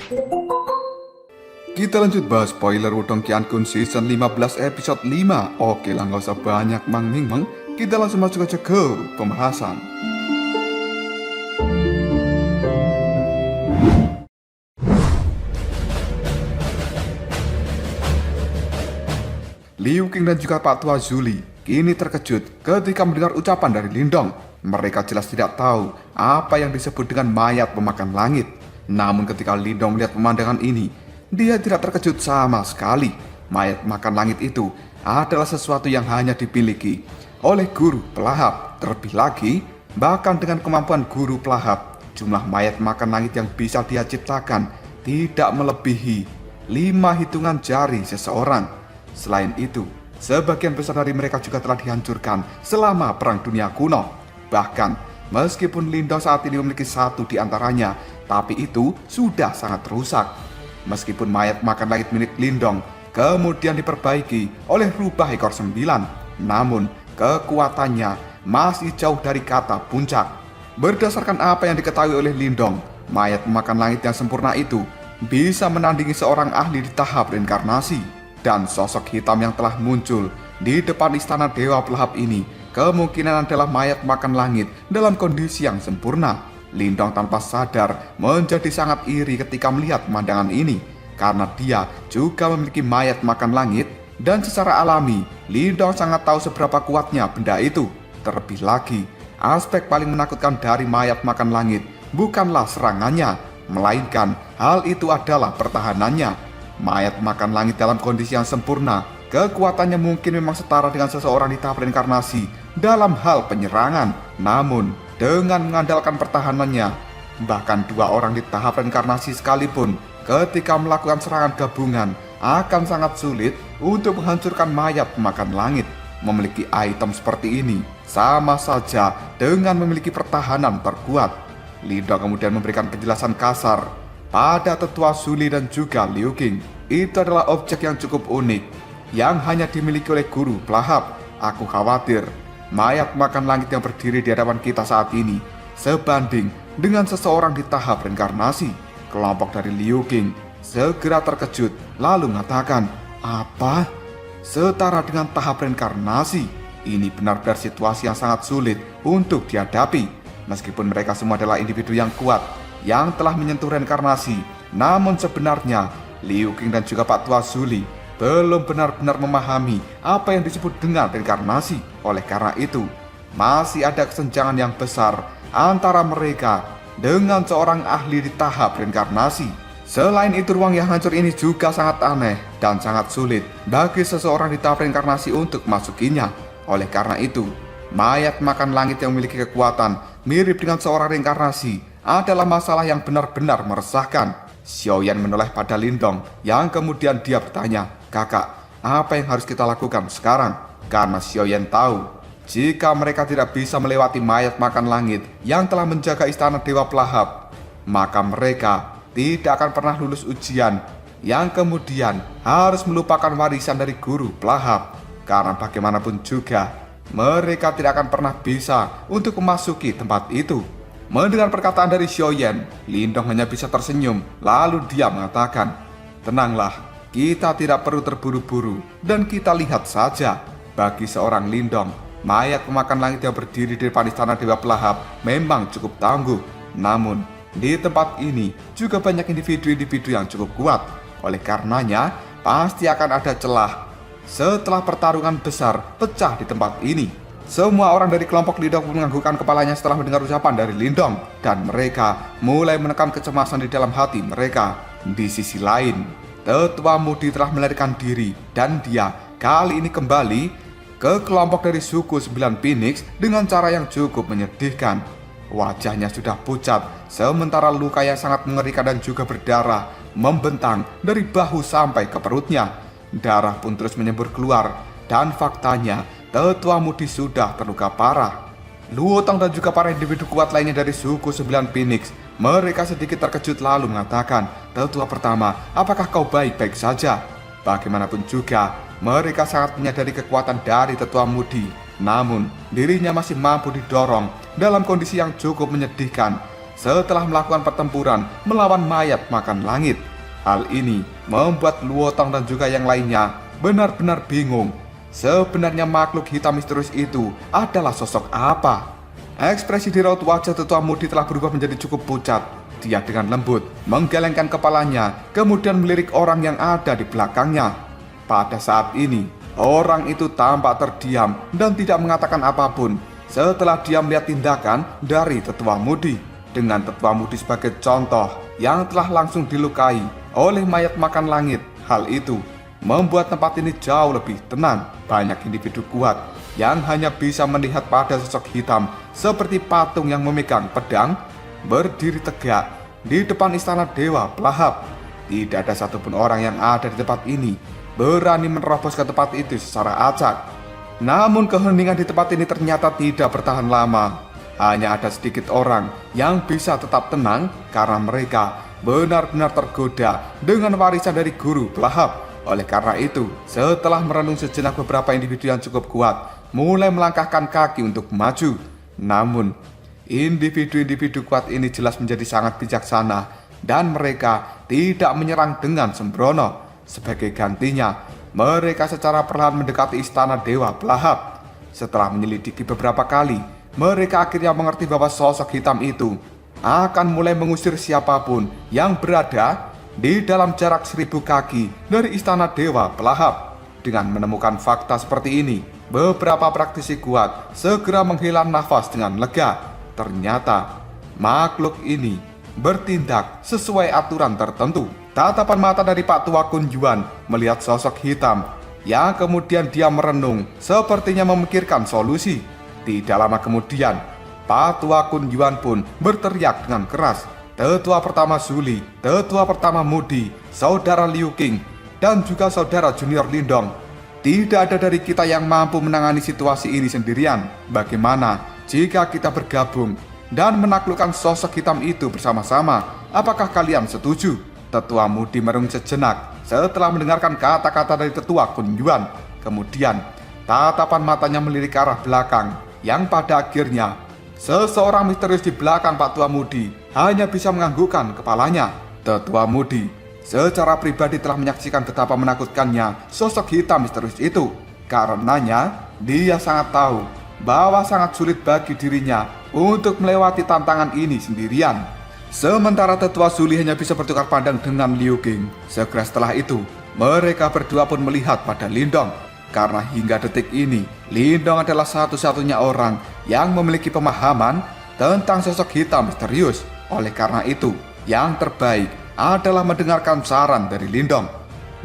Kita lanjut bahas spoiler Wudong Qiankun season 15 episode 5. Oke lah, nggak usah banyak mang ming mang. Kita langsung masuk aja ke pembahasan. Liu Qing dan juga Pak Tua Zuli kini terkejut ketika mendengar ucapan dari Lindong. Mereka jelas tidak tahu apa yang disebut dengan mayat pemakan langit. Namun ketika Lindong melihat pemandangan ini, dia tidak terkejut sama sekali. Mayat makan langit itu adalah sesuatu yang hanya dimiliki oleh guru pelahap. Terlebih lagi, bahkan dengan kemampuan guru pelahap, jumlah mayat makan langit yang bisa dia ciptakan tidak melebihi 5 hitungan jari seseorang. Selain itu, sebagian besar dari mereka juga telah dihancurkan selama Perang Dunia Kuno. Bahkan, meskipun Lindong saat ini memiliki satu di antaranya, tapi itu sudah sangat rusak. Meskipun mayat makan langit milik Lindong kemudian diperbaiki oleh rubah ekor 9, namun kekuatannya masih jauh dari kata puncak. Berdasarkan apa yang diketahui oleh Lindong, mayat pemakan langit yang sempurna itu bisa menandingi seorang ahli di tahap reinkarnasi. Dan sosok hitam yang telah muncul di depan istana Dewa Pelahap ini kemungkinan adalah mayat makan langit dalam kondisi yang sempurna. Lindong tanpa sadar menjadi sangat iri ketika melihat pemandangan ini, karena dia juga memiliki mayat makan langit, dan secara alami Lindong sangat tahu seberapa kuatnya benda itu. Terlebih lagi, aspek paling menakutkan dari mayat makan langit bukanlah serangannya, melainkan hal itu adalah pertahanannya. Mayat makan langit dalam kondisi yang sempurna, kekuatannya mungkin memang setara dengan seseorang di tahap reinkarnasi dalam hal penyerangan. Namun, dengan mengandalkan pertahanannya, bahkan 2 orang di tahap reinkarnasi sekalipun, ketika melakukan serangan gabungan, akan sangat sulit untuk menghancurkan mayat pemakan langit. Memiliki item seperti ini, sama saja dengan memiliki pertahanan terkuat. Lindong kemudian memberikan penjelasan kasar pada Tetua Zuli dan juga Liu Qing. Itu adalah objek yang cukup unik, yang hanya dimiliki oleh guru pelahap. Aku khawatir mayat makan langit yang berdiri di hadapan kita saat ini sebanding dengan seseorang di tahap reinkarnasi. Kelompok dari Liu Qing segera terkejut lalu mengatakan, apa? Setara dengan tahap reinkarnasi? Ini benar-benar situasi yang sangat sulit untuk dihadapi. Meskipun mereka semua adalah individu yang kuat yang telah menyentuh reinkarnasi, namun sebenarnya Liu Qing dan juga Pak Tua Zuli belum benar-benar memahami apa yang disebut dengan reinkarnasi. Oleh karena itu, masih ada kesenjangan yang besar antara mereka dengan seorang ahli di tahap reinkarnasi. Selain itu, ruang yang hancur ini juga sangat aneh dan sangat sulit bagi seseorang di tahap reinkarnasi untuk masukinya. Oleh karena itu, mayat makan langit yang memiliki kekuatan mirip dengan seorang reinkarnasi adalah masalah yang benar-benar meresahkan. Xiaoyan menoleh pada Lindong yang kemudian dia bertanya, kakak, apa yang harus kita lakukan sekarang? Karena Xiaoyan tahu, jika mereka tidak bisa melewati mayat makan langit yang telah menjaga istana Dewa Pelahap, maka mereka tidak akan pernah lulus ujian, yang kemudian harus melupakan warisan dari guru pelahap. Karena bagaimanapun juga, mereka tidak akan pernah bisa untuk memasuki tempat itu. Mendengar perkataan dari Xiaoyan, Lindong hanya bisa tersenyum, lalu dia mengatakan, tenanglah, kita tidak perlu terburu-buru dan kita lihat saja. Bagi seorang Lindong, mayat pemakan langit yang berdiri di depan istana Dewa Pelahap memang cukup tangguh. Namun, di tempat ini juga banyak individu-individu yang cukup kuat. Oleh karenanya, pasti akan ada celah setelah pertarungan besar pecah di tempat ini. Semua orang dari kelompok Lindong menganggukkan kepalanya setelah mendengar ucapan dari Lindong, dan mereka mulai menekan kecemasan di dalam hati mereka. Di sisi lain, Tetua Mudi telah melarikan diri, dan dia kali ini kembali ke kelompok dari suku 9 Phoenix dengan cara yang cukup menyedihkan. Wajahnya sudah pucat, sementara luka yang sangat mengerikan dan juga berdarah membentang dari bahu sampai ke perutnya. Darah pun terus menyembur keluar, dan faktanya Tetua Mudi sudah terluka parah. Luotong dan juga para individu kuat lainnya dari suku 9 Phoenix, mereka sedikit terkejut lalu mengatakan, Tetua pertama, apakah kau baik-baik saja? Bagaimanapun juga, mereka sangat menyadari kekuatan dari Tetua Mudi. Namun, dirinya masih mampu didorong dalam kondisi yang cukup menyedihkan setelah melakukan pertempuran melawan mayat makan langit. Hal ini membuat Luotong dan juga yang lainnya benar-benar bingung. Sebenarnya makhluk hitam misterius itu adalah sosok apa? Ekspresi di raut wajah tetua mudi telah berubah menjadi cukup pucat. Dia dengan lembut menggelengkan kepalanya, kemudian melirik orang yang ada di belakangnya. Pada saat ini, orang itu tampak terdiam dan tidak mengatakan apapun setelah dia melihat tindakan dari tetua mudi. Dengan tetua mudi sebagai contoh yang telah langsung dilukai oleh mayat makan langit, hal itu membuat tempat ini jauh lebih tenang. Banyak individu kuat yang hanya bisa melihat pada sosok hitam seperti patung yang memegang pedang berdiri tegak di depan istana Dewa Pelahap. Tidak ada satupun orang yang ada di tempat ini berani menerobos ke tempat itu secara acak. Namun keheningan di tempat ini ternyata tidak bertahan lama. Hanya ada sedikit orang yang bisa tetap tenang karena mereka benar-benar tergoda dengan warisan dari guru Pelahap. Oleh karena itu, setelah merenung sejenak, beberapa individu yang cukup kuat mulai melangkahkan kaki untuk maju. Namun, individu-individu kuat ini jelas menjadi sangat bijaksana dan mereka tidak menyerang dengan sembrono. Sebagai gantinya, mereka secara perlahan mendekati istana Dewa Pelahap. Setelah menyelidiki beberapa kali, mereka akhirnya mengerti bahwa sosok hitam itu akan mulai mengusir siapapun yang berada di dalam jarak 1000 kaki dari istana Dewa Pelahap. Dengan menemukan fakta seperti ini, beberapa praktisi kuat segera menghela nafas dengan lega. Ternyata makhluk ini bertindak sesuai aturan tertentu. Tatapan mata dari Pak Tua Kun Yuan melihat sosok hitam yang kemudian dia merenung, sepertinya memikirkan solusi. Tidak lama kemudian, Pak Tua Kun Yuan pun berteriak dengan keras. Tetua pertama Zuli, tetua pertama Mudi, saudara Liu Qing, dan juga saudara junior Lindong. Tidak ada dari kita yang mampu menangani situasi ini sendirian. Bagaimana jika kita bergabung dan menaklukkan sosok hitam itu bersama-sama? Apakah kalian setuju? Tetua Mudi merenung sejenak setelah mendengarkan kata-kata dari tetua Kun Yuan. Kemudian tatapan matanya melirik ke arah belakang, yang pada akhirnya seseorang misterius di belakang Pak Tua Mudi hanya bisa menganggukkan kepalanya. Tetua Mudi secara pribadi telah menyaksikan betapa menakutkannya sosok hitam misterius itu. Karenanya, dia sangat tahu bahwa sangat sulit bagi dirinya untuk melewati tantangan ini sendirian. Sementara tetua Zuli hanya bisa bertukar pandang dengan Liu Qing. Segera setelah itu, mereka berdua pun melihat pada Lindong. Karena hingga detik ini, Lindong adalah satu-satunya orang yang memiliki pemahaman tentang sosok hitam misterius. Oleh karena itu, yang terbaik adalah mendengarkan saran dari Lindong.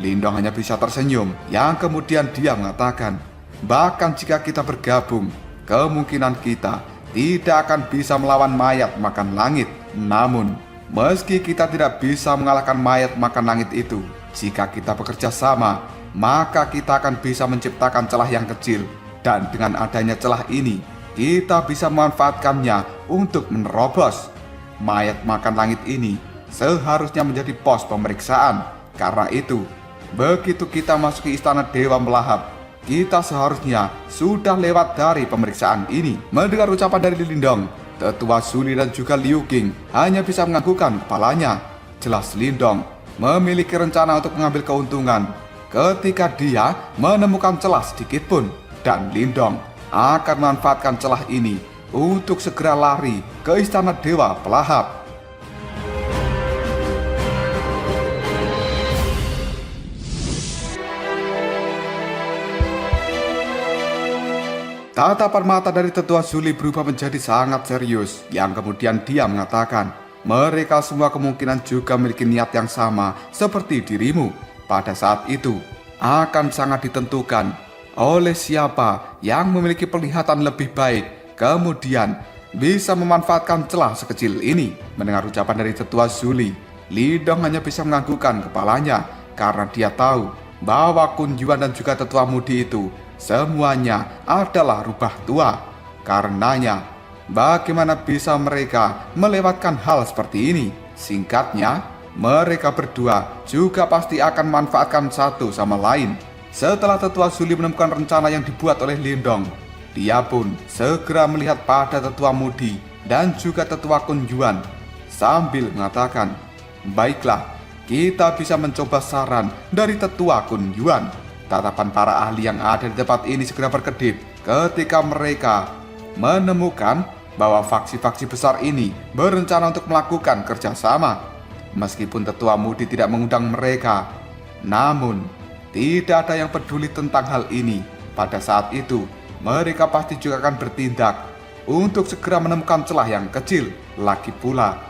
Lindong hanya bisa tersenyum, yang kemudian dia mengatakan, bahkan jika kita bergabung, kemungkinan kita tidak akan bisa melawan mayat makan langit. Namun, meski kita tidak bisa mengalahkan mayat makan langit itu, jika kita bekerja sama, maka kita akan bisa menciptakan celah yang kecil. Dan dengan adanya celah ini, kita bisa memanfaatkannya untuk menerobos. Mayat makan langit ini seharusnya menjadi pos pemeriksaan. Karena itu, begitu kita masuki istana Dewa Pelahap, kita seharusnya sudah lewat dari pemeriksaan ini. Mendengar ucapan dari Lindong, tetua Zuli dan juga Liu Qing hanya bisa menganggukkan kepalanya. Jelas Lindong memiliki rencana untuk mengambil keuntungan ketika dia menemukan celah sedikit pun. Dan Lindong akan memanfaatkan celah ini untuk segera lari ke istana Dewa Pelahap. Tatapan mata dari tetua Zuli berubah menjadi sangat serius, yang kemudian dia mengatakan, mereka semua kemungkinan juga memiliki niat yang sama seperti dirimu. Pada saat itu, akan sangat ditentukan oleh siapa yang memiliki penglihatan lebih baik, kemudian bisa memanfaatkan celah sekecil ini. Mendengar ucapan dari tetua Zuli, Lindong hanya bisa menganggukkan kepalanya, karena dia tahu bahwa Kun Yuan dan juga tetua Mudi itu semuanya adalah rubah tua. Karenanya, bagaimana bisa mereka melewatkan hal seperti ini? Singkatnya, mereka berdua juga pasti akan memanfaatkan satu sama lain. Setelah tetua Zuli menemukan rencana yang dibuat oleh Lindong, dia pun segera melihat pada tetua Mudi dan juga tetua Kun Yuan. sambil mengatakan, "Baiklah, kita bisa mencoba saran dari Tetua Kun Yuan." Tatapan para ahli yang ada di tempat ini segera berkedip ketika mereka menemukan bahwa faksi-faksi besar ini berencana untuk melakukan kerjasama. Meskipun Tetua Mudi tidak mengundang mereka, namun tidak ada yang peduli tentang hal ini. Pada saat itu, mereka pasti juga akan bertindak untuk segera menemukan celah yang kecil. Lagi pula,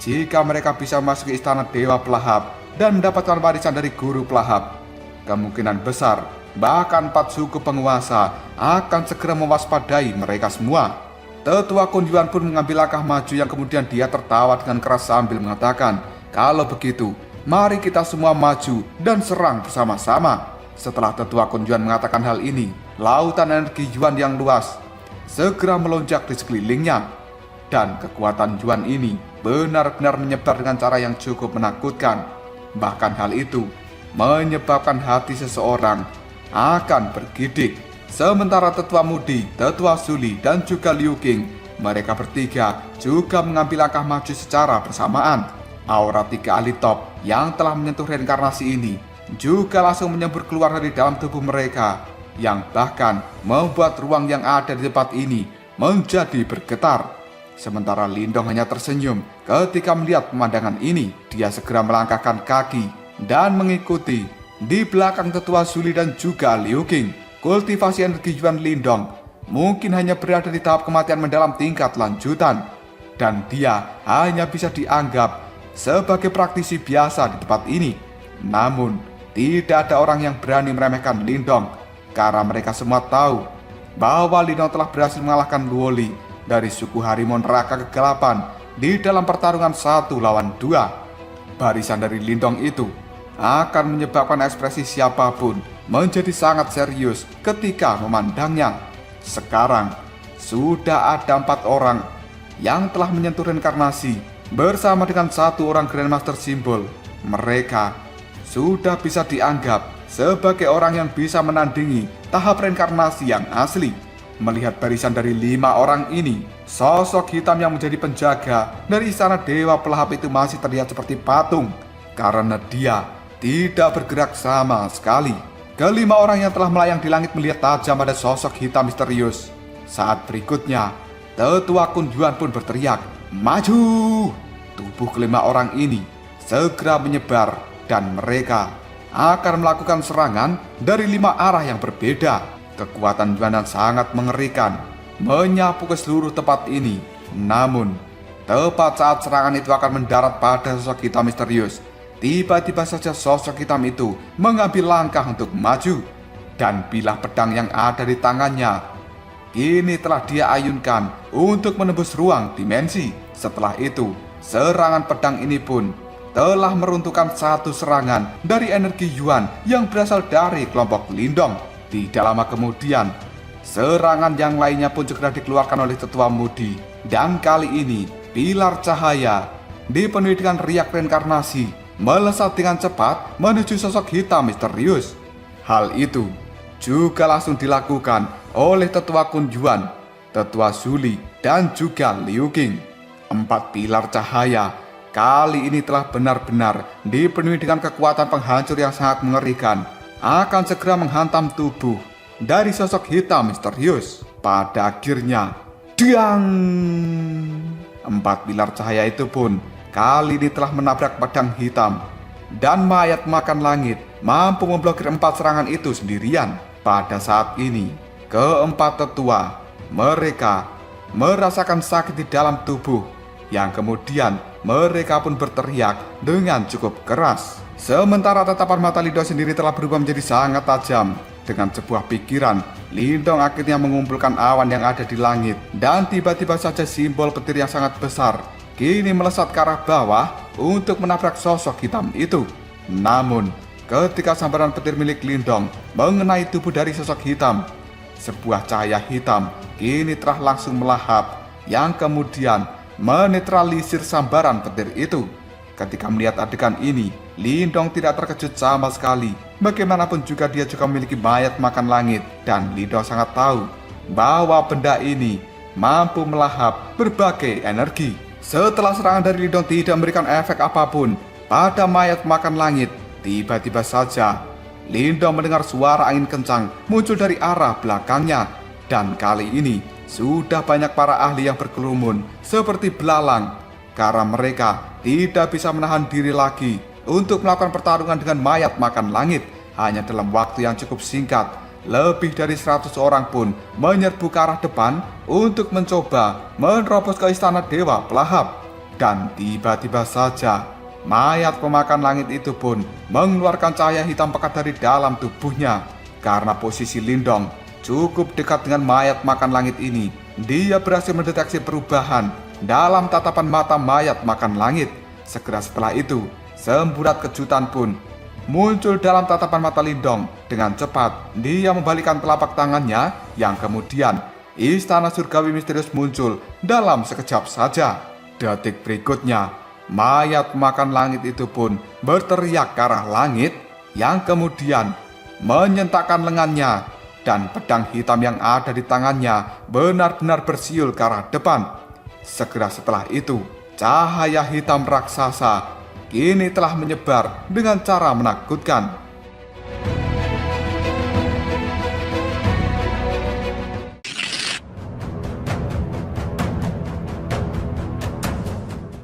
jika mereka bisa masuk ke istana Dewa Pelahap dan mendapatkan warisan dari Guru Pelahap, kemungkinan besar bahkan 4 suku penguasa akan segera mewaspadai mereka semua. Tetua Kun Yuan pun mengambil langkah maju yang kemudian dia tertawa dengan keras sambil mengatakan, "Kalau begitu, mari kita semua maju dan serang bersama-sama." Setelah Tetua Kun Yuan mengatakan hal ini, lautan energi Yuan yang luas segera melonjak di sekelilingnya. Dan kekuatan Yuan ini benar-benar menyebar dengan cara yang cukup menakutkan. Bahkan hal itu menyebabkan hati seseorang akan bergidik. Sementara Tetua Mudi, Tetua Zuli, dan juga Liu Qing, mereka bertiga juga mengambil langkah maju secara bersamaan. Aura 3 ahli top yang telah menyentuh reinkarnasi ini juga langsung menyembur keluar dari dalam tubuh mereka, yang bahkan membuat ruang yang ada di tempat ini menjadi bergetar. Sementara Lindong hanya tersenyum ketika melihat pemandangan ini. Dia segera melangkahkan kaki dan mengikuti di belakang Tetua Zuli dan juga Liu Qing. Kultivasi energi Yuan Lindong mungkin hanya berada di tahap kematian mendalam tingkat lanjutan, dan dia hanya bisa dianggap sebagai praktisi biasa di tempat ini. Namun, tidak ada orang yang berani meremehkan Lindong, karena mereka semua tahu bahwa Lindong telah berhasil mengalahkan Luoli dari suku harimau neraka kegelapan di dalam pertarungan 1 lawan 2. Barisan dari Lindong itu akan menyebabkan ekspresi siapapun menjadi sangat serius ketika memandangnya. Sekarang sudah ada 4 orang yang telah menyentuh reinkarnasi bersama dengan 1 orang Grandmaster Simbol. Mereka sudah bisa dianggap sebagai orang yang bisa menandingi tahap reinkarnasi yang asli. Melihat barisan dari 5 orang ini, sosok hitam yang menjadi penjaga dari istana Dewa Pelahap itu masih terlihat seperti patung, karena dia tidak bergerak sama sekali. Ke-5 orang yang telah melayang di langit melihat tajam pada sosok hitam misterius. Saat berikutnya, Tetua Kun Yuan pun berteriak, "Maju!" Tubuh ke-5 orang ini segera menyebar dan mereka akan melakukan serangan dari 5 arah yang berbeda. Kekuatan Yuan yang sangat mengerikan menyapu ke seluruh tempat ini. Namun, tepat saat serangan itu akan mendarat pada sosok hitam misterius, tiba-tiba saja sosok hitam itu mengambil langkah untuk maju, dan bilah pedang yang ada di tangannya kini telah dia ayunkan untuk menembus ruang dimensi. Setelah itu, serangan pedang ini pun telah meruntuhkan 1 serangan dari energi Yuan yang berasal dari kelompok Lindong. Tidak lama kemudian, serangan yang lainnya pun segera dikeluarkan oleh Tetua Mudi, dan kali ini pilar cahaya dipenuhi dengan riak reinkarnasi melesat dengan cepat menuju sosok hitam misterius. Hal itu juga langsung dilakukan oleh Tetua Kun Yuan, Tetua Zuli, dan juga Liu Qing. 4 pilar cahaya kali ini telah benar-benar dipenuhi dengan kekuatan penghancur yang sangat mengerikan, akan segera menghantam tubuh dari sosok hitam misterius. Pada akhirnya, diang! 4 pilar cahaya itu pun kali ini telah menabrak pedang hitam, dan mayat makan langit mampu memblokir 4 serangan itu sendirian. Pada saat ini, ke-4 tetua mereka merasakan sakit di dalam tubuh, yang kemudian mereka pun berteriak dengan cukup keras. Sementara tatapan mata Lindong sendiri telah berubah menjadi sangat tajam. Dengan sebuah pikiran, Lindong akhirnya mengumpulkan awan yang ada di langit, dan tiba-tiba saja simbol petir yang sangat besar kini melesat ke arah bawah untuk menabrak sosok hitam itu. Namun, ketika sambaran petir milik Lindong mengenai tubuh dari sosok hitam, sebuah cahaya hitam kini telah langsung melahap, yang kemudian menetralisir sambaran petir itu. Ketika melihat adegan ini, Lindong tidak terkejut sama sekali. Bagaimanapun juga dia juga memiliki mayat makan langit, dan Lindong sangat tahu bahwa benda ini mampu melahap berbagai energi. Setelah serangan dari Lindong tidak memberikan efek apapun pada mayat pemakan langit, tiba-tiba saja Lindong mendengar suara angin kencang muncul dari arah belakangnya. Dan kali ini sudah banyak para ahli yang berkerumun seperti belalang, karena mereka tidak bisa menahan diri lagi untuk melakukan pertarungan dengan mayat makan langit. Hanya dalam waktu yang cukup singkat, lebih dari 100 orang pun menyerbu ke arah depan untuk mencoba menerobos ke istana Dewa Pelahap. Dan tiba-tiba saja mayat pemakan langit itu pun mengeluarkan cahaya hitam pekat dari dalam tubuhnya. Karena posisi Lindong cukup dekat dengan mayat makan langit ini, dia berhasil mendeteksi perubahan dalam tatapan mata mayat makan langit. Segera setelah itu, semburat kejutan pun muncul dalam tatapan mata Lindong. Dengan cepat, dia membalikkan telapak tangannya yang kemudian istana surgawi misterius muncul dalam sekejap saja. Detik berikutnya, mayat makan langit itu pun berteriak ke arah langit yang kemudian menyentakkan lengannya, dan pedang hitam yang ada di tangannya benar-benar bersiul ke arah depan. Segera setelah itu, cahaya hitam raksasa kini telah menyebar dengan cara menakutkan.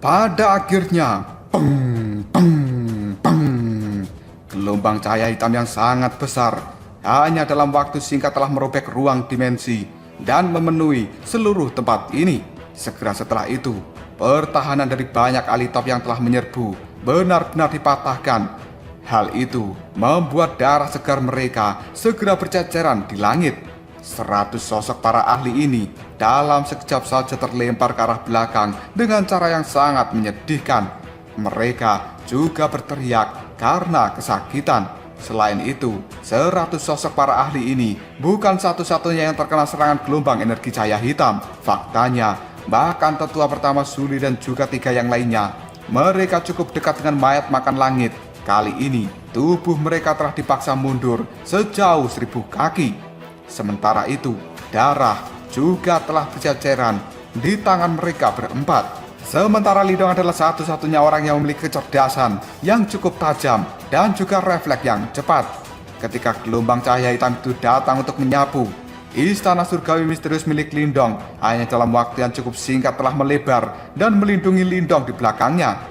Pada akhirnya, peng, peng, peng, gelombang cahaya hitam yang sangat besar hanya dalam waktu singkat telah merobek ruang dimensi dan memenuhi seluruh tempat ini. Segera setelah itu, pertahanan dari banyak ahli top yang telah menyerbu benar-benar dipatahkan. Hal itu membuat darah segar mereka segera berceceran di langit. 100 sosok para ahli ini dalam sekejap saja terlempar ke arah belakang dengan cara yang sangat menyedihkan. Mereka juga berteriak karena kesakitan. Selain itu, 100 sosok para ahli ini bukan satu-satunya yang terkena serangan gelombang energi cahaya hitam. Faktanya, bahkan tetua pertama Zuli dan juga 3 yang lainnya, mereka cukup dekat dengan mayat makan langit. Kali ini, tubuh mereka telah dipaksa mundur sejauh 1000 kaki. Sementara itu, darah juga telah berceceran di tangan mereka berempat. Sementara Lindong adalah satu-satunya orang yang memiliki kecerdasan yang cukup tajam dan juga refleks yang cepat. Ketika gelombang cahaya hitam itu datang untuk menyapu, istana surgawi misterius milik Lindong hanya dalam waktu yang cukup singkat telah melebar dan melindungi Lindong di belakangnya.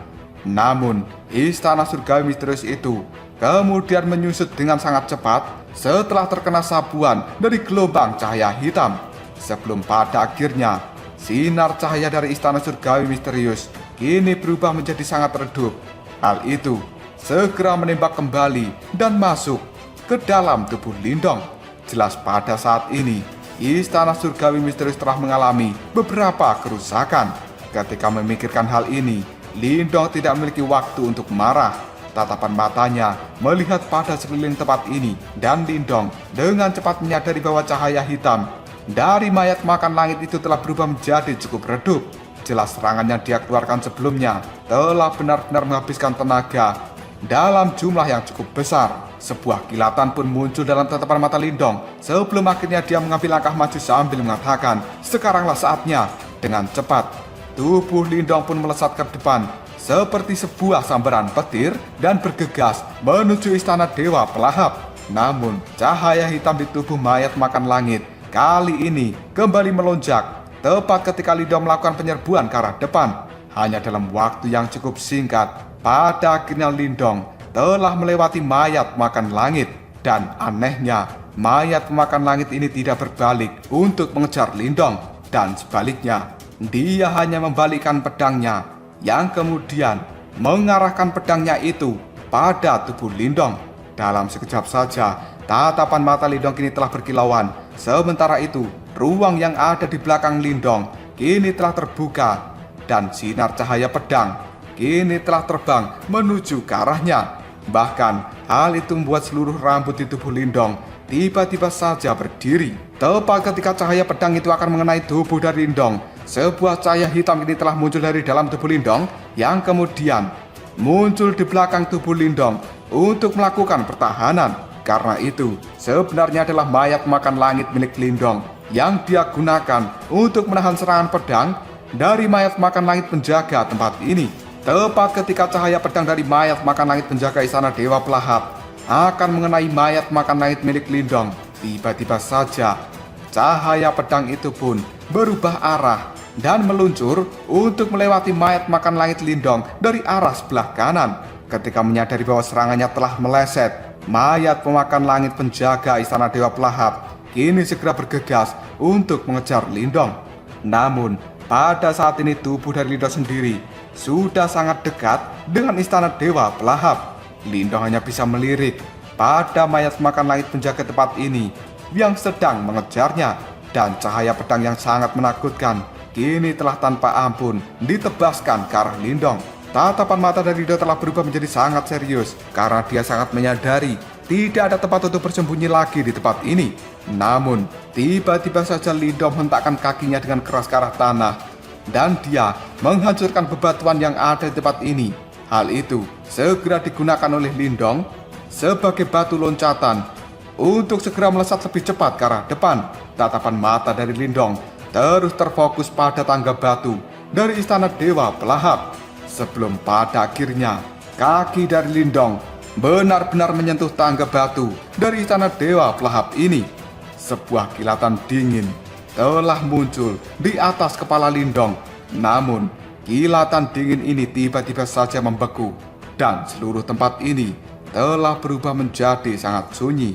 Namun, istana surgawi misterius itu kemudian menyusut dengan sangat cepat setelah terkena sapuan dari gelombang cahaya hitam. Sebelum pada akhirnya, sinar cahaya dari istana surgawi misterius kini berubah menjadi sangat redup. Hal itu segera menembak kembali dan masuk ke dalam tubuh Lindong. Jelas pada saat ini, istana surgawi misterius telah mengalami beberapa kerusakan. Ketika memikirkan hal ini, Lindong tidak memiliki waktu untuk marah. Tatapan matanya melihat pada sekeliling tempat ini, dan Lindong dengan cepat menyadari bahwa cahaya hitam dari mayat makan langit itu telah berubah menjadi cukup redup. Jelas serangan yang dia keluarkan sebelumnya telah benar-benar menghabiskan tenaga dalam jumlah yang cukup besar. Sebuah kilatan pun muncul dalam tatapan mata Lindong sebelum akhirnya dia mengambil langkah maju sambil mengatakan, "Sekaranglah saatnya." Dengan cepat, tubuh Lindong pun melesat ke depan seperti sebuah sambaran petir dan bergegas menuju istana Dewa Pelahap. Namun, cahaya hitam di tubuh mayat makan langit kali ini kembali melonjak tepat ketika Lindong melakukan penyerbuan ke arah depan. Hanya dalam waktu yang cukup singkat, pada akhirnya Lindong telah melewati mayat makan langit. Dan anehnya, mayat pemakan langit ini tidak berbalik untuk mengejar Lindong, dan sebaliknya, dia hanya membalikkan pedangnya yang kemudian mengarahkan pedangnya itu pada tubuh Lindong. Dalam sekejap saja, tatapan mata Lindong kini telah berkilauan. Sementara itu, ruang yang ada di belakang Lindong kini telah terbuka, dan sinar cahaya pedang kini telah terbang menuju ke arahnya. Bahkan, hal itu membuat seluruh rambut di tubuh Lindong tiba-tiba saja berdiri. Tepat ketika cahaya pedang itu akan mengenai tubuh dari Lindong, sebuah cahaya hitam ini telah muncul dari dalam tubuh Lindong yang kemudian muncul di belakang tubuh Lindong untuk melakukan pertahanan. Karena itu, sebenarnya adalah mayat makan langit milik Lindong yang dia gunakan untuk menahan serangan pedang dari mayat pemakan langit penjaga tempat ini. Tepat ketika cahaya pedang dari mayat pemakan langit penjaga istana Dewa Pelahap akan mengenai mayat pemakan langit milik Lindong, tiba-tiba saja cahaya pedang itu pun berubah arah dan meluncur untuk melewati mayat pemakan langit Lindong dari arah sebelah kanan. Ketika menyadari bahwa serangannya telah meleset, mayat pemakan langit penjaga istana Dewa Pelahap kini segera bergegas untuk mengejar Lindong. Namun, pada saat ini tubuh dari Lindong sendiri sudah sangat dekat dengan istana Dewa Pelahap. Lindong hanya bisa melirik pada mayat pemakan langit penjaga tempat ini yang sedang mengejarnya, dan cahaya pedang yang sangat menakutkan kini telah tanpa ampun ditebaskan ke arah Lindong. Tatapan mata dari Lindong telah berubah menjadi sangat serius karena dia sangat menyadari tidak ada tempat untuk bersembunyi lagi di tempat ini. Namun, tiba-tiba saja Lindong hentakkan kakinya dengan keras ke arah tanah dan dia menghancurkan bebatuan yang ada di tempat ini. Hal itu segera digunakan oleh Lindong sebagai batu loncatan untuk segera melesat lebih cepat ke arah depan. Tatapan mata dari Lindong terus terfokus pada tangga batu dari istana Dewa Pelahap, sebelum pada akhirnya kaki dari Lindong benar-benar menyentuh tangga batu dari istana Dewa Pelahap ini. Sebuah kilatan dingin telah muncul di atas kepala Lindong. Namun kilatan dingin ini tiba-tiba saja membeku dan seluruh tempat ini telah berubah menjadi sangat sunyi.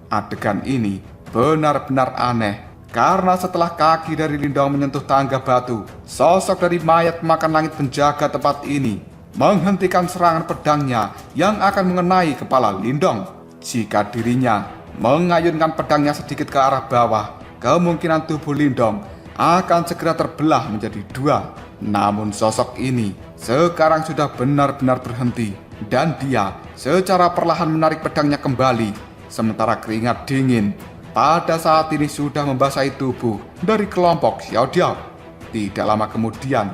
Adegan ini benar-benar aneh karena setelah kaki dari Lindong menyentuh tangga batu, sosok dari mayat pemakan langit penjaga tempat ini menghentikan serangan pedangnya yang akan mengenai kepala Lindong. Jika dirinya mengayunkan pedangnya sedikit ke arah bawah, kemungkinan tubuh Lindong akan segera terbelah menjadi dua. Namun sosok ini sekarang sudah benar-benar berhenti dan dia secara perlahan menarik pedangnya kembali, sementara keringat dingin pada saat ini sudah membasahi tubuh dari kelompok Xiao Diao. Tidak lama kemudian,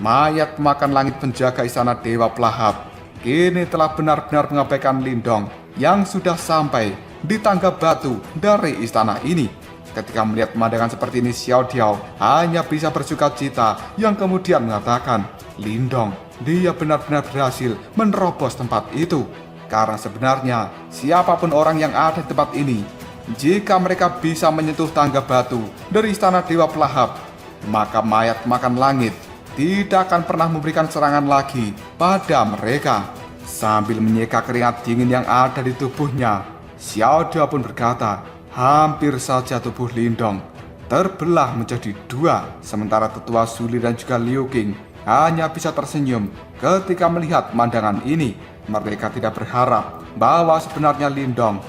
mayat pemakan langit penjaga istana Dewa Pelahap kini telah benar-benar mengabaikan Lindong yang sudah sampai di tangga batu dari istana ini. Ketika melihat pemandangan seperti ini, Xiao Diao hanya bisa bersuka cita yang kemudian mengatakan, Lindong, dia benar-benar berhasil menerobos tempat itu. Karena sebenarnya siapapun orang yang ada di tempat ini, jika mereka bisa menyentuh tangga batu dari istana Dewa Pelahap, maka mayat makan langit tidak akan pernah memberikan serangan lagi pada mereka. Sambil menyeka keringat dingin yang ada di tubuhnya, Xiao Diao pun berkata, hampir saja tubuh Lindong terbelah menjadi dua, sementara tetua Zuli dan juga Liu Qing hanya bisa tersenyum ketika melihat pemandangan ini. Mereka tidak berharap bahwa sebenarnya Lindong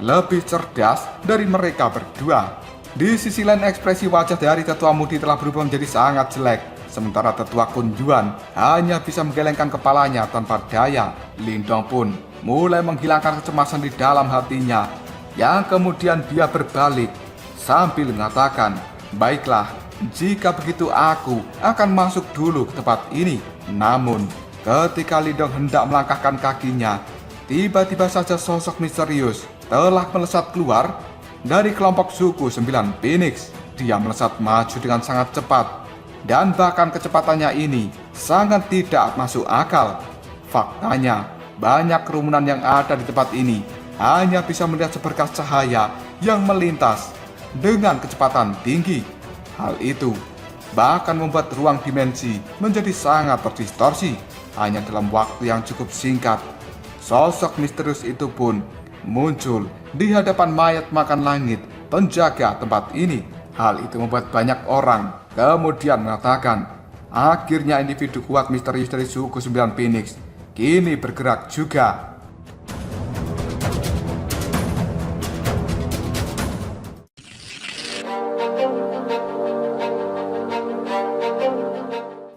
lebih cerdas dari mereka berdua. Di sisi lain, ekspresi wajah dari tetua Mudi telah berubah menjadi sangat jelek, sementara tetua Kun Yuan hanya bisa menggelengkan kepalanya tanpa daya. Lindong pun mulai menghilangkan kecemasan di dalam hatinya, yang kemudian dia berbalik sambil mengatakan, baiklah, jika begitu aku akan masuk dulu ke tempat ini. Namun ketika Lindong hendak melangkahkan kakinya, tiba-tiba saja sosok misterius telah melesat keluar dari kelompok suku 9 Phoenix. Dia melesat maju dengan sangat cepat, dan bahkan kecepatannya ini sangat tidak masuk akal. Faktanya, banyak kerumunan yang ada di tempat ini hanya bisa melihat seberkas cahaya yang melintas dengan kecepatan tinggi. Hal itu bahkan membuat ruang dimensi menjadi sangat terdistorsi. Hanya dalam waktu yang cukup singkat, sosok misterius itu pun muncul di hadapan mayat makan langit penjaga tempat ini. Hal itu membuat banyak orang kemudian mengatakan, akhirnya individu kuat misterius dari suku 9 Phoenix kini bergerak juga.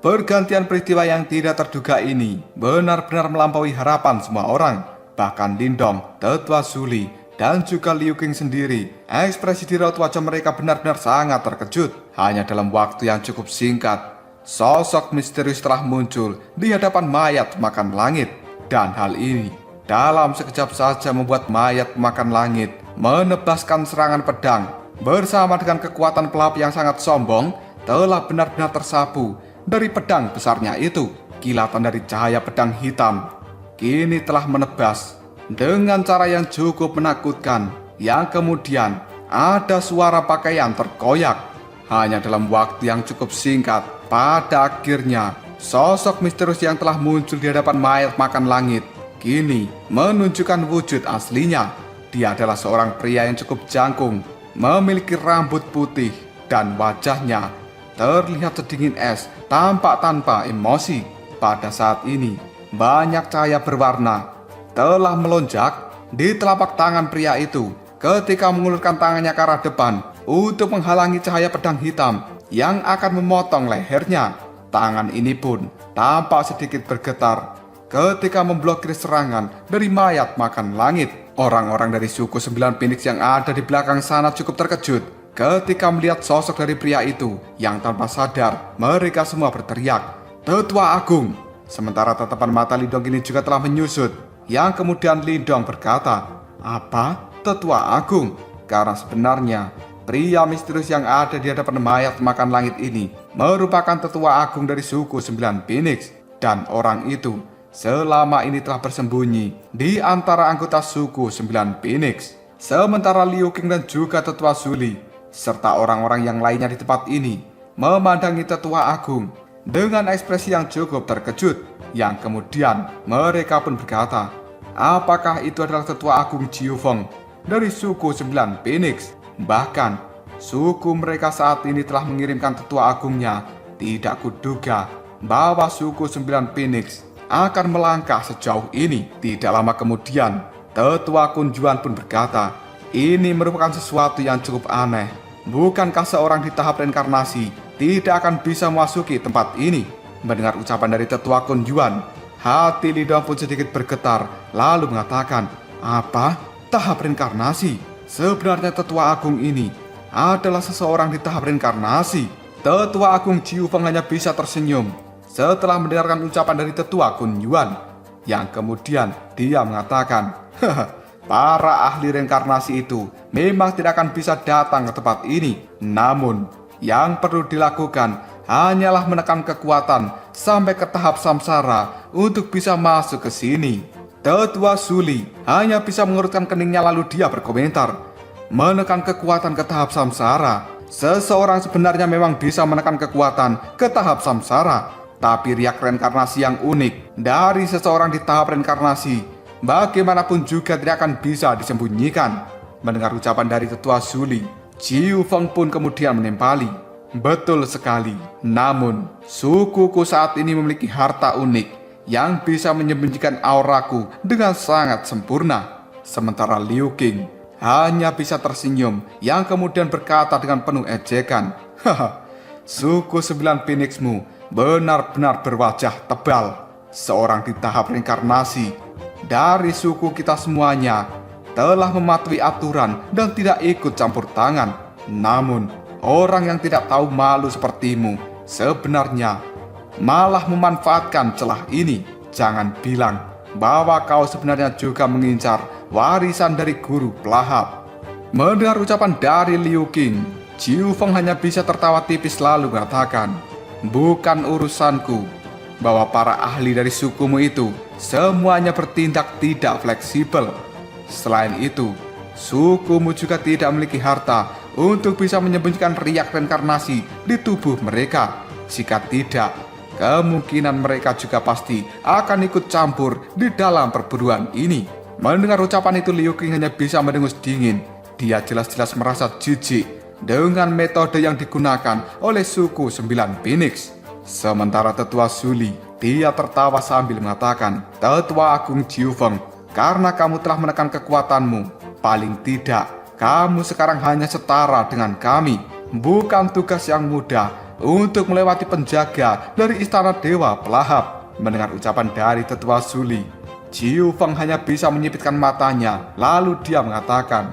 Pergantian peristiwa yang tidak terduga ini benar-benar melampaui harapan semua orang. Bahkan Lindong, tetua Zuli, dan juga Liu Qing sendiri, ekspresi di raut wajah mereka benar-benar sangat terkejut. Hanya dalam waktu yang cukup singkat, sosok misterius telah muncul di hadapan mayat pemakan langit. Dan hal ini dalam sekejap saja membuat mayat pemakan langit menebaskan serangan pedang bersama dengan kekuatan pelahap yang sangat sombong telah benar-benar tersapu dari pedang besarnya itu. Kilatan dari cahaya pedang hitam kini telah menebas dengan cara yang cukup menakutkan, yang kemudian ada suara pakaian terkoyak. Hanya dalam waktu yang cukup singkat, pada akhirnya sosok misterius yang telah muncul di hadapan mayat makan langit kini menunjukkan wujud aslinya. Dia adalah seorang pria yang cukup jangkung, memiliki rambut putih, dan wajahnya terlihat sedingin es, tampak tanpa emosi. Pada saat ini, banyak cahaya berwarna telah melonjak di telapak tangan pria itu ketika mengulurkan tangannya ke arah depan untuk menghalangi cahaya pedang hitam yang akan memotong lehernya. Tangan ini pun tampak sedikit bergetar ketika memblokir serangan dari mayat makan langit. Orang-orang dari suku 9 Phoenix yang ada di belakang sana cukup terkejut ketika melihat sosok dari pria itu yang tanpa sadar mereka semua berteriak, "Tetua Agung!" Sementara tatapan mata Lindong ini juga telah menyusut, yang kemudian Lindong berkata, "Apa? Tetua Agung?" Karena sebenarnya pria misterius yang ada di hadapan mayat makan langit ini merupakan tetua agung dari suku 9 Phoenix, dan orang itu selama ini telah bersembunyi di antara anggota suku 9 Phoenix. Sementara Liu Qing dan juga tetua Zuli serta orang-orang yang lainnya di tempat ini memandangi tetua agung dengan ekspresi yang cukup terkejut, yang kemudian mereka pun berkata, apakah itu adalah tetua agung Jiu Feng dari suku 9 Phoenix? Bahkan suku mereka saat ini telah mengirimkan tetua agungnya. Tidak kuduga bahwa suku 9 Phoenix akan melangkah sejauh ini. Tidak lama kemudian tetua Kun Yuan pun berkata, ini merupakan sesuatu yang cukup aneh. Bukankah seorang di tahap reinkarnasi tidak akan bisa memasuki tempat ini? Mendengar ucapan dari tetua Kun Yuan, hati Lindong pun sedikit bergetar, lalu mengatakan, apa? Tahap reinkarnasi? Sebenarnya tetua agung ini adalah seseorang di tahap reinkarnasi. Tetua agung Jiu Feng hanya bisa tersenyum setelah mendengarkan ucapan dari tetua Kun Yuan, yang kemudian dia mengatakan, para ahli reinkarnasi itu memang tidak akan bisa datang ke tempat ini. Namun, yang perlu dilakukan hanyalah menekan kekuatan sampai ke tahap samsara untuk bisa masuk ke sini. Tetua Zuli hanya bisa mengurutkan keningnya lalu dia berkomentar, menekan kekuatan ke tahap samsara. Seseorang sebenarnya memang bisa menekan kekuatan ke tahap samsara, tapi riak reinkarnasi yang unik dari seseorang di tahap reinkarnasi bagaimanapun juga tidak akan bisa disembunyikan. Mendengar ucapan dari tetua Zuli, Jiu Feng pun kemudian menimpali, betul sekali. Namun, sukuku saat ini memiliki harta unik yang bisa menyembunyikan auraku dengan sangat sempurna. Sementara Liu Qing hanya bisa tersenyum, yang kemudian berkata dengan penuh ejekan, haha, suku 9 Phoenixmu benar-benar berwajah tebal. Seorang di tahap reinkarnasi dari suku kita semuanya telah mematuhi aturan dan tidak ikut campur tangan. Namun, orang yang tidak tahu malu sepertimu sebenarnya malah memanfaatkan celah ini. Jangan bilang bahwa kau sebenarnya juga mengincar warisan dari guru pelahap. Mendengar ucapan dari Liu Qing, Jiu Feng hanya bisa tertawa tipis lalu mengatakan, bukan urusanku bahwa para ahli dari sukumu itu semuanya bertindak tidak fleksibel. Selain itu, sukumu juga tidak memiliki harta untuk bisa menyembunyikan riak reinkarnasi di tubuh mereka. Jika tidak, kemungkinan mereka juga pasti akan ikut campur di dalam perburuan ini. Mendengar ucapan itu, Liu Qing hanya bisa mendengus dingin. Dia jelas-jelas merasa jijik dengan metode yang digunakan oleh suku 9 Phoenix. Sementara tetua Zuli, dia tertawa sambil mengatakan, tetua agung Jiu Feng, karena kamu telah menekan kekuatanmu, paling tidak kamu sekarang hanya setara dengan kami. Bukan tugas yang mudah untuk melewati penjaga dari istana dewa pelahap. Mendengar ucapan dari tetua Zuli, Jiu Feng hanya bisa menyipitkan matanya, lalu dia mengatakan,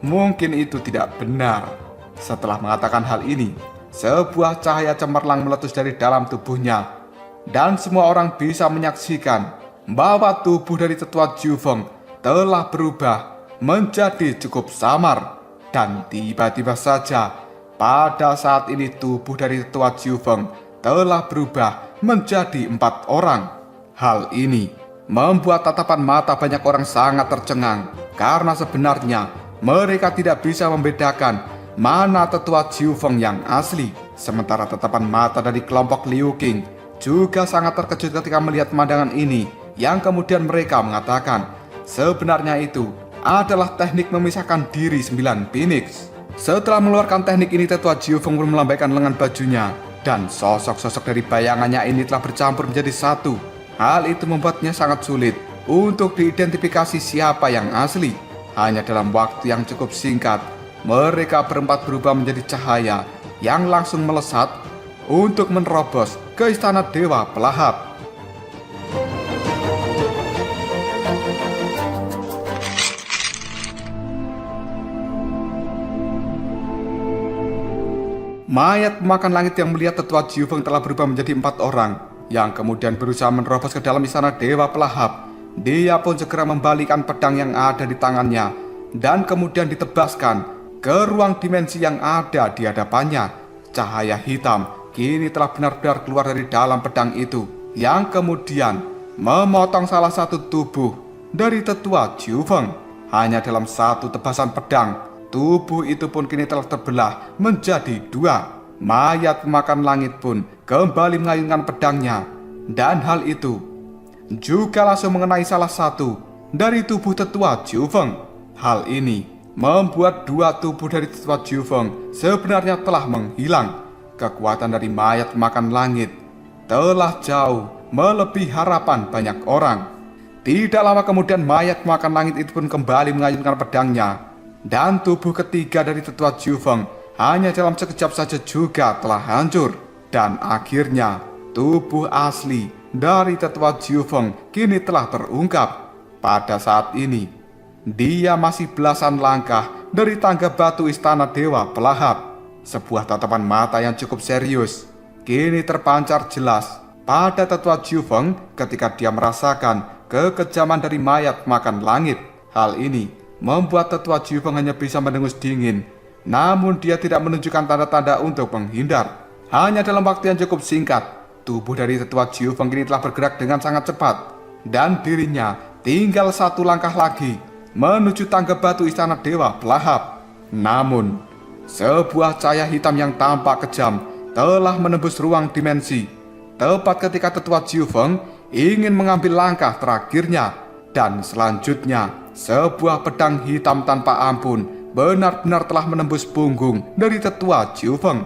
mungkin itu tidak benar. Setelah mengatakan hal ini, sebuah cahaya cemerlang meletus dari dalam tubuhnya, dan semua orang bisa menyaksikan bahwa tubuh dari tetua Jiu Feng telah berubah menjadi cukup samar. Dan tiba-tiba saja Pada saat ini tubuh dari tetua Jiu Feng telah berubah menjadi 4 orang. Hal ini membuat tatapan mata banyak orang sangat tercengang karena sebenarnya mereka tidak bisa membedakan mana tetua Jiu Feng yang asli. Sementara tatapan mata dari kelompok Liu Qing juga sangat terkejut ketika melihat pemandangan ini, yang kemudian mereka mengatakan sebenarnya itu adalah teknik memisahkan diri 9 Phoenix. Setelah mengeluarkan teknik ini, tetua Jiu Feng pun melambaikan lengan bajunya dan sosok-sosok dari bayangannya ini telah bercampur menjadi satu. Hal itu membuatnya sangat sulit untuk diidentifikasi siapa yang asli. Hanya dalam waktu yang cukup singkat, mereka berempat berubah menjadi cahaya yang langsung melesat untuk menerobos ke istana Dewa Pelahap. Mayat pemakan langit yang melihat tetua Jiu Feng telah berubah menjadi 4 orang, yang kemudian berusaha menerobos ke dalam istana Dewa Pelahap. Dia pun segera membalikan pedang yang ada di tangannya dan kemudian ditebaskan ke ruang dimensi yang ada di hadapannya. Cahaya hitam kini telah benar-benar keluar dari dalam pedang itu, yang kemudian memotong salah satu tubuh dari tetua Jiu Feng. Hanya dalam satu tebasan pedang, tubuh itu pun kini telah terbelah menjadi 2. Mayat pemakan langit pun kembali mengayunkan pedangnya, dan hal itu juga langsung mengenai salah satu dari tubuh tetua Jiu Feng. Hal ini membuat 2 tubuh dari tetua Jiu Feng sebenarnya telah menghilang. Kekuatan dari mayat pemakan langit telah jauh melebihi harapan banyak orang. Tidak lama kemudian mayat pemakan langit itu pun kembali mengayunkan pedangnya, dan tubuh ketiga dari tetua Jiu Feng hanya dalam sekejap saja juga telah hancur. Dan akhirnya tubuh asli dari tetua Jiu Feng kini telah terungkap. Pada saat ini dia masih belasan langkah dari tangga batu istana Dewa Pelahap. Sebuah tatapan mata yang cukup serius kini terpancar jelas pada tetua Jiu Feng ketika dia merasakan kekejaman dari mayat makan langit. Hal ini membuat tetua Jiu Feng hanya bisa mendengus dingin, namun dia tidak menunjukkan tanda-tanda untuk menghindar. Hanya dalam waktu yang cukup singkat, tubuh dari tetua Jiu Feng kini telah bergerak dengan sangat cepat, dan dirinya tinggal 1 langkah lagi menuju tangga batu istana Dewa Pelahap. Namun, sebuah cahaya hitam yang tampak kejam telah menembus ruang dimensi, tepat ketika tetua Jiu Feng ingin mengambil langkah terakhirnya. Dan selanjutnya, sebuah pedang hitam tanpa ampun benar-benar telah menembus punggung dari tetua Jiu Feng.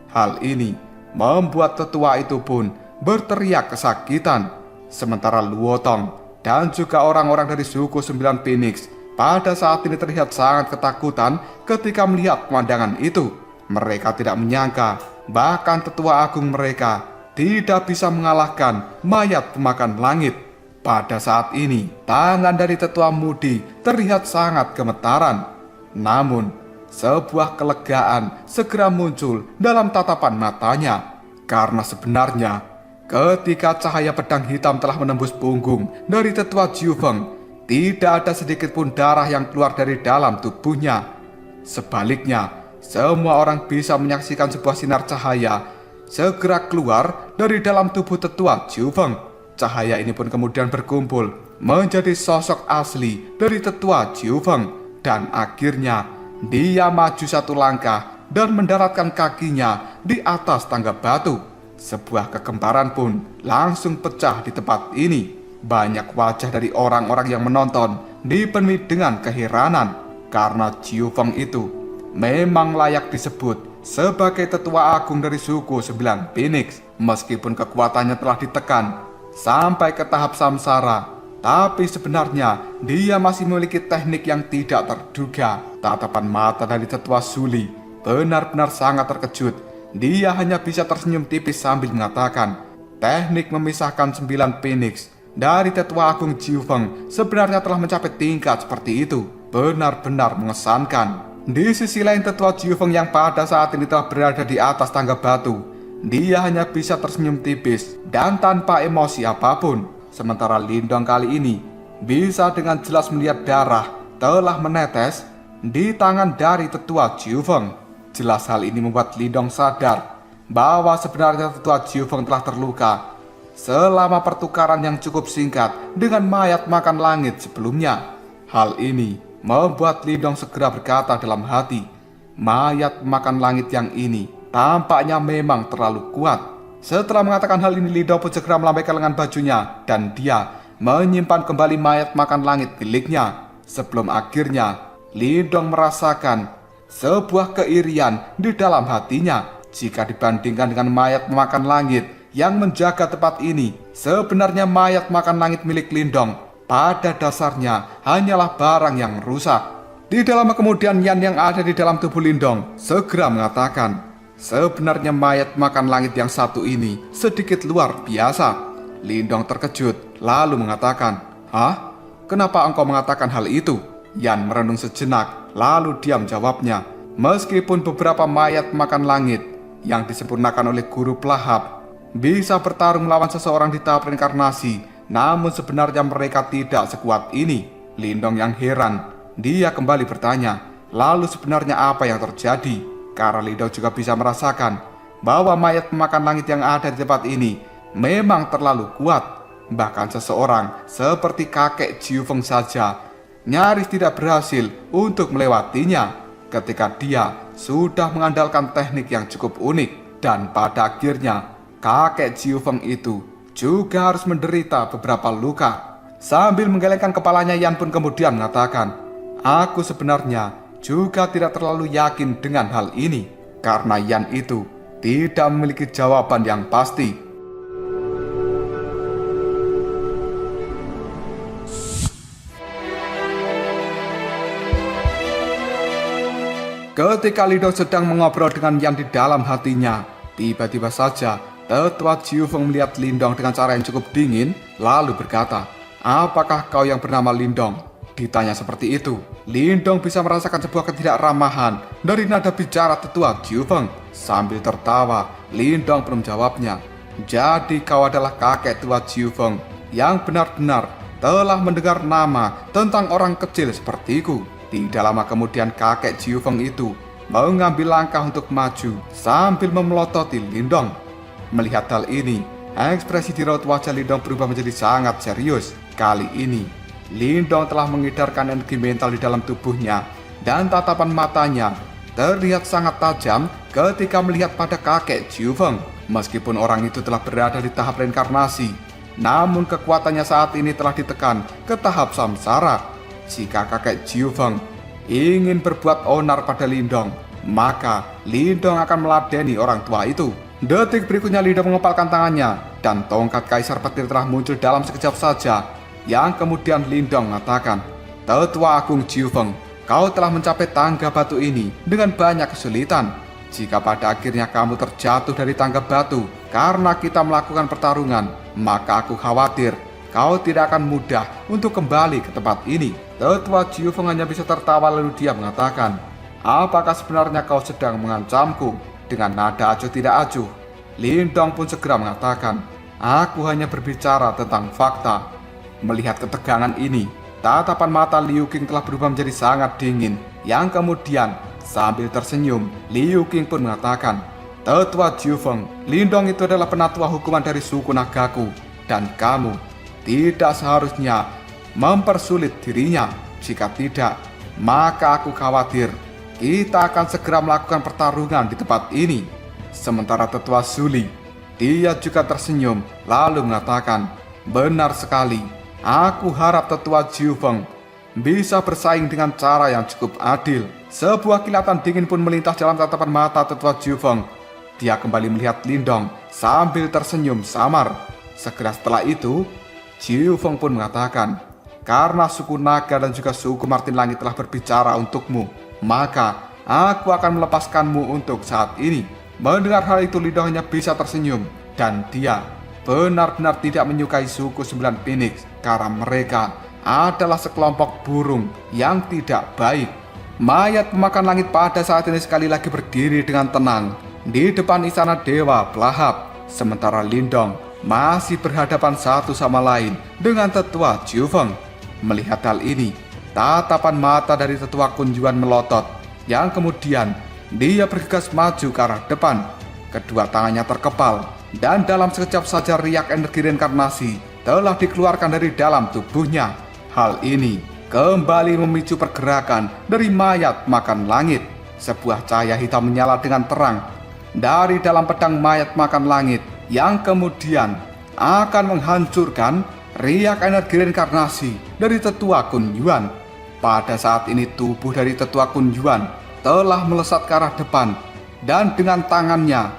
Hal ini membuat tetua itu pun berteriak kesakitan. Sementara Luo Tong dan juga orang-orang dari suku 9 Phoenix pada saat ini terlihat sangat ketakutan ketika melihat pemandangan itu. Mereka tidak menyangka bahkan tetua agung mereka tidak bisa mengalahkan mayat pemakan langit. Pada saat ini, tangan dari tetua Mudi terlihat sangat gemetaran. Namun, sebuah kelegaan segera muncul dalam tatapan matanya. Karena sebenarnya, ketika cahaya pedang hitam telah menembus punggung dari tetua Jiu Feng, tidak ada sedikit pun darah yang keluar dari dalam tubuhnya. Sebaliknya, semua orang bisa menyaksikan sebuah sinar cahaya segera keluar dari dalam tubuh tetua Jiu Feng. Cahaya ini pun kemudian berkumpul menjadi sosok asli dari tetua Jiu Feng, dan akhirnya dia maju 1 langkah dan mendaratkan kakinya di atas tangga batu. Sebuah kegemparan pun langsung pecah di tempat ini. Banyak wajah dari orang-orang yang menonton dipenuhi dengan keheranan karena Jiu Feng itu memang layak disebut sebagai tetua agung dari suku 9 Phoenix. Meskipun kekuatannya telah ditekan sampai ke tahap samsara, tapi sebenarnya dia masih memiliki teknik yang tidak terduga. Tatapan mata dari tetua Zuli benar-benar sangat terkejut. Dia hanya bisa tersenyum tipis sambil mengatakan, teknik memisahkan 9 Phoenix dari tetua agung Jiu Feng sebenarnya telah mencapai tingkat seperti itu. Benar-benar mengesankan. Di sisi lain, tetua Jiu Feng yang pada saat ini telah berada di atas tangga batu, dia hanya bisa tersenyum tipis dan tanpa emosi apapun. Sementara Lindong kali ini bisa dengan jelas melihat darah telah menetes di tangan dari tetua Jiu Feng. Jelas hal ini membuat Lindong sadar bahwa sebenarnya tetua Jiu Feng telah terluka selama pertukaran yang cukup singkat dengan mayat makan langit sebelumnya. Hal ini membuat Lindong segera berkata dalam hati, mayat makan langit yang ini tampaknya memang terlalu kuat. Setelah mengatakan hal ini, Lindong pun segera melambaikan lengan bajunya dan dia menyimpan kembali mayat makan langit miliknya. Sebelum akhirnya Lindong merasakan sebuah keirian di dalam hatinya. Jika dibandingkan dengan mayat makan langit yang menjaga tempat ini, sebenarnya mayat makan langit milik Lindong pada dasarnya hanyalah barang yang rusak. Di dalam kemudian Yan yang ada di dalam tubuh Lindong segera mengatakan, sebenarnya mayat makan langit yang satu ini sedikit luar biasa. Lindong terkejut lalu mengatakan, "Hah? Kenapa engkau mengatakan hal itu?" Yan merenung sejenak lalu diam jawabnya, "Meskipun beberapa mayat makan langit yang disempurnakan oleh guru pelahap bisa bertarung melawan seseorang di tahap reinkarnasi, namun sebenarnya mereka tidak sekuat ini." Lindong yang heran, dia kembali bertanya, lalu sebenarnya apa yang terjadi? Karena Lindong juga bisa merasakan bahwa mayat pemakan langit yang ada di tempat ini memang terlalu kuat. Bahkan seseorang seperti kakek Jiu Feng saja nyaris tidak berhasil untuk melewatinya ketika dia sudah mengandalkan teknik yang cukup unik. Dan pada akhirnya kakek Jiu Feng itu juga harus menderita beberapa luka. Sambil menggelengkan kepalanya, Yan pun kemudian mengatakan, "Aku sebenarnya juga tidak terlalu yakin dengan hal ini." Karena Yan itu tidak memiliki jawaban yang pasti. Ketika Lindong sedang mengobrol dengan Yan di dalam hatinya, tiba-tiba saja tetua Jiu Feng melihat Lindong dengan cara yang cukup dingin, lalu berkata, "Apakah kau yang bernama Lindong?" Ditanya seperti itu, Lindong bisa merasakan sebuah ketidakramahan dari nada bicara tetua Jiu Feng. Sambil tertawa, Lindong pun menjawabnya, "Jadi kau adalah kakek tua Jiu Feng yang benar-benar telah mendengar nama tentang orang kecil sepertiku." Tidak lama kemudian kakek Jiu Feng itu mengambil langkah untuk maju sambil memelototi Lindong. Melihat hal ini, ekspresi di raut wajah Lindong berubah menjadi sangat serius. Kali ini, Lindong telah mengedarkan energi mental di dalam tubuhnya dan tatapan matanya terlihat sangat tajam ketika melihat pada kakek Jiu Feng. Meskipun orang itu telah berada di tahap reinkarnasi, namun kekuatannya saat ini telah ditekan ke tahap samsara. Jika kakek Jiu Feng ingin berbuat onar pada Lindong, maka Lindong akan meladeni orang tua itu. Detik berikutnya Lindong mengepalkan tangannya dan tongkat Kaisar Petir telah muncul dalam sekejap saja. Yang kemudian Lindong mengatakan, "Tetua Agung Jiu Feng, kau telah mencapai tangga batu ini dengan banyak kesulitan. Jika pada akhirnya kamu terjatuh dari tangga batu karena kita melakukan pertarungan, maka aku khawatir kau tidak akan mudah untuk kembali ke tempat ini." Tetua Jiu Feng hanya bisa tertawa lalu dia mengatakan, "Apakah sebenarnya kau sedang mengancamku?" Dengan nada acuh tidak acuh, Lindong pun segera mengatakan, "Aku hanya berbicara tentang fakta." Melihat ketegangan ini, tatapan mata Liu Qing telah berubah menjadi sangat dingin. Yang kemudian sambil tersenyum, Liu Qing pun mengatakan, "Tetua Jiu Feng, Lindong itu adalah penatua hukuman dari suku Nagaku, dan kamu tidak seharusnya mempersulit dirinya. Jika tidak, maka aku khawatir kita akan segera melakukan pertarungan di tempat ini." Sementara tetua Zuli, dia juga tersenyum lalu mengatakan, "Benar sekali, aku harap tetua Jiu Feng bisa bersaing dengan cara yang cukup adil." Sebuah kilatan dingin pun melintas dalam tatapan mata tetua Jiu Feng. Dia kembali melihat Lindong sambil tersenyum samar. Segera setelah itu, Jiu Feng pun mengatakan, "Karena suku Naga dan juga suku Martin Langit telah berbicara untukmu, maka aku akan melepaskanmu untuk saat ini." Mendengar hal itu, Lindong hanya bisa tersenyum, dan dia benar-benar tidak menyukai suku 9 Phoenix karena mereka adalah sekelompok burung yang tidak baik. Mayat pemakan langit pada saat ini sekali lagi berdiri dengan tenang di depan istana Dewa Pelahap, sementara Lindong masih berhadapan satu sama lain dengan tetua Jiu Feng. Melihat hal ini, tatapan mata dari tetua Kun Yuan melotot, yang kemudian dia bergegas maju ke arah depan. Kedua tangannya terkepal, dan dalam sekejap saja riak energi reinkarnasi telah dikeluarkan dari dalam tubuhnya. Hal ini kembali memicu pergerakan dari mayat makan langit. Sebuah cahaya hitam menyala dengan terang dari dalam pedang mayat makan langit, yang kemudian akan menghancurkan riak energi reinkarnasi dari tetua Kun Yuan. Pada saat ini tubuh dari tetua Kun Yuan telah melesat ke arah depan, dan dengan tangannya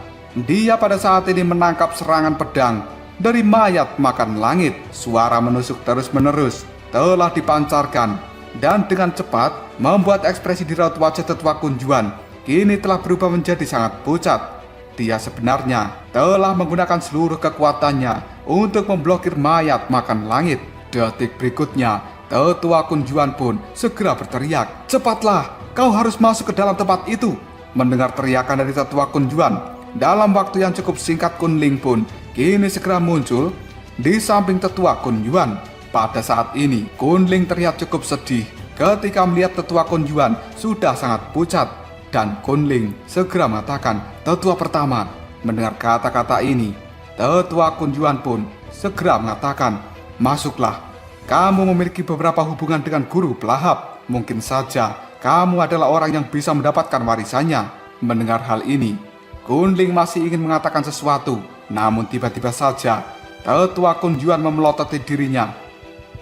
dia pada saat ini menangkap serangan pedang dari mayat makan langit. Suara menusuk terus-menerus telah dipancarkan, dan dengan cepat membuat ekspresi di raut wajah tetua Kun Yuan kini telah berubah menjadi sangat pucat. Dia sebenarnya telah menggunakan seluruh kekuatannya untuk memblokir mayat makan langit. Detik berikutnya, tetua Kun Yuan pun segera berteriak, "Cepatlah, kau harus masuk ke dalam tempat itu." Mendengar teriakan dari tetua Kun Yuan, dalam waktu yang cukup singkat Kun Ling pun kini segera muncul di samping tetua Kun Yuan. Pada saat ini, Kun Ling terlihat cukup sedih ketika melihat tetua Kun Yuan sudah sangat pucat. Dan Kun Ling segera mengatakan, "Tetua pertama." Mendengar kata-kata ini, tetua Kun Yuan pun segera mengatakan, "Masuklah. Kamu memiliki beberapa hubungan dengan guru pelahap. Mungkin saja kamu adalah orang yang bisa mendapatkan warisannya." Mendengar hal ini, Kun Ling masih ingin mengatakan sesuatu, namun tiba-tiba saja tetua Kun Yuan memelototi dirinya.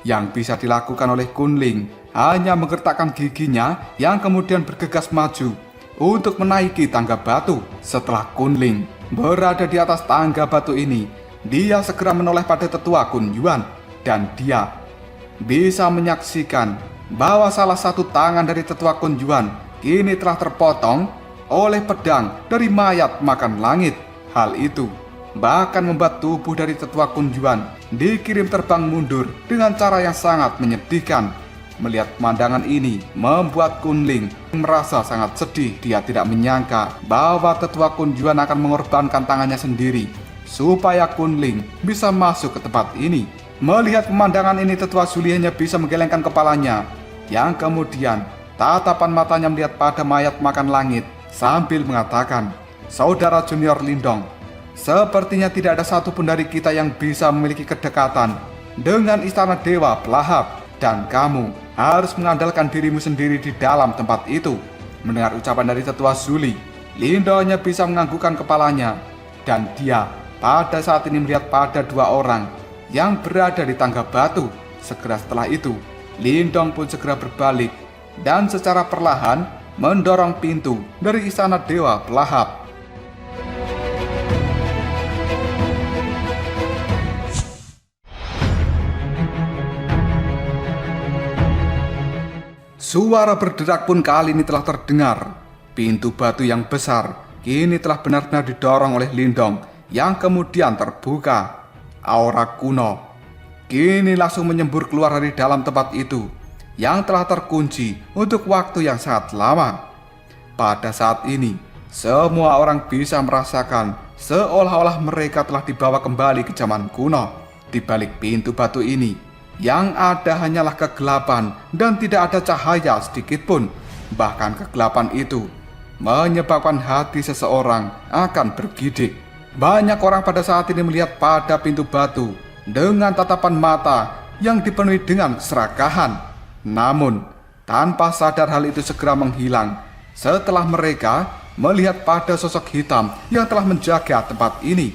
Yang bisa dilakukan oleh Kun Ling hanya menggertakkan giginya, yang kemudian bergegas maju untuk menaiki tangga batu. Setelah Kun Ling berada di atas tangga batu ini, dia segera menoleh pada tetua Kun Yuan, dan dia bisa menyaksikan bahwa salah satu tangan dari tetua Kun Yuan kini telah terpotong oleh pedang dari mayat makan langit. Hal itu bahkan membuat tubuh dari tetua Kun Yuan dikirim terbang mundur dengan cara yang sangat menyedihkan. Melihat pemandangan ini membuat Kun Ling merasa sangat sedih. Dia tidak menyangka bahwa tetua Kun Yuan akan mengorbankan tangannya sendiri supaya Kun Ling bisa masuk ke tempat ini. Melihat pemandangan ini, tetua Zuli hanya bisa menggelengkan kepalanya, yang kemudian tatapan matanya melihat pada mayat makan langit sambil mengatakan, "Saudara junior Lindong, sepertinya tidak ada satupun dari kita yang bisa memiliki kedekatan dengan istana dewa pelahap, dan kamu harus mengandalkan dirimu sendiri di dalam tempat itu." Mendengar ucapan dari tetua Zuli, Lindong hanya bisa menganggukkan kepalanya, dan dia pada saat ini melihat pada dua orang yang berada di tangga batu. Segera setelah itu, Lindong pun segera berbalik dan secara perlahan mendorong pintu dari istana dewa pelahap. Suara berderak pun kali ini telah terdengar. Pintu batu yang besar kini telah benar-benar didorong oleh Lindong, yang kemudian terbuka. Aura kuno kini langsung menyembur keluar dari dalam tempat itu, yang telah terkunci untuk waktu yang sangat lama. Pada saat ini, semua orang bisa merasakan seolah-olah mereka telah dibawa kembali ke zaman kuno. Di balik pintu batu ini, yang ada hanyalah kegelapan dan tidak ada cahaya sedikit pun. Bahkan kegelapan itu menyebabkan hati seseorang akan bergidik. Banyak orang pada saat ini melihat pada pintu batu dengan tatapan mata yang dipenuhi dengan keserakahan. Namun, tanpa sadar hal itu segera menghilang setelah mereka melihat pada sosok hitam yang telah menjaga tempat ini.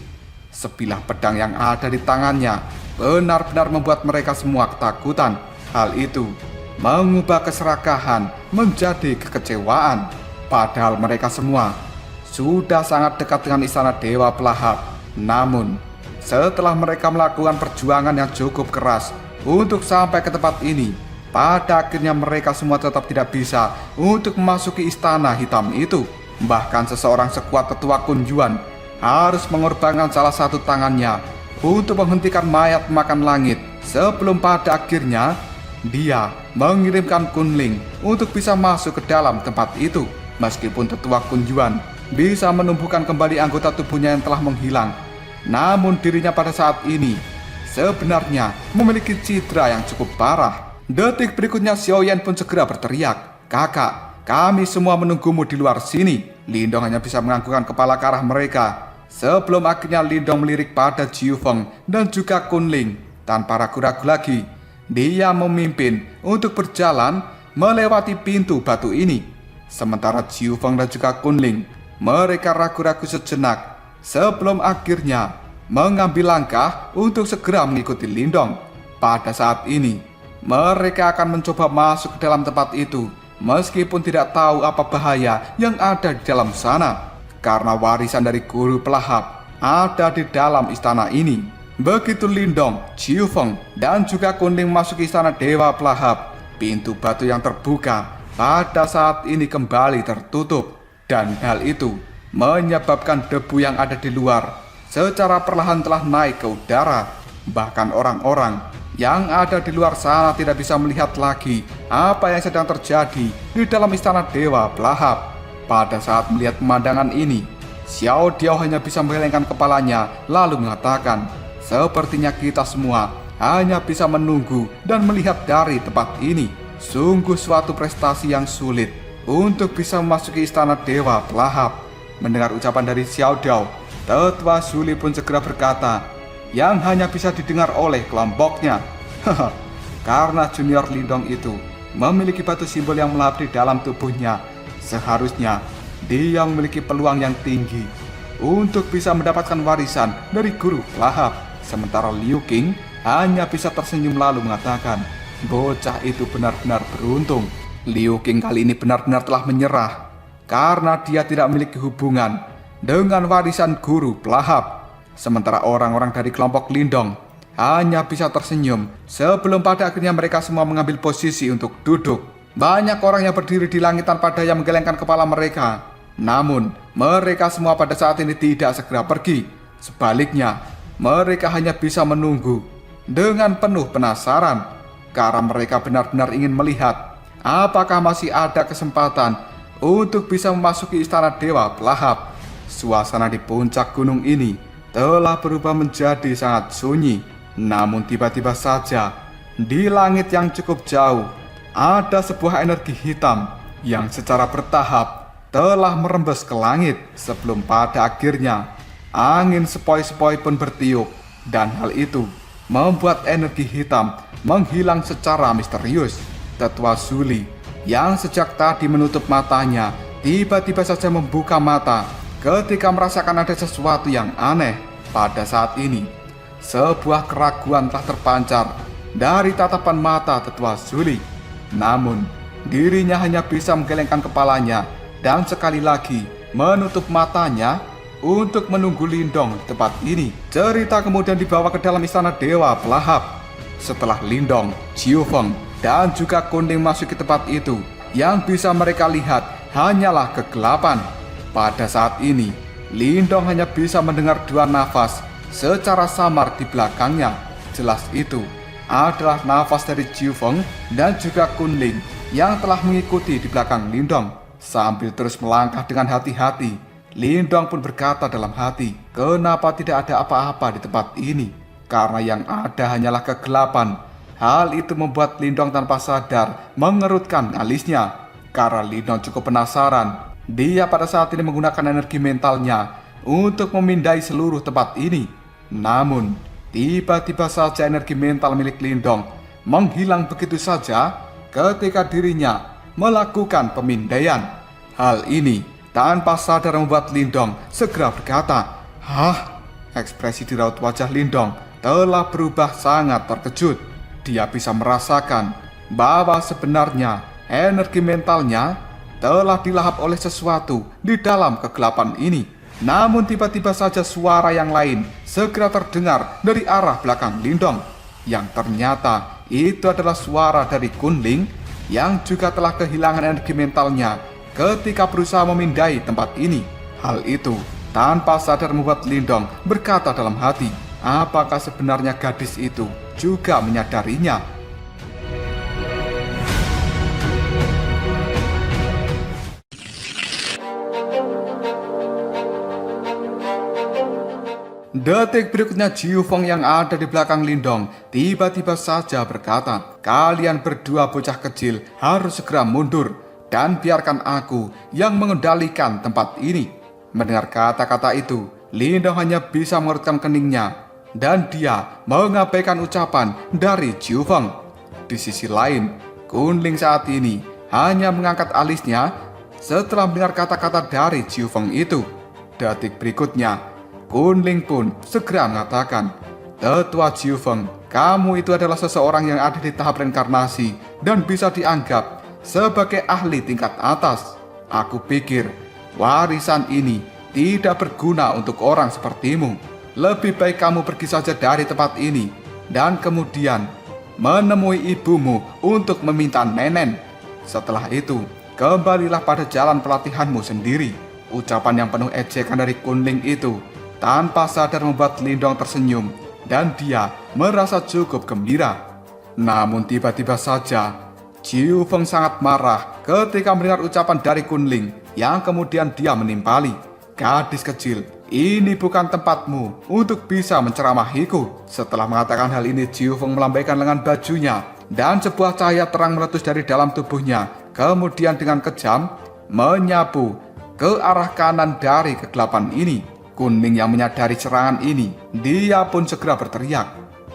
Sebilah pedang yang ada di tangannya benar-benar membuat mereka semua ketakutan. Hal itu mengubah keserakahan menjadi kekecewaan. Padahal mereka semua sudah sangat dekat dengan istana dewa pelahap. Namun, setelah mereka melakukan perjuangan yang cukup keras untuk sampai ke tempat ini, pada akhirnya mereka semua tetap tidak bisa untuk memasuki istana hitam itu. Bahkan seseorang sekuat tetua Kun Yuan harus mengorbankan salah satu tangannya untuk menghentikan mayat makan langit, sebelum pada akhirnya dia mengirimkan Kun Ling untuk bisa masuk ke dalam tempat itu. Meskipun tetua Kun Yuan bisa menumbuhkan kembali anggota tubuhnya yang telah menghilang, namun dirinya pada saat ini sebenarnya memiliki cedera yang cukup parah. Detik berikutnya Xiao Yan pun segera berteriak, "Kakak, kami semua menunggumu di luar sini. Lindong hanya bisa menganggukkan kepala ke arah mereka. Sebelum akhirnya Lindong melirik pada Jiu Feng dan juga Kunling. Tanpa ragu-ragu lagi, dia memimpin untuk berjalan melewati pintu batu ini. Sementara Jiu Feng dan juga Kunling, mereka ragu-ragu sejenak sebelum akhirnya mengambil langkah untuk segera mengikuti Lindong. Pada saat ini, mereka akan mencoba masuk ke dalam tempat itu meskipun tidak tahu apa bahaya yang ada di dalam sana. Karena warisan dari guru pelahap ada di dalam istana ini. Begitu Lindong, Jiu Feng, dan juga Kunling masuk istana Dewa Pelahap, pintu batu yang terbuka pada saat ini kembali tertutup. Dan hal itu menyebabkan debu yang ada di luar secara perlahan telah naik ke udara. Bahkan orang-orang yang ada di luar sana tidak bisa melihat lagi apa yang sedang terjadi di dalam istana Dewa Pelahap. Pada saat melihat pemandangan ini, Xiao Diao hanya bisa menggelengkan kepalanya lalu mengatakan, sepertinya kita semua hanya bisa menunggu dan melihat dari tempat ini. Sungguh suatu prestasi yang sulit untuk bisa memasuki istana Dewa Pelahap. Mendengar ucapan dari Xiao Diao, Tetua Zuli pun segera berkata, yang hanya bisa didengar oleh kelompoknya. Karena junior Lindong itu memiliki batu simbol yang melahap di dalam tubuhnya, seharusnya dia memiliki peluang yang tinggi untuk bisa mendapatkan warisan dari guru pelahap. Sementara Liu Qing hanya bisa tersenyum lalu mengatakan, bocah itu benar-benar beruntung. Liu Qing kali ini benar-benar telah menyerah karena dia tidak memiliki hubungan dengan warisan guru pelahap. Sementara orang-orang dari kelompok Lindong hanya bisa tersenyum sebelum pada akhirnya mereka semua mengambil posisi untuk duduk. Banyak orang yang berdiri di langit tanpa daya menggelengkan kepala mereka. Namun, mereka semua pada saat ini tidak segera pergi. Sebaliknya, mereka hanya bisa menunggu dengan penuh penasaran. Karena mereka benar-benar ingin melihat apakah masih ada kesempatan untuk bisa memasuki istana Dewa Pelahap. Suasana di puncak gunung ini telah berubah menjadi sangat sunyi. Namun tiba-tiba saja, di langit yang cukup jauh, ada sebuah energi hitam yang secara bertahap telah merembes ke langit sebelum pada akhirnya angin sepoi-sepoi pun bertiup. Dan hal itu membuat energi hitam menghilang secara misterius. Tetua Zuli yang sejak tadi menutup matanya tiba-tiba saja membuka mata ketika merasakan ada sesuatu yang aneh. Pada saat ini, sebuah keraguan telah terpancar dari tatapan mata Tetua Zuli. Namun, dirinya hanya bisa menggelengkan kepalanya dan sekali lagi menutup matanya untuk menunggu Lindong di tempat ini. Cerita kemudian dibawa ke dalam istana Dewa Pelahap. Setelah Lindong, Jiu Feng, dan juga Kunling masuk ke tempat itu, yang bisa mereka lihat hanyalah kegelapan. Pada saat ini, Lindong hanya bisa mendengar dua nafas secara samar di belakangnya. Jelas itu adalah nafas dari Jiu Feng dan juga Kunling yang telah mengikuti di belakang Lindong. Sambil terus melangkah dengan hati-hati, Lindong pun berkata dalam hati, kenapa tidak ada apa-apa di tempat ini? Karena yang ada hanyalah kegelapan. Hal itu membuat Lindong tanpa sadar mengerutkan alisnya. Karena Lindong cukup penasaran, dia pada saat ini menggunakan energi mentalnya untuk memindai seluruh tempat ini. Namun, tiba-tiba saja energi mental milik Lindong menghilang begitu saja ketika dirinya melakukan pemindaian. Hal ini tanpa sadar membuat Lindong segera berkata, "Hah?" Ekspresi di raut wajah Lindong telah berubah sangat terkejut. Dia bisa merasakan bahwa sebenarnya energi mentalnya telah dilahap oleh sesuatu di dalam kegelapan ini. Namun tiba-tiba saja suara yang lain segera terdengar dari arah belakang Lindong, yang ternyata itu adalah suara dari Kunling yang juga telah kehilangan energi mentalnya ketika berusaha memindai tempat ini. Hal itu tanpa sadar membuat Lindong berkata dalam hati, apakah sebenarnya gadis itu juga menyadarinya? Detik berikutnya Jiu Feng yang ada di belakang Lindong tiba-tiba saja berkata, kalian berdua bocah kecil harus segera mundur. dan biarkan aku yang mengendalikan tempat ini. Mendengar kata-kata itu, Lindong hanya bisa mengerutkan keningnya dan dia mengabaikan ucapan dari Jiu Feng. Di sisi lain, Kunling saat ini hanya mengangkat alisnya setelah mendengar kata-kata dari Jiu Feng itu. Detik berikutnya, Kunling pun segera mengatakan, "Tetua Jiu Feng, kamu itu adalah seseorang yang ada di tahap reinkarnasi dan bisa dianggap sebagai ahli tingkat atas. Aku pikir warisan ini tidak berguna untuk orang sepertimu. Lebih baik kamu pergi saja dari tempat ini dan kemudian menemui ibumu untuk meminta nenen. Setelah itu, kembalilah pada jalan pelatihanmu sendiri." Ucapan yang penuh ejekan dari Kunling itu tanpa sadar membuat Lindong tersenyum dan dia merasa cukup gembira. Namun tiba-tiba saja, Jiu Feng sangat marah ketika mendengar ucapan dari Kunling yang kemudian dia menimpali. "Gadis kecil, ini bukan tempatmu untuk bisa menceramahiku." Setelah mengatakan hal ini, Jiu Feng melambaikan lengan bajunya dan sebuah cahaya terang meletus dari dalam tubuhnya. Kemudian dengan kejam menyapu ke arah kanan dari kegelapan ini. Kunling yang menyadari serangan ini, dia pun segera berteriak,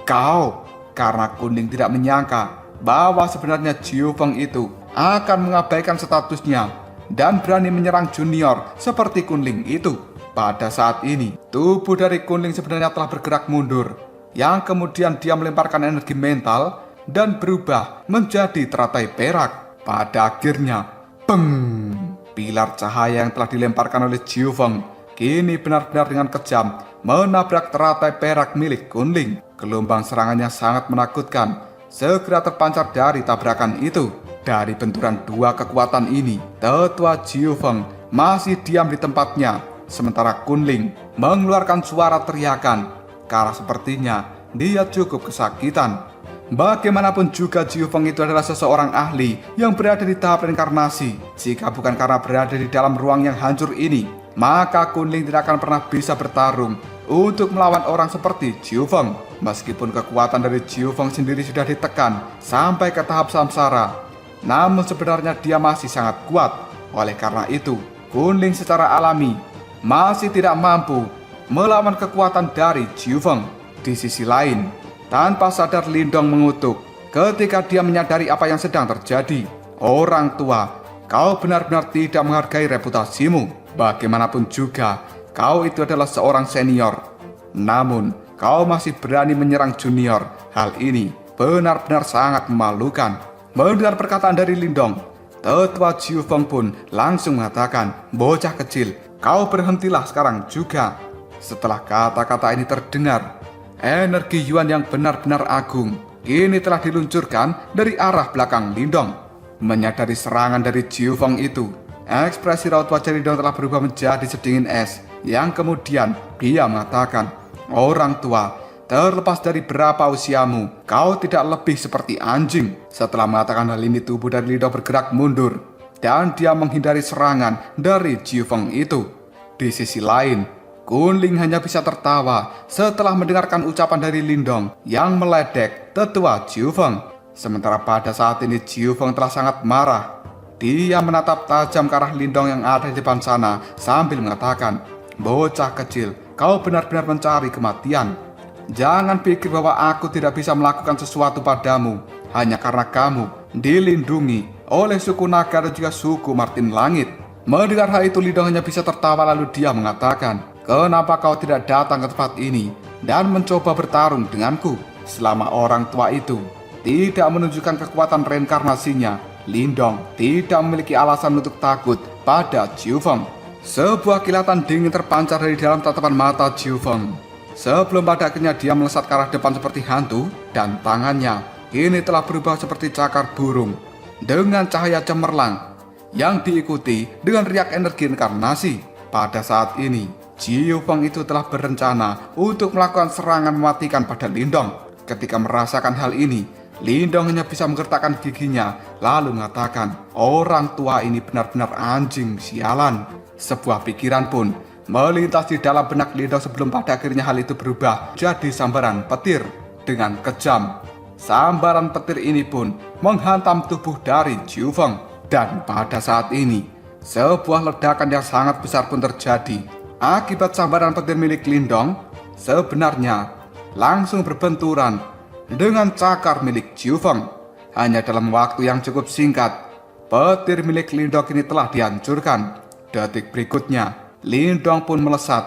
"Kau!" Karena Kunling tidak menyangka bahwa sebenarnya Jiu Feng itu akan mengabaikan statusnya dan berani menyerang junior seperti Kunling itu. Pada saat ini, tubuh dari Kunling sebenarnya telah bergerak mundur, yang kemudian dia melemparkan energi mental dan berubah menjadi teratai perak. Pada akhirnya, peng! Pilar cahaya yang telah dilemparkan oleh Jiu Feng kini benar-benar dengan kejam menabrak teratai perak milik Kunling. Gelombang serangannya sangat menakutkan, segera terpancar dari tabrakan itu. Dari benturan dua kekuatan ini, tetua Jiu Feng masih diam di tempatnya, sementara Kunling mengeluarkan suara teriakan karena sepertinya dia cukup kesakitan. Bagaimanapun juga Jiu Feng itu adalah seseorang ahli yang berada di tahap reinkarnasi. Jika bukan karena berada di dalam ruang yang hancur ini, maka Kunling tidak akan pernah bisa bertarung untuk melawan orang seperti Jiu Feng. Meskipun kekuatan dari Jiu Feng sendiri sudah ditekan sampai ke tahap samsara, namun sebenarnya dia masih sangat kuat. Oleh karena itu, Kunling secara alami masih tidak mampu melawan kekuatan dari Jiu Feng. Di sisi lain, tanpa sadar Lindong mengutuk ketika dia menyadari apa yang sedang terjadi. "Orang tua, kau benar-benar tidak menghargai reputasimu. Bagaimanapun juga, kau itu adalah seorang senior. Namun, kau masih berani menyerang junior. Hal ini benar-benar sangat memalukan." Mendengar perkataan dari Lindong, tetua Jiu Feng pun langsung mengatakan, "Bocah kecil, kau berhentilah sekarang juga." Setelah kata-kata ini terdengar, energi Yuan yang benar-benar agung kini telah diluncurkan dari arah belakang Lindong. Menyadari serangan dari Jiu Feng itu, ekspresi raut wajah Lindong telah berubah menjadi sedingin es, yang kemudian dia mengatakan, "Orang tua, terlepas dari berapa usiamu, kau tidak lebih seperti anjing." Setelah mengatakan hal ini, tubuh dari Lindong bergerak mundur dan dia menghindari serangan dari Jiu Feng itu. Di sisi lain, Kunling hanya bisa tertawa setelah mendengarkan ucapan dari Lindong yang meledek tetua Jiu Feng. Sementara pada saat ini Jiu Feng telah sangat marah. Dia menatap tajam ke arah Lindong yang ada di depan sana sambil mengatakan, "Bocah kecil, kau benar-benar mencari kematian. Jangan pikir bahwa aku tidak bisa melakukan sesuatu padamu hanya karena kamu dilindungi oleh suku naga dan juga suku Martin Langit." Mendengar hal itu, Lindong hanya bisa tertawa lalu dia mengatakan, "Kenapa kau tidak datang ke tempat ini dan mencoba bertarung denganku?" Selama orang tua itu tidak menunjukkan kekuatan reinkarnasinya, Lindong tidak memiliki alasan untuk takut pada Jiu Feng. Sebuah kilatan dingin terpancar dari dalam tatapan mata Jiu Feng. Sebelum pada akhirnya dia melesat ke arah depan seperti hantu, dan tangannya kini telah berubah seperti cakar burung dengan cahaya cemerlang yang diikuti dengan riak energi reinkarnasi. Pada saat ini, Jiu Feng itu telah berencana untuk melakukan serangan mematikan pada Lindong. Ketika merasakan hal ini, Lindong hanya bisa menggertakkan giginya lalu mengatakan, "Orang tua ini benar-benar anjing sialan." Sebuah pikiran pun melintas di dalam benak Lindong sebelum pada akhirnya hal itu berubah jadi sambaran petir dengan kejam. Sambaran petir ini pun menghantam tubuh dari Jiu Feng. Dan pada saat ini, sebuah ledakan yang sangat besar pun terjadi. Akibat sambaran petir milik Lindong, sebenarnya langsung berbenturan dengan cakar milik Jiu Feng. Hanya dalam waktu yang cukup singkat, petir milik Lindong ini telah dihancurkan. Detik berikutnya, Lindong pun melesat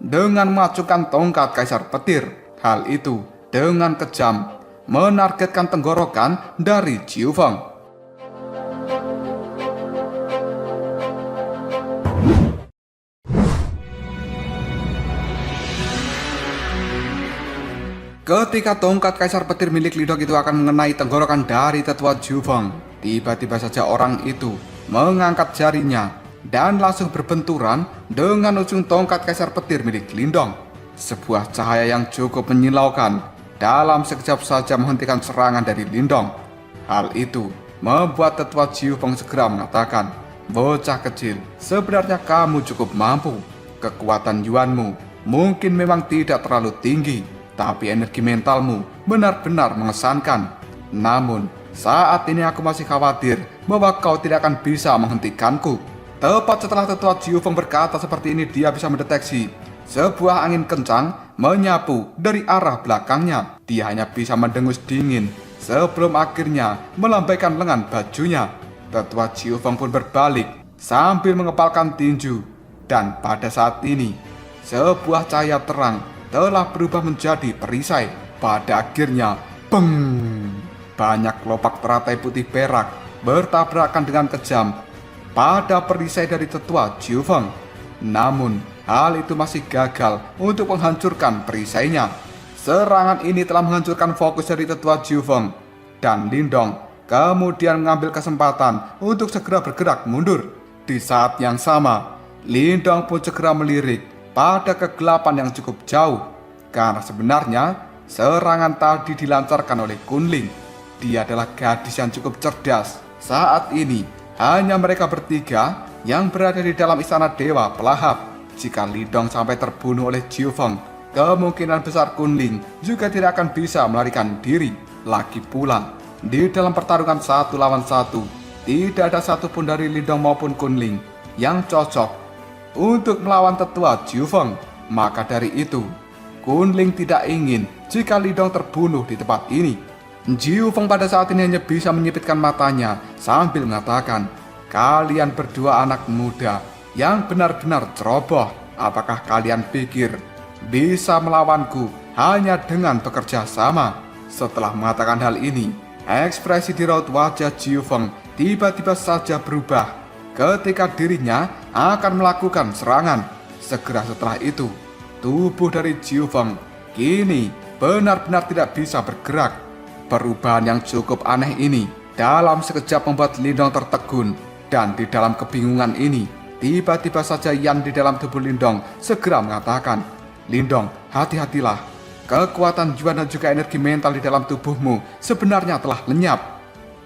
dengan memacukan tongkat kaisar petir. Hal itu dengan kejam menargetkan tenggorokan dari Jiu Feng. Ketika tongkat kaisar petir milik Lindong itu akan mengenai tenggorokan dari tetua Jiu Feng, tiba-tiba saja orang itu mengangkat jarinya dan langsung berbenturan dengan ujung tongkat kaisar petir milik Lindong. Sebuah cahaya yang cukup menyilaukan dalam sekejap saja menghentikan serangan dari Lindong. Hal itu membuat tetua Jiu Feng segera mengatakan, "Bocah kecil, sebenarnya kamu cukup mampu. Kekuatan Yuanmu mungkin memang tidak terlalu tinggi, tapi energi mentalmu benar-benar mengesankan. Namun, saat ini aku masih khawatir bahwa kau tidak akan bisa menghentikanku." Tepat setelah tetua Jiu Feng berkata seperti ini, dia bisa mendeteksi sebuah angin kencang menyapu dari arah belakangnya. Dia hanya bisa mendengus dingin sebelum akhirnya melambaikan lengan bajunya. Tetua Jiu Feng pun berbalik sambil mengepalkan tinju. Dan pada saat ini, sebuah cahaya terang telah berubah menjadi perisai. Pada akhirnya, beng! Banyak kelopak teratai putih perak bertabrakan dengan kejam pada perisai dari tetua Jiu Feng. Namun, hal itu masih gagal untuk menghancurkan perisainya. Serangan ini telah menghancurkan fokus dari tetua Jiu Feng. Dan Lindong kemudian mengambil kesempatan untuk segera bergerak mundur. Di saat yang sama, Lindong pun segera melirik pada kegelapan yang cukup jauh. Karena sebenarnya serangan tadi dilancarkan oleh Kunling. Dia adalah gadis yang cukup cerdas. Saat ini hanya mereka bertiga yang berada di dalam istana Dewa Pelahap. Jika Lindong sampai terbunuh oleh Jiu Feng, kemungkinan besar Kunling juga tidak akan bisa melarikan diri. Lagi pula, di dalam pertarungan 1 lawan 1, tidak ada satupun dari Lindong maupun Kunling yang cocok untuk melawan tetua Jiu Feng. Maka dari itu, Kunling tidak ingin jika Lindong terbunuh di tempat ini. Jiu Feng pada saat ini hanya bisa menyipitkan matanya sambil mengatakan, "Kalian berdua anak muda yang benar-benar ceroboh. Apakah kalian pikir bisa melawanku hanya dengan bekerja sama?" Setelah mengatakan hal ini, ekspresi di raut wajah Jiu Feng tiba-tiba saja berubah ketika dirinya akan melakukan serangan. Segera setelah itu, tubuh dari Jiu Feng kini benar-benar tidak bisa bergerak. Perubahan yang cukup aneh ini dalam sekejap membuat Lindong tertegun. Dan di dalam kebingungan ini, tiba-tiba saja Yan di dalam tubuh Lindong segera mengatakan, "Lindong, hati-hatilah. Kekuatan Yuan dan juga energi mental di dalam tubuhmu sebenarnya telah lenyap."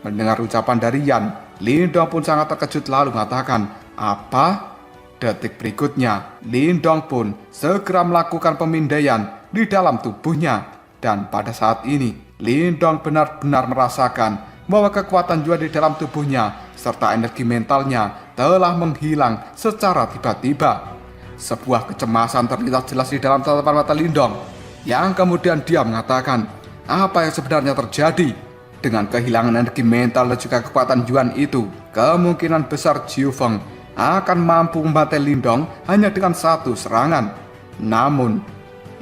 Mendengar ucapan dari Yan, Lindong pun sangat terkejut lalu mengatakan, "Apa?" Detik berikutnya, Lindong pun segera melakukan pemindaian di dalam tubuhnya. Dan pada saat ini, Lindong benar-benar merasakan bahwa kekuatan Yuan di dalam tubuhnya serta energi mentalnya telah menghilang secara tiba-tiba. Sebuah kecemasan terlihat jelas di dalam tatapan mata Lindong, yang kemudian dia mengatakan, "Apa yang sebenarnya terjadi?" Dengan kehilangan energi mental dan juga kekuatan Yuan itu, kemungkinan besar Jiu Feng akan mampu membantai Lindong hanya dengan satu serangan. Namun,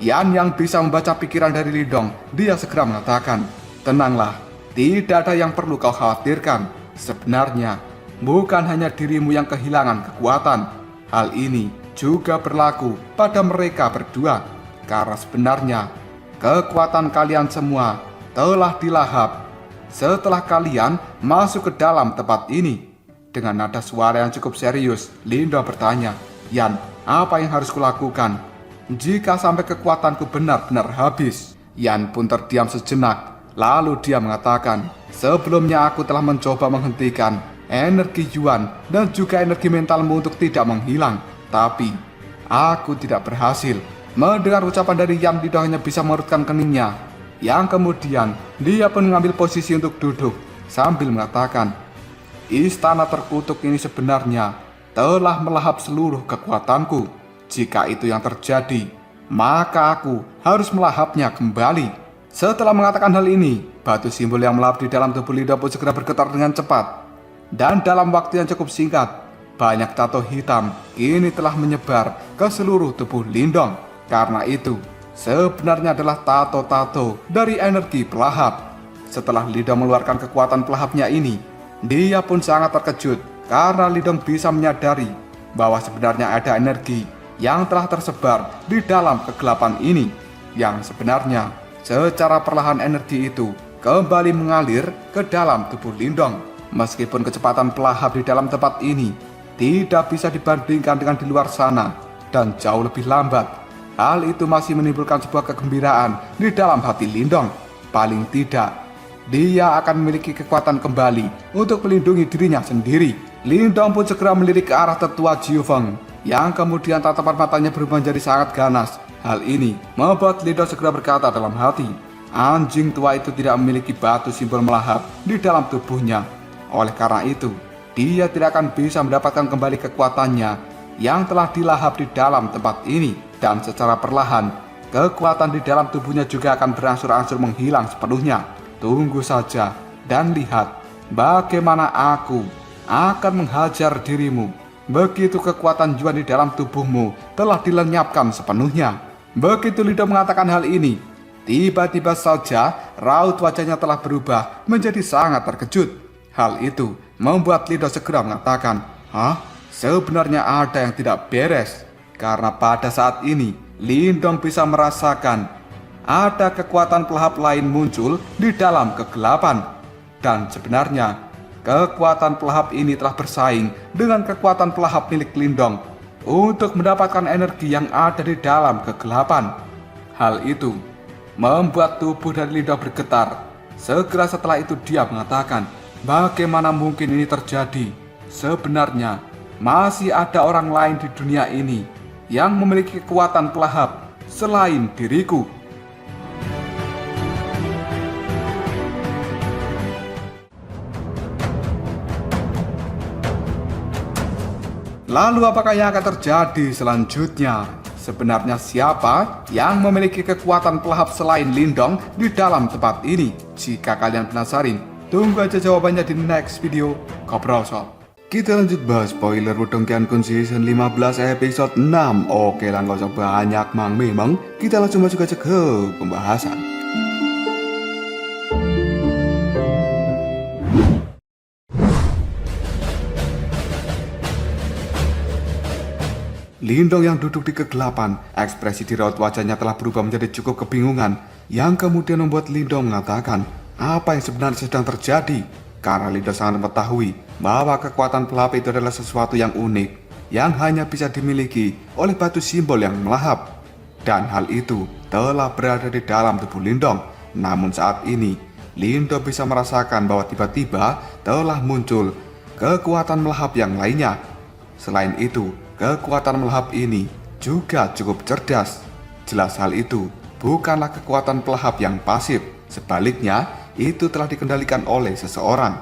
Yan yang bisa membaca pikiran dari Lindong, dia segera mengatakan, "Tenanglah, tidak ada yang perlu kau khawatirkan. Sebenarnya, bukan hanya dirimu yang kehilangan kekuatan. Hal ini juga berlaku pada mereka berdua. Karena sebenarnya, kekuatan kalian semua telah dilahap setelah kalian masuk ke dalam tempat ini." Dengan nada suara yang cukup serius, Lindong bertanya, "Yan, apa yang harus kulakukan jika sampai kekuatanku benar-benar habis?" Yan pun terdiam sejenak. Lalu dia mengatakan, "Sebelumnya aku telah mencoba menghentikan energi Yuan dan juga energi mentalmu untuk tidak menghilang. Tapi aku tidak berhasil." Mendengar ucapan dari Yan, Lindong hanya bisa mengerutkan keningnya. Yang kemudian dia pun mengambil posisi untuk duduk sambil mengatakan, istana terkutuk ini sebenarnya telah melahap seluruh kekuatanku. Jika itu yang terjadi, maka aku harus melahapnya kembali. Setelah mengatakan hal ini, batu simbol yang melahap di dalam tubuh Lindong pun segera bergetar dengan cepat. Dan dalam waktu yang cukup singkat, banyak tato hitam kini telah menyebar ke seluruh tubuh Lindong. Karena itu, sebenarnya adalah tato-tato dari energi pelahap. Setelah Lindong mengeluarkan kekuatan pelahapnya ini, dia pun sangat terkejut karena Lindong bisa menyadari bahwa sebenarnya ada energi yang telah tersebar di dalam kegelapan ini, yang sebenarnya secara perlahan energi itu kembali mengalir ke dalam tubuh Lindong. Meskipun kecepatan pelahap di dalam tempat ini tidak bisa dibandingkan dengan di luar sana dan jauh lebih lambat, hal itu masih menimbulkan sebuah kegembiraan di dalam hati Lindong. Paling tidak, dia akan memiliki kekuatan kembali untuk melindungi dirinya sendiri. Lindong pun segera melirik ke arah tetua Jiu Feng, yang kemudian tatapan matanya berubah menjadi sangat ganas. Hal ini membuat Lindong segera berkata dalam hati, anjing tua itu tidak memiliki batu simbol melahap di dalam tubuhnya. Oleh karena itu, dia tidak akan bisa mendapatkan kembali kekuatannya yang telah dilahap di dalam tempat ini. Dan secara perlahan, kekuatan di dalam tubuhnya juga akan berangsur-angsur menghilang sepenuhnya. Tunggu saja dan lihat bagaimana aku akan menghajar dirimu begitu kekuatan Yuan di dalam tubuhmu telah dilenyapkan sepenuhnya. Begitu Lindong mengatakan hal ini, tiba-tiba saja raut wajahnya telah berubah menjadi sangat terkejut. Hal itu membuat Lindong segera mengatakan, sebenarnya ada yang tidak beres. Karena pada saat ini Lindong bisa merasakan ada kekuatan pelahap lain muncul di dalam kegelapan. Dan sebenarnya, kekuatan pelahap ini telah bersaing dengan kekuatan pelahap milik Lindong untuk mendapatkan energi yang ada di dalam kegelapan. Hal itu membuat tubuh dari Lindong bergetar. Segera setelah itu dia mengatakan, bagaimana mungkin ini terjadi? Sebenarnya, masih ada orang lain di dunia ini yang memiliki kekuatan pelahap selain diriku. Lalu apakah yang akan terjadi selanjutnya? Sebenarnya siapa yang memiliki kekuatan pelahap selain Lindong di dalam tempat ini? Jika kalian penasaran, tunggu aja jawabannya di next video Ngobrol Shop. Kita lanjut bahas spoiler Wudong Qiankun Season 15 episode 6. Oke lah, gak usah banyak memang kita langsung masuk aja ke pembahasan. Lindong yang duduk di kegelapan, ekspresi di raut wajahnya telah berubah menjadi cukup kebingungan, yang kemudian membuat Lindong mengatakan apa yang sebenarnya sedang terjadi. Karena Lindong sangat mengetahui bahwa kekuatan pelahap itu adalah sesuatu yang unik, yang hanya bisa dimiliki oleh batu simbol yang melahap. Dan hal itu telah berada di dalam tubuh Lindong. Namun saat ini, Lindong bisa merasakan bahwa tiba-tiba telah muncul kekuatan melahap yang lainnya. Selain itu, kekuatan melahap ini juga cukup cerdas. Jelas hal itu bukanlah kekuatan pelahap yang pasif. Sebaliknya, itu telah dikendalikan oleh seseorang.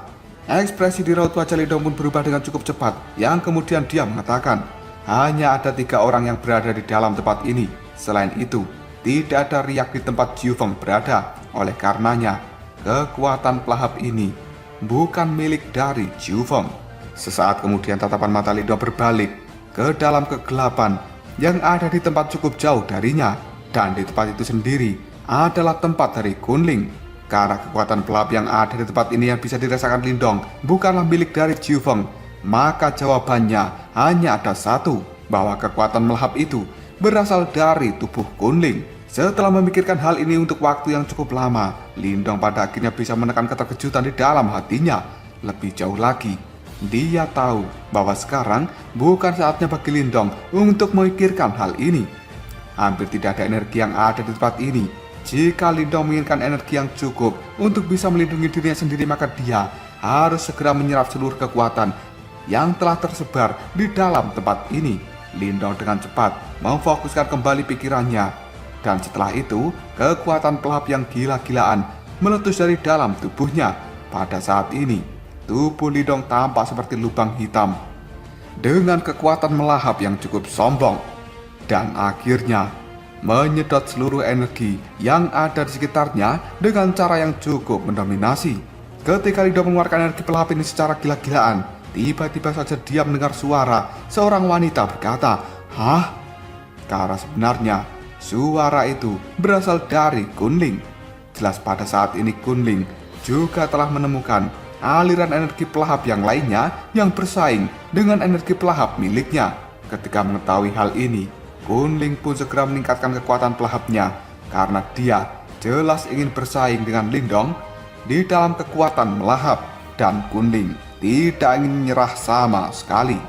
Ekspresi di raut wajah Lindong pun berubah dengan cukup cepat, yang kemudian dia mengatakan, hanya ada 3 orang yang berada di dalam tempat ini. Selain itu, tidak ada riak di tempat Jiu Feng berada. Oleh karenanya, kekuatan pelahap ini bukan milik dari Jiu Feng. Sesaat kemudian tatapan mata Lindong berbalik ke dalam kegelapan yang ada di tempat cukup jauh darinya. Dan di tempat itu sendiri adalah tempat dari Kunling. Karena kekuatan pelahap yang ada di tempat ini yang bisa dirasakan Lindong bukanlah milik dari Jiu Feng, maka jawabannya hanya ada satu, bahwa kekuatan melahap itu berasal dari tubuh Kunling. Setelah memikirkan hal ini untuk waktu yang cukup lama, Lindong pada akhirnya bisa menekan keterkejutan di dalam hatinya. Lebih jauh lagi, dia tahu bahwa sekarang bukan saatnya bagi Lindong untuk memikirkan hal ini. Hampir tidak ada energi yang ada di tempat ini. Jika Lindong menginginkan energi yang cukup untuk bisa melindungi dirinya sendiri, maka dia harus segera menyerap seluruh kekuatan yang telah tersebar di dalam tempat ini. Lindong dengan cepat memfokuskan kembali pikirannya. Dan setelah itu, kekuatan pelahap yang gila-gilaan meletus dari dalam tubuhnya. Pada saat ini, tubuh Lindong tampak seperti lubang hitam dengan kekuatan melahap yang cukup sombong, dan akhirnya menyedot seluruh energi yang ada di sekitarnya dengan cara yang cukup mendominasi. Ketika Lindong mengeluarkan energi pelahap ini secara gila-gilaan, tiba-tiba saja dia mendengar suara seorang wanita berkata, "Hah?" Karena sebenarnya suara itu berasal dari Kunling. Jelas pada saat ini Kunling juga telah menemukan aliran energi pelahap yang lainnya yang bersaing dengan energi pelahap miliknya. Ketika mengetahui hal ini, Kunling pun segera meningkatkan kekuatan pelahapnya karena dia jelas ingin bersaing dengan Lindong di dalam kekuatan melahap, dan Kunling tidak ingin menyerah sama sekali.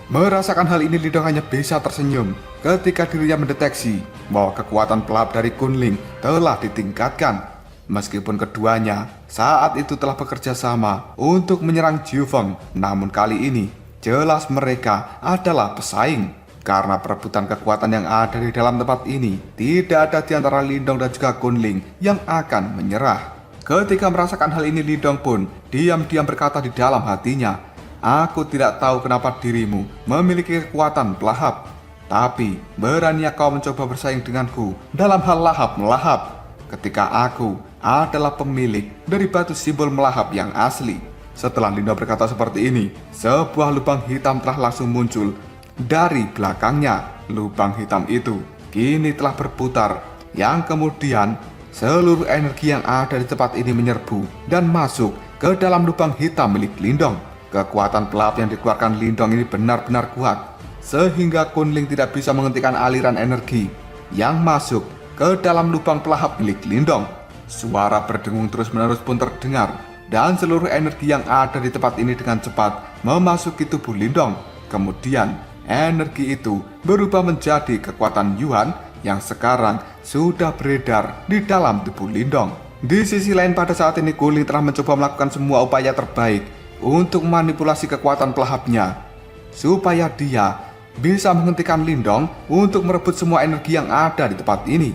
Merasakan hal ini, Lindong hanya bisa tersenyum ketika dirinya mendeteksi bahwa kekuatan pelahap dari Kunling telah ditingkatkan. Meskipun keduanya saat itu telah bekerja sama untuk menyerang Jiufeng, namun kali ini jelas mereka adalah pesaing. Karena perebutan kekuatan yang ada di dalam tempat ini, tidak ada di antara Lindong dan juga Kunling yang akan menyerah. Ketika merasakan hal ini, Lindong pun diam-diam berkata di dalam hatinya, "Aku tidak tahu kenapa dirimu memiliki kekuatan pelahap, tapi beraninya kau mencoba bersaing denganku dalam hal lahap melahap, ketika aku adalah pemilik dari batu simbol melahap yang asli." Setelah Lindong berkata seperti ini, sebuah lubang hitam telah langsung muncul dari belakangnya. Lubang hitam itu kini telah berputar, yang kemudian seluruh energi yang ada di tempat ini menyerbu dan masuk ke dalam lubang hitam milik Lindong. Kekuatan pelahap yang dikeluarkan Lindong ini benar-benar kuat, sehingga Kunling tidak bisa menghentikan aliran energi yang masuk ke dalam lubang pelahap milik Lindong. Suara berdengung terus-menerus pun terdengar, dan seluruh energi yang ada di tempat ini dengan cepat memasuki tubuh Lindong. Kemudian energi itu berubah menjadi kekuatan Yuan yang sekarang sudah beredar di dalam tubuh Lindong. Di sisi lain, pada saat ini Kunling telah mencoba melakukan semua upaya terbaik untuk memanipulasi kekuatan pelahapnya supaya dia bisa menghentikan Lindong untuk merebut semua energi yang ada di tempat ini.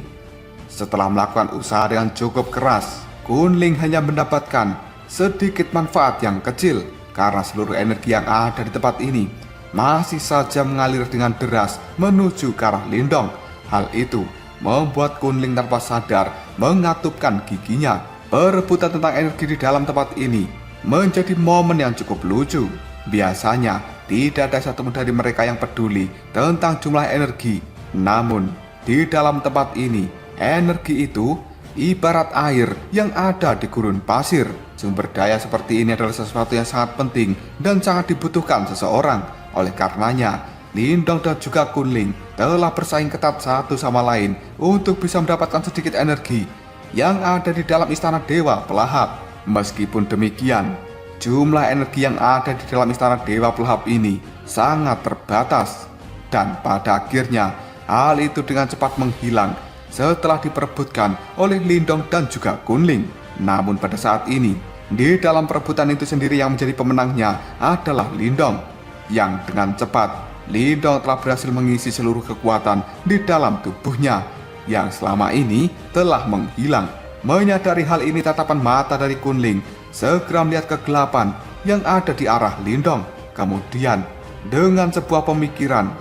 Setelah melakukan usaha dengan cukup keras, Kunling hanya mendapatkan sedikit manfaat yang kecil karena seluruh energi yang ada di tempat ini masih saja mengalir dengan deras menuju ke arah Lindong. Hal itu membuat Kunling tanpa sadar mengatupkan giginya. Perebutan tentang energi di dalam tempat ini menjadi momen yang cukup lucu. Biasanya tidak ada satupun dari mereka yang peduli tentang jumlah energi. Namun di dalam tempat ini, energi itu ibarat air yang ada di gurun pasir. Sumber daya seperti ini adalah sesuatu yang sangat penting dan sangat dibutuhkan seseorang. Oleh karenanya, Lindong dan juga Kunling telah bersaing ketat satu sama lain untuk bisa mendapatkan sedikit energi yang ada di dalam istana Dewa Pelahap. Meskipun demikian, jumlah energi yang ada di dalam istana Dewa Pelahap ini sangat terbatas, dan pada akhirnya hal itu dengan cepat menghilang setelah diperebutkan oleh Lindong dan juga Kunling. Namun pada saat ini, di dalam perebutan itu sendiri yang menjadi pemenangnya adalah Lindong. Yang dengan cepat, Lindong telah berhasil mengisi seluruh kekuatan di dalam tubuhnya yang selama ini telah menghilang. Menyadari hal ini, tatapan mata dari Kunling segera melihat kegelapan yang ada di arah Lindong. Kemudian, dengan sebuah pemikiran,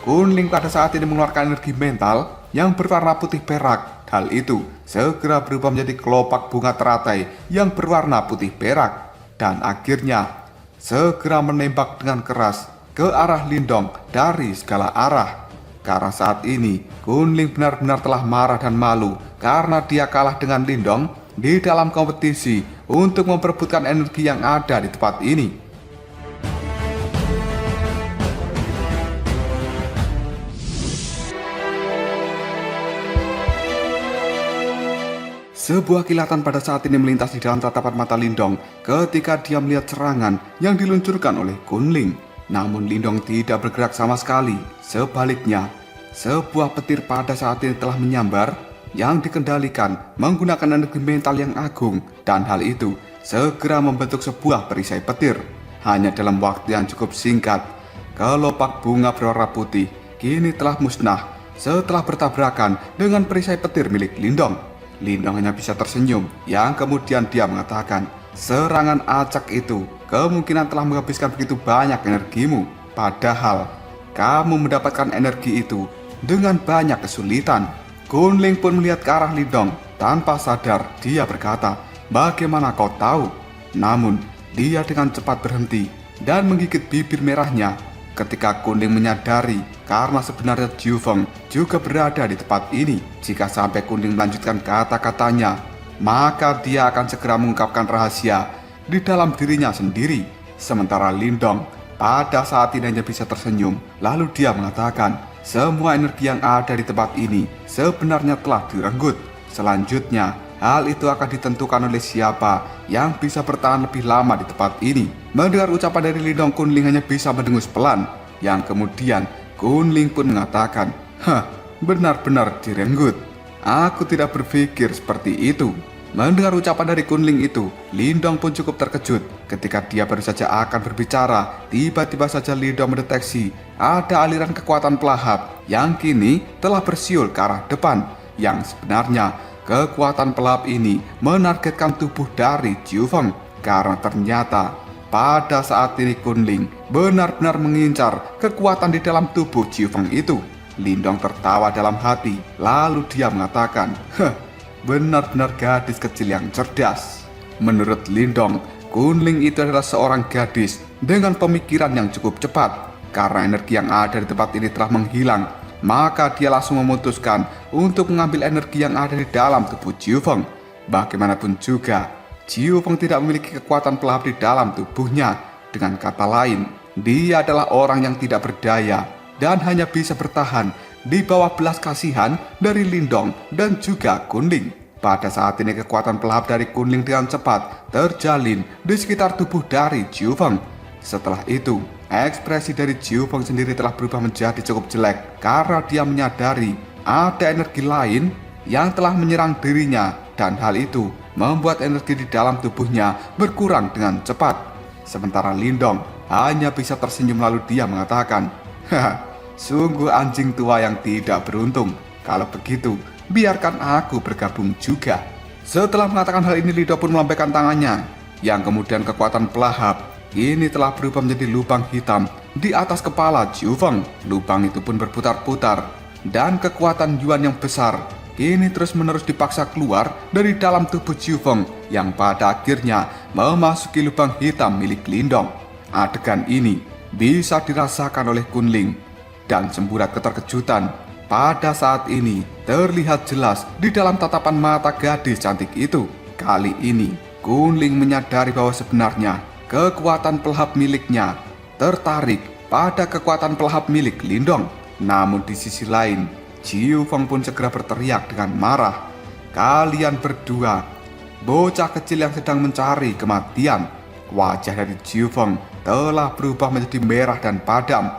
Kunling pada saat ini mengeluarkan energi mental yang berwarna putih perak. Hal itu segera berubah menjadi kelopak bunga teratai yang berwarna putih perak, dan akhirnya segera menembak dengan keras ke arah Lindong dari segala arah. Karena saat ini Kunling benar-benar telah marah dan malu karena dia kalah dengan Lindong di dalam kompetisi untuk memperebutkan energi yang ada di tempat ini. Sebuah kilatan pada saat ini melintas di dalam tatapan mata Lindong ketika dia melihat serangan yang diluncurkan oleh Kunling. Namun Lindong tidak bergerak sama sekali. Sebaliknya, sebuah petir pada saat ini telah menyambar yang dikendalikan menggunakan energi mental yang agung, dan hal itu segera membentuk sebuah perisai petir. Hanya dalam waktu yang cukup singkat, kelopak bunga berwarna putih kini telah musnah setelah bertabrakan dengan perisai petir milik Lindong. Lindong hanya bisa tersenyum, yang kemudian dia mengatakan, Serangan acak itu kemungkinan telah menghabiskan begitu banyak energimu. Padahal kamu mendapatkan energi itu dengan banyak kesulitan. Kunling pun melihat ke arah Lindong. Tanpa sadar dia berkata, "Bagaimana kau tahu?" Namun dia dengan cepat berhenti dan menggigit bibir merahnya ketika Kunling menyadari karena sebenarnya Jiu Feng juga berada di tempat ini. Jika sampai Kunling melanjutkan kata-katanya, maka dia akan segera mengungkapkan rahasia di dalam dirinya sendiri. Sementara Lindong pada saat ini hanya bisa tersenyum. Lalu dia mengatakan, semua energi yang ada di tempat ini sebenarnya telah direnggut. Selanjutnya, hal itu akan ditentukan oleh siapa yang bisa bertahan lebih lama di tempat ini. Mendengar ucapan dari Lindong, Kunling hanya bisa mendengus pelan. Yang kemudian, Kunling pun mengatakan, benar-benar direnggut. Aku tidak berpikir seperti itu. Mendengar ucapan dari Kunling itu, Lindong pun cukup terkejut. Ketika dia baru saja akan berbicara, tiba-tiba saja Lindong mendeteksi ada aliran kekuatan pelahap yang kini telah bersiul ke arah depan. Yang sebenarnya, kekuatan pelahap ini menargetkan tubuh dari Jiu Feng. Karena ternyata, pada saat ini Kunling benar-benar mengincar kekuatan di dalam tubuh Jiu Feng itu. Lindong tertawa dalam hati, lalu dia mengatakan, benar-benar gadis kecil yang cerdas. Menurut Lindong, Kunling itu adalah seorang gadis dengan pemikiran yang cukup cepat. Karena energi yang ada di tempat ini telah menghilang, maka dia langsung memutuskan untuk mengambil energi yang ada di dalam tubuh Jiu Feng. Bagaimanapun juga, Jiu Feng tidak memiliki kekuatan pelahap di dalam tubuhnya. Dengan kata lain, dia adalah orang yang tidak berdaya dan hanya bisa bertahan di bawah belas kasihan dari Lindong dan juga Kunling. Pada saat ini kekuatan pelahap dari Kunling dengan cepat terjalin di sekitar tubuh dari Jiu Feng. Setelah itu, ekspresi dari Jiu Feng sendiri telah berubah menjadi cukup jelek karena dia menyadari ada energi lain yang telah menyerang dirinya, dan hal itu membuat energi di dalam tubuhnya berkurang dengan cepat. Sementara Lindong hanya bisa tersenyum lalu dia mengatakan, sungguh anjing tua yang tidak beruntung. Kalau begitu, biarkan aku bergabung juga. Setelah mengatakan hal ini, Lindong pun melambaikan tangannya, yang kemudian kekuatan pelahap ini telah berubah menjadi lubang hitam di atas kepala Jiu Feng. Lubang itu pun berputar-putar, dan kekuatan Yuan yang besar kini terus-menerus dipaksa keluar dari dalam tubuh Jiu Feng, yang pada akhirnya memasuki lubang hitam milik Lindong. Adegan ini bisa dirasakan oleh Kunling, dan semburat keterkejutan pada saat ini terlihat jelas di dalam tatapan mata gadis cantik itu. Kali ini Kunling menyadari bahwa sebenarnya kekuatan pelahap miliknya tertarik pada kekuatan pelahap milik Lindong. Namun di sisi lain, Jiu Feng pun segera berteriak dengan marah, "Kalian berdua, bocah kecil yang sedang mencari kematian." Wajah dari Jiu Feng telah berubah menjadi merah dan padam.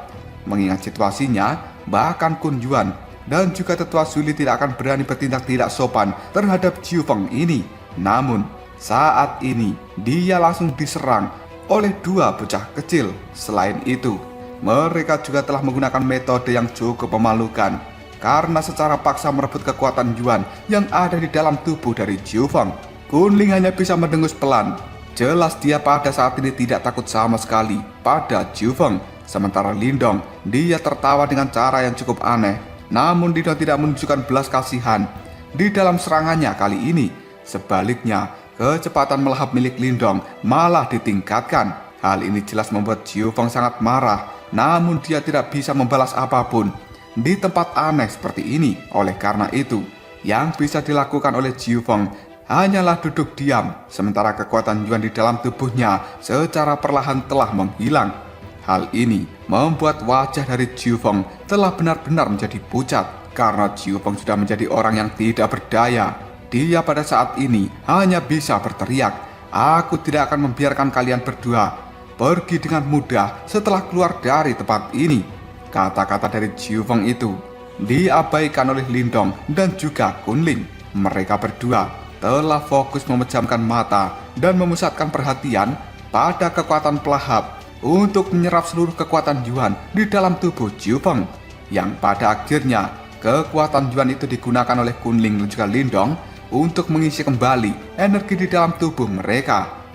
Mengingat situasinya, bahkan Kun Yuan dan juga tetua Zuli tidak akan berani bertindak tidak sopan terhadap Jiu Feng ini. Namun, saat ini dia langsung diserang oleh dua bocah kecil. Selain itu, mereka juga telah menggunakan metode yang cukup memalukan karena secara paksa merebut kekuatan Yuan yang ada di dalam tubuh dari Jiu Feng. Kunling hanya bisa mendengus pelan. Jelas dia pada saat ini tidak takut sama sekali pada Jiu Feng. Sementara Lindong, dia tertawa dengan cara yang cukup aneh. Namun Lindong tidak menunjukkan belas kasihan di dalam serangannya kali ini. Sebaliknya, kecepatan melahap milik Lindong malah ditingkatkan. Hal ini jelas membuat Jiu Feng sangat marah. Namun dia tidak bisa membalas apapun di tempat aneh seperti ini. Oleh karena itu, yang bisa dilakukan oleh Jiu Feng hanyalah duduk diam, sementara kekuatan Yuan di dalam tubuhnya secara perlahan telah menghilang. Hal ini membuat wajah dari Jiu Feng telah benar-benar menjadi pucat, karena Jiu Feng sudah menjadi orang yang tidak berdaya. Dia pada saat ini hanya bisa berteriak, "Aku tidak akan membiarkan kalian berdua pergi dengan mudah setelah keluar dari tempat ini." Kata-kata dari Jiu Feng itu diabaikan oleh Lindong dan juga Kunling. Mereka berdua telah fokus memejamkan mata dan memusatkan perhatian pada kekuatan pelahap untuk menyerap seluruh kekuatan Yuan di dalam tubuh Jiu Feng, yang pada akhirnya kekuatan Yuan itu digunakan oleh Kunling dan juga Lindong untuk mengisi kembali energi di dalam tubuh mereka.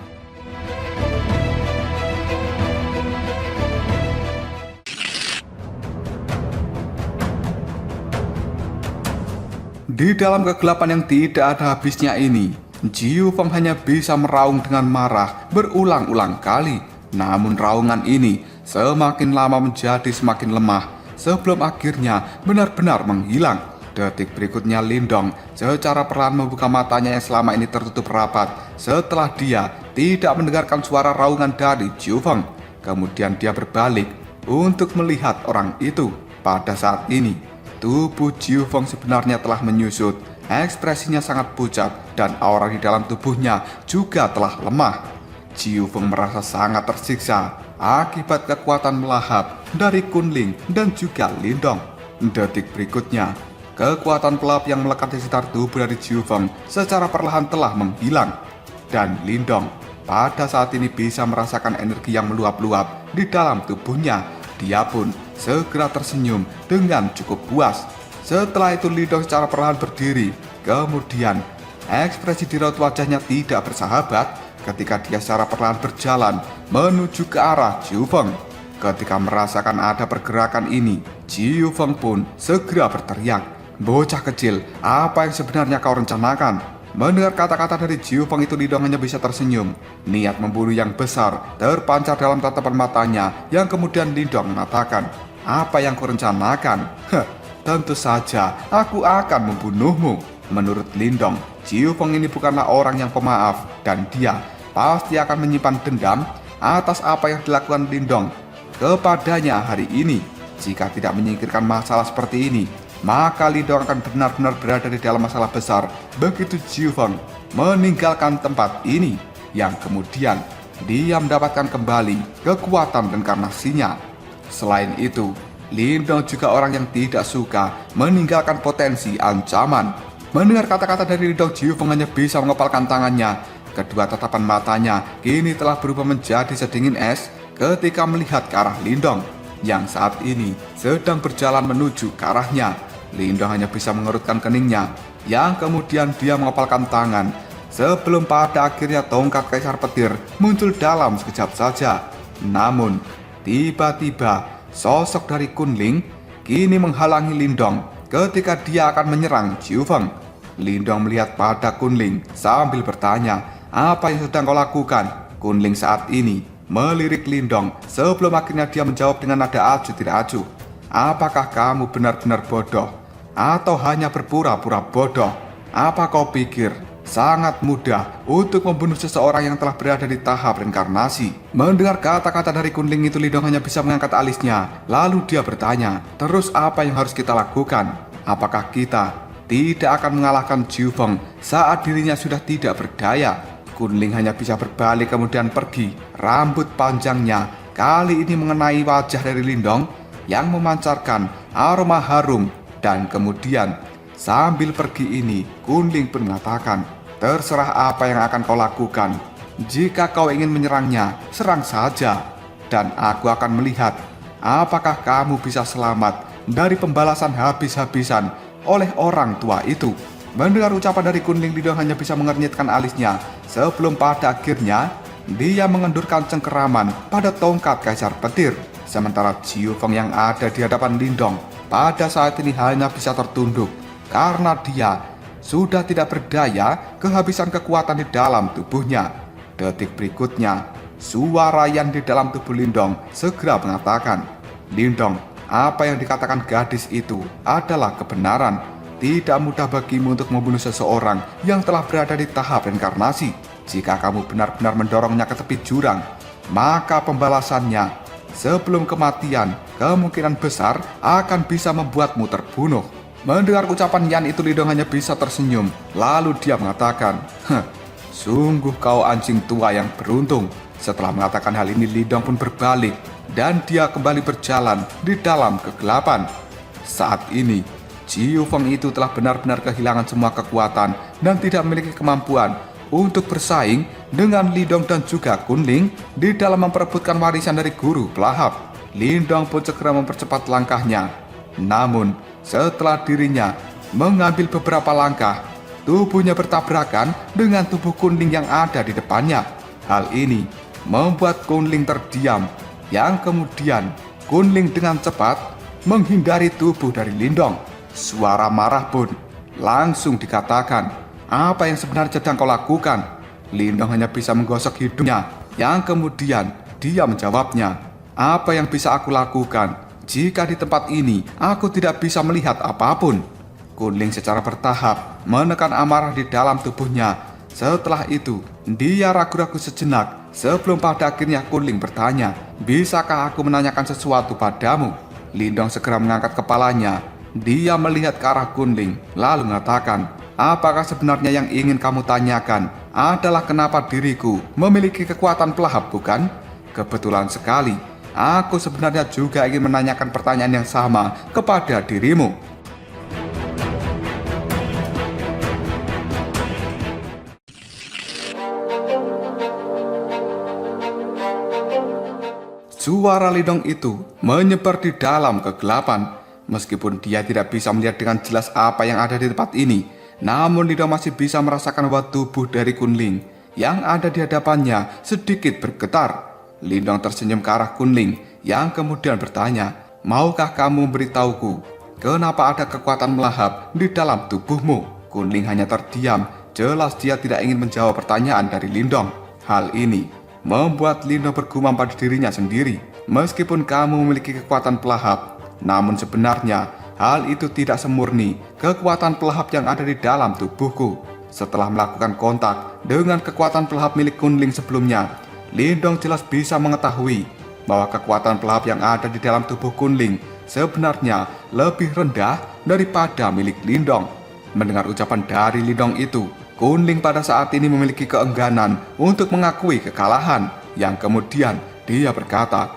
Di dalam kegelapan yang tidak ada habisnya ini, Jiu Feng hanya bisa meraung dengan marah berulang-ulang kali. Namun raungan ini semakin lama menjadi semakin lemah sebelum akhirnya benar-benar menghilang. Detik berikutnya Lindong secara perlahan membuka matanya yang selama ini tertutup rapat setelah dia tidak mendengarkan suara raungan dari Jiu Feng. Kemudian dia berbalik untuk melihat orang itu. Pada saat ini, tubuh Jiu Feng sebenarnya telah menyusut, ekspresinya sangat pucat dan aura di dalam tubuhnya juga telah lemah. Jiu Feng merasa sangat tersiksa akibat kekuatan melahap dari Kunling dan juga Lindong. Detik berikutnya, kekuatan pelap yang melekat di sekitar tubuh dari Jiu Feng secara perlahan telah menghilang. Dan Lindong pada saat ini bisa merasakan energi yang meluap-luap di dalam tubuhnya. Dia pun segera tersenyum dengan cukup puas. Setelah itu Lindong secara perlahan berdiri. Kemudian ekspresi di raut wajahnya tidak bersahabat ketika dia secara perlahan berjalan menuju ke arah Jiu Feng. Ketika merasakan ada pergerakan ini, Jiu Feng pun segera berteriak, "Bocah kecil, apa yang sebenarnya kau rencanakan?" Mendengar kata-kata dari Jiu Feng itu, Lindong hanya bisa tersenyum. Niat membunuh yang besar terpancar dalam tatapan matanya yang kemudian Lindong mengatakan, "Apa yang kau rencanakan? Tentu saja aku akan membunuhmu." Menurut Lindong, Jiu Feng ini bukanlah orang yang pemaaf dan dia pasti akan menyimpan dendam atas apa yang dilakukan Lindong kepadanya hari ini. Jika tidak menyingkirkan masalah seperti ini, maka Lindong akan benar-benar berada di dalam masalah besar begitu Jiu Feng meninggalkan tempat ini, yang kemudian dia mendapatkan kembali kekuatan reinkarnasinya. Selain itu, Lindong juga orang yang tidak suka meninggalkan potensi ancaman. Mendengar kata-kata dari Lindong, Jiu Feng hanya bisa mengepalkan tangannya. Kedua tatapan matanya kini telah berubah menjadi sedingin es ketika melihat ke arah Lindong yang saat ini sedang berjalan menuju ke arahnya. Lindong hanya bisa mengerutkan keningnya, yang kemudian dia mengepalkan tangan sebelum pada akhirnya tongkat Kaisar Petir muncul dalam sekejap saja. Namun, tiba-tiba sosok dari Kunling kini menghalangi Lindong ketika dia akan menyerang Jiu Feng. Lindong melihat pada Kunling sambil bertanya, "Apa yang sedang kau lakukan?" Kunling saat ini melirik Lindong sebelum akhirnya dia menjawab dengan nada acuh tidak acuh, "Apakah kamu benar-benar bodoh? Atau hanya berpura-pura bodoh? Apa kau pikir sangat mudah untuk membunuh seseorang yang telah berada di tahap reinkarnasi?" Mendengar kata-kata dari Kunling itu, Lindong hanya bisa mengangkat alisnya. Lalu dia bertanya, "Terus apa yang harus kita lakukan? Apakah kita tidak akan mengalahkan Jiu Feng saat dirinya sudah tidak berdaya?" Kunling hanya bisa berbalik kemudian pergi. Rambut panjangnya kali ini mengenai wajah dari Lindong yang memancarkan aroma harum. Dan kemudian sambil pergi ini, Kunling pun mengatakan, "Terserah apa yang akan kau lakukan. Jika kau ingin menyerangnya, serang saja. Dan aku akan melihat apakah kamu bisa selamat dari pembalasan habis-habisan oleh orang tua itu." Mendengar ucapan dari Kunling, Lindong hanya bisa mengernyitkan alisnya sebelum pada akhirnya dia mengendurkan cengkeraman pada tongkat Kaisar Petir. Sementara Jiu Feng yang ada di hadapan Lindong pada saat ini hanya bisa tertunduk karena dia sudah tidak berdaya, kehabisan kekuatan di dalam tubuhnya. Detik berikutnya, suara yang di dalam tubuh Lindong segera mengatakan, "Lindong, apa yang dikatakan gadis itu adalah kebenaran. Tidak mudah bagimu untuk membunuh seseorang yang telah berada di tahap reinkarnasi. Jika kamu benar-benar mendorongnya ke tepi jurang, maka pembalasannya sebelum kematian kemungkinan besar akan bisa membuatmu terbunuh." Mendengar ucapan Yan itu, Lindong hanya bisa tersenyum. Lalu dia mengatakan, "Sungguh kau anjing tua yang beruntung." Setelah mengatakan hal ini, Lindong pun berbalik dan dia kembali berjalan di dalam kegelapan. Saat ini, Jiu Feng itu telah benar-benar kehilangan semua kekuatan dan tidak memiliki kemampuan untuk bersaing dengan Lindong dan juga Kunling di dalam memperebutkan warisan dari guru pelahap. Lindong pun segera mempercepat langkahnya. Namun, setelah dirinya mengambil beberapa langkah, tubuhnya bertabrakan dengan tubuh Kunling yang ada di depannya. Hal ini membuat Kunling terdiam, yang kemudian Kunling dengan cepat menghindari tubuh dari Lindong. Suara marah pun langsung dikatakan, "Apa yang sebenarnya sedang kau lakukan?" Lindong hanya bisa menggosok hidungnya, yang kemudian dia menjawabnya, "Apa yang bisa aku lakukan? Jika di tempat ini aku tidak bisa melihat apapun." Kunling secara bertahap menekan amarah di dalam tubuhnya. Setelah itu, dia ragu-ragu sejenak sebelum pada akhirnya Kunling bertanya, "Bisakah aku menanyakan sesuatu padamu?" Lindong segera mengangkat kepalanya. Dia melihat ke arah Kunling, lalu mengatakan, "Apakah sebenarnya yang ingin kamu tanyakan adalah kenapa diriku memiliki kekuatan pelahap, bukan?" "Kebetulan sekali, aku sebenarnya juga ingin menanyakan pertanyaan yang sama kepada dirimu." Suara Lindong itu menyebar di dalam kegelapan. Meskipun dia tidak bisa melihat dengan jelas apa yang ada di tempat ini, namun Lindong masih bisa merasakan bahwa tubuh dari Kunling yang ada di hadapannya sedikit bergetar. Lindong tersenyum ke arah Kunling yang kemudian bertanya, "Maukah kamu memberitahuku kenapa ada kekuatan melahap di dalam tubuhmu?" Kunling hanya terdiam. Jelas dia tidak ingin menjawab pertanyaan dari Lindong. Hal ini membuat Lindong bergumam pada dirinya sendiri. "Meskipun kamu memiliki kekuatan pelahap, namun sebenarnya hal itu tidak semurni kekuatan pelahap yang ada di dalam tubuhku." Setelah melakukan kontak dengan kekuatan pelahap milik Kunling sebelumnya, Lindong jelas bisa mengetahui bahwa kekuatan pelahap yang ada di dalam tubuh Kunling sebenarnya lebih rendah daripada milik Lindong. Mendengar ucapan dari Lindong itu, Kunling pada saat ini memiliki keengganan untuk mengakui kekalahan, yang kemudian dia berkata,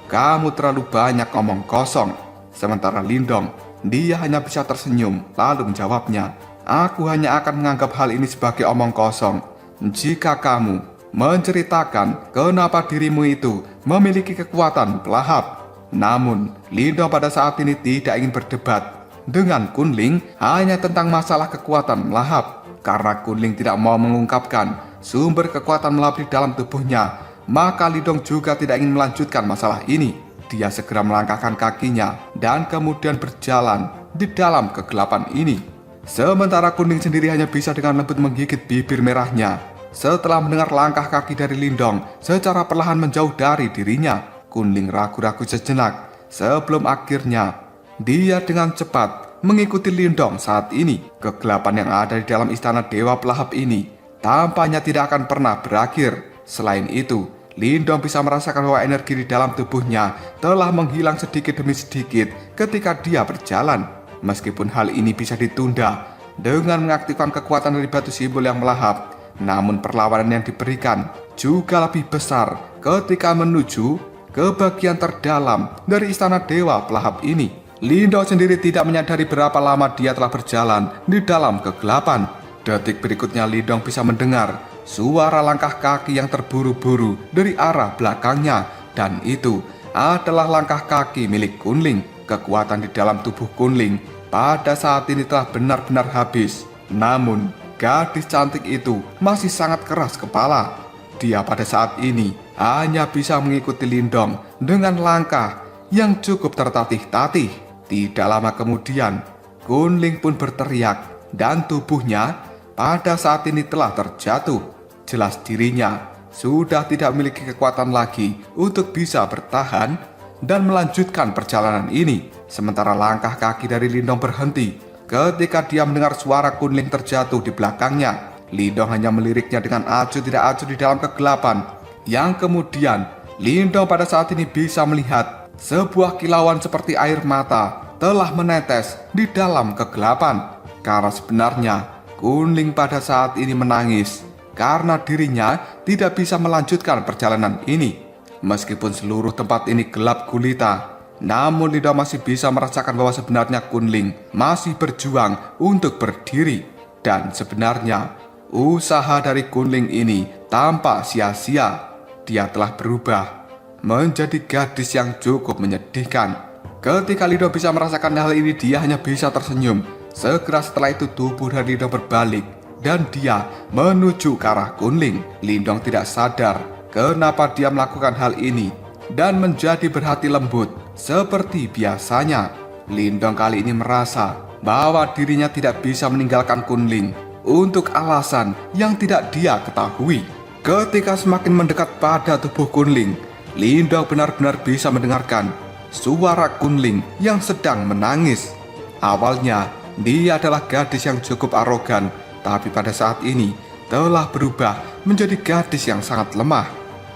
"Kamu terlalu banyak omong kosong." Sementara Lindong, dia hanya bisa tersenyum lalu menjawabnya, "Aku hanya akan menganggap hal ini sebagai omong kosong jika kamu menceritakan kenapa dirimu itu memiliki kekuatan pelahap." Namun, Lindong pada saat ini tidak ingin berdebat dengan Kunling hanya tentang masalah kekuatan melahap. Karena Kunling tidak mau mengungkapkan sumber kekuatan melahap di dalam tubuhnya, maka Lindong juga tidak ingin melanjutkan masalah ini. Dia segera melangkahkan kakinya dan kemudian berjalan di dalam kegelapan ini. Sementara Kunling sendiri hanya bisa dengan lembut menggigit bibir merahnya. Setelah mendengar langkah kaki dari Lindong secara perlahan menjauh dari dirinya, Kunling ragu-ragu sejenak sebelum akhirnya dia dengan cepat mengikuti Lindong saat ini. Kegelapan yang ada di dalam istana Dewa Pelahap ini tampaknya tidak akan pernah berakhir. Selain itu, Lindong bisa merasakan bahwa energi di dalam tubuhnya telah menghilang sedikit demi sedikit ketika dia berjalan. Meskipun hal ini bisa ditunda dengan mengaktifkan kekuatan dari batu simbol yang melahap, namun perlawanan yang diberikan juga lebih besar ketika menuju ke bagian terdalam dari istana Dewa Pelahap ini. Lindong sendiri tidak menyadari berapa lama dia telah berjalan di dalam kegelapan. Detik berikutnya Lindong bisa mendengar suara langkah kaki yang terburu-buru dari arah belakangnya, dan itu adalah langkah kaki milik Kunling. Kekuatan di dalam tubuh Kunling pada saat ini telah benar-benar habis. Namun, gadis cantik itu masih sangat keras kepala. Dia pada saat ini hanya bisa mengikuti Lindong dengan langkah yang cukup tertatih-tatih. Tidak lama kemudian, Kunling pun berteriak dan tubuhnya pada saat ini telah terjatuh. Jelas dirinya sudah tidak memiliki kekuatan lagi untuk bisa bertahan dan melanjutkan perjalanan ini. Sementara langkah kaki dari Lindong berhenti ketika dia mendengar suara Kunling terjatuh di belakangnya. Lindong hanya meliriknya dengan acuh tidak acuh di dalam kegelapan. Yang kemudian, Lindong pada saat ini bisa melihat sebuah kilauan seperti air mata telah menetes di dalam kegelapan. Karena sebenarnya Kunling pada saat ini menangis karena dirinya tidak bisa melanjutkan perjalanan ini. Meskipun seluruh tempat ini gelap gulita, namun Lindong masih bisa merasakan bahwa sebenarnya Kunling masih berjuang untuk berdiri. Dan sebenarnya usaha dari Kunling ini tampak sia-sia. Dia telah berubah menjadi gadis yang cukup menyedihkan. Ketika Lindong bisa merasakan hal ini, dia hanya bisa tersenyum. Segera setelah itu tubuh dari Lindong berbalik dan dia menuju ke arah Kunling. Lindong tidak sadar kenapa dia melakukan hal ini dan menjadi berhati lembut seperti biasanya. Lindong kali ini merasa bahwa dirinya tidak bisa meninggalkan Kunling untuk alasan yang tidak dia ketahui. Ketika semakin mendekat pada tubuh Kunling, Lindong benar-benar bisa mendengarkan suara Kunling yang sedang menangis. Awalnya, dia adalah gadis yang cukup arogan, tapi pada saat ini telah berubah menjadi gadis yang sangat lemah.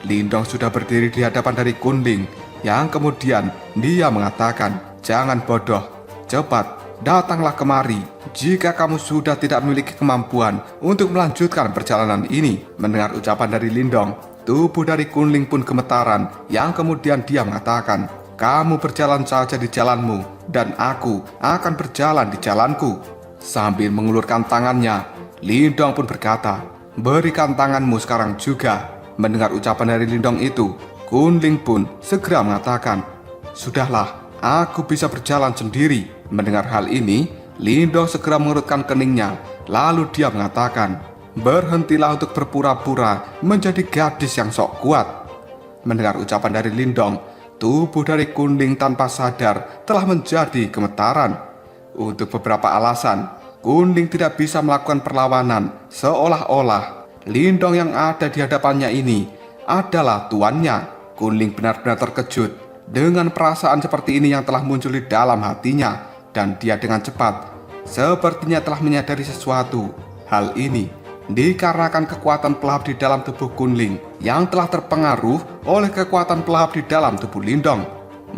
Lindong sudah berdiri di hadapan dari Kunling, yang kemudian dia mengatakan, "Jangan bodoh, cepat datanglah kemari jika kamu sudah tidak memiliki kemampuan untuk melanjutkan perjalanan ini." Mendengar ucapan dari Lindong, tubuh dari Kunling pun gemetaran, yang kemudian dia mengatakan, "Kamu berjalan saja di jalanmu, dan aku akan berjalan di jalanku." Sambil mengulurkan tangannya, Lindong pun berkata, "Berikan tanganmu sekarang juga." Mendengar ucapan dari Lindong itu, Kunling pun segera mengatakan, "Sudahlah, aku bisa berjalan sendiri." Mendengar hal ini, Lindong segera mengerutkan keningnya, lalu dia mengatakan, "Berhentilah untuk berpura-pura menjadi gadis yang sok kuat." Mendengar ucapan dari Lindong, tubuh dari Kunling tanpa sadar telah menjadi gemetaran. Untuk beberapa alasan, Kunling tidak bisa melakukan perlawanan, seolah-olah Lindong yang ada di hadapannya ini adalah tuannya. Kunling benar-benar terkejut dengan perasaan seperti ini yang telah muncul di dalam hatinya, dan dia dengan cepat sepertinya telah menyadari sesuatu. Hal ini dikarenakan kekuatan pelahap di dalam tubuh Kunling yang telah terpengaruh oleh kekuatan pelahap di dalam tubuh Lindong,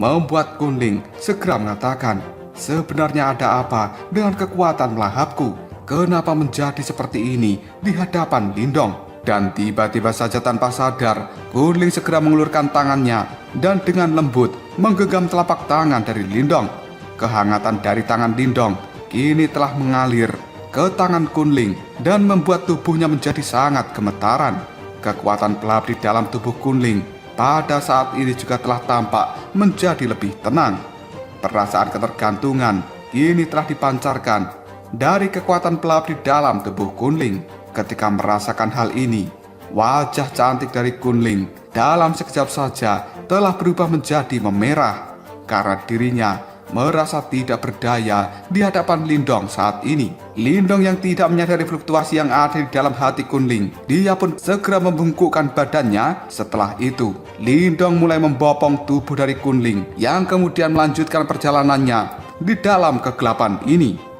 membuat Kunling segera mengatakan, "Sebenarnya ada apa dengan kekuatan pelahapku? Kenapa menjadi seperti ini di hadapan Lindong?" Dan tiba-tiba saja tanpa sadar, Kunling segera mengulurkan tangannya dan dengan lembut menggenggam telapak tangan dari Lindong. Kehangatan dari tangan Lindong kini telah mengalir ke tangan Kunling dan membuat tubuhnya menjadi sangat gemetaran. Kekuatan pelahap di dalam tubuh Kunling pada saat ini juga telah tampak menjadi lebih tenang. Perasaan ketergantungan kini telah dipancarkan dari kekuatan pelahap di dalam tubuh Kunling. Ketika merasakan hal ini, wajah cantik dari Kunling dalam sekejap saja telah berubah menjadi memerah karena dirinya merasa tidak berdaya di hadapan Lindong saat ini. Lindong yang tidak menyadari fluktuasi yang ada di dalam hati Kunling, dia pun segera membungkukkan badannya. Setelah itu, Lindong mulai membopong tubuh dari Kunling yang kemudian melanjutkan perjalanannya di dalam kegelapan ini.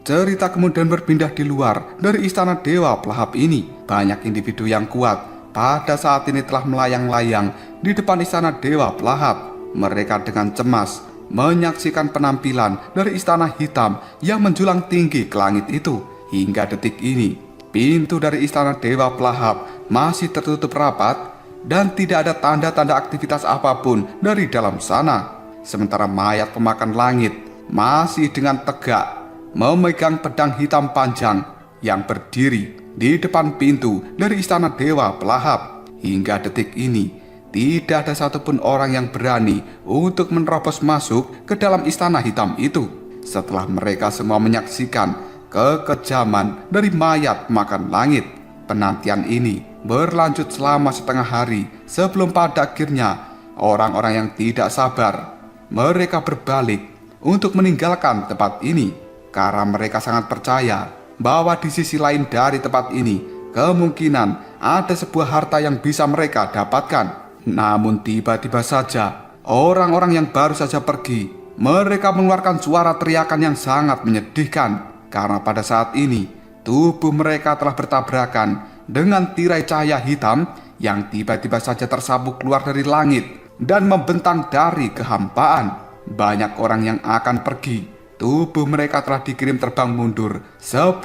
Cerita kemudian berpindah di luar dari istana Dewa Pelahap ini. Banyak individu yang kuat pada saat ini telah melayang-layang di depan istana Dewa Pelahap. Mereka dengan cemas menyaksikan penampilan dari istana hitam yang menjulang tinggi ke langit itu. Hingga detik ini, pintu dari istana Dewa Pelahap masih tertutup rapat dan tidak ada tanda-tanda aktivitas apapun dari dalam sana. Sementara mayat pemakan langit masih dengan tegak memegang pedang hitam panjang yang berdiri di depan pintu dari istana Dewa Pelahap. Hingga detik ini, tidak ada satupun orang yang berani untuk menerobos masuk ke dalam istana hitam itu. Setelah mereka semua menyaksikan kekejaman dari mayat pemakan langit, penantian ini berlanjut selama setengah hari sebelum pada akhirnya orang-orang yang tidak sabar, mereka berbalik untuk meninggalkan tempat ini. Karena mereka sangat percaya bahwa di sisi lain dari tempat ini kemungkinan ada sebuah harta yang bisa mereka dapatkan. Namun tiba-tiba saja orang-orang yang baru saja pergi, mereka mengeluarkan suara teriakan yang sangat menyedihkan. Karena pada saat ini tubuh mereka telah bertabrakan dengan tirai cahaya hitam yang tiba-tiba saja tersabuk keluar dari langit dan membentang dari kehampaan. Banyak orang yang akan pergi, tubuh mereka telah dikirim terbang mundur 10.000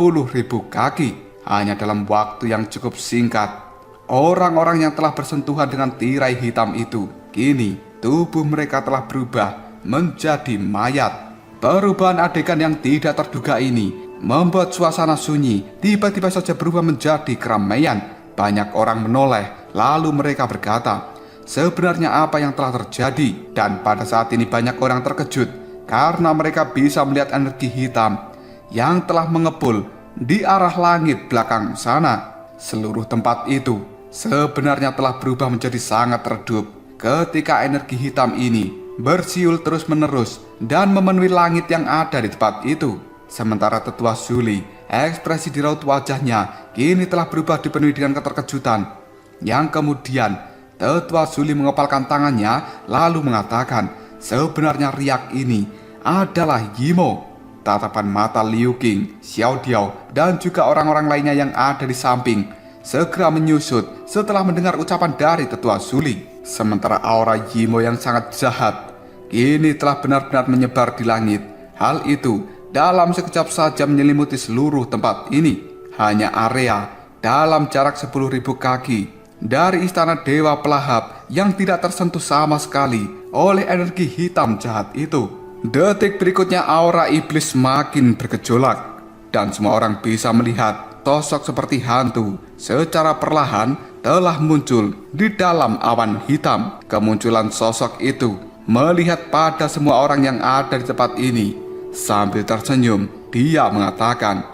kaki hanya dalam waktu yang cukup singkat. Orang-orang yang telah bersentuhan dengan tirai hitam itu, kini tubuh mereka telah berubah menjadi mayat. Perubahan adegan yang tidak terduga ini membuat suasana sunyi tiba-tiba saja berubah menjadi keramaian. Banyak orang menoleh, lalu mereka berkata, "Sebenarnya apa yang telah terjadi?" Dan pada saat ini banyak orang terkejut karena mereka bisa melihat energi hitam yang telah mengepul di arah langit belakang sana. Seluruh tempat itu sebenarnya telah berubah menjadi sangat redup ketika energi hitam ini bersiul terus-menerus dan memenuhi langit yang ada di tempat itu. Sementara Tetua Zuli, ekspresi di raut wajahnya kini telah berubah dipenuhi dengan keterkejutan. Yang kemudian Tetua Zuli mengepalkan tangannya lalu mengatakan, sebenarnya riak ini adalah Yimo. Tatapan mata Liu Qing, Xiao Diao, dan juga orang-orang lainnya yang ada di samping segera menyusut setelah mendengar ucapan dari Tetua Zuli. Sementara aura Yimo yang sangat jahat kini telah benar-benar menyebar di langit. Hal itu dalam sekejap saja menyelimuti seluruh tempat ini. Hanya area dalam jarak 10.000 kaki dari istana Dewa Pelahap yang tidak tersentuh sama sekali oleh energi hitam jahat itu. Detik berikutnya aura iblis semakin bergejolak dan semua orang bisa melihat sosok seperti hantu secara perlahan telah muncul di dalam awan hitam. Kemunculan sosok itu melihat pada semua orang yang ada di tempat ini. Sambil tersenyum, dia mengatakan,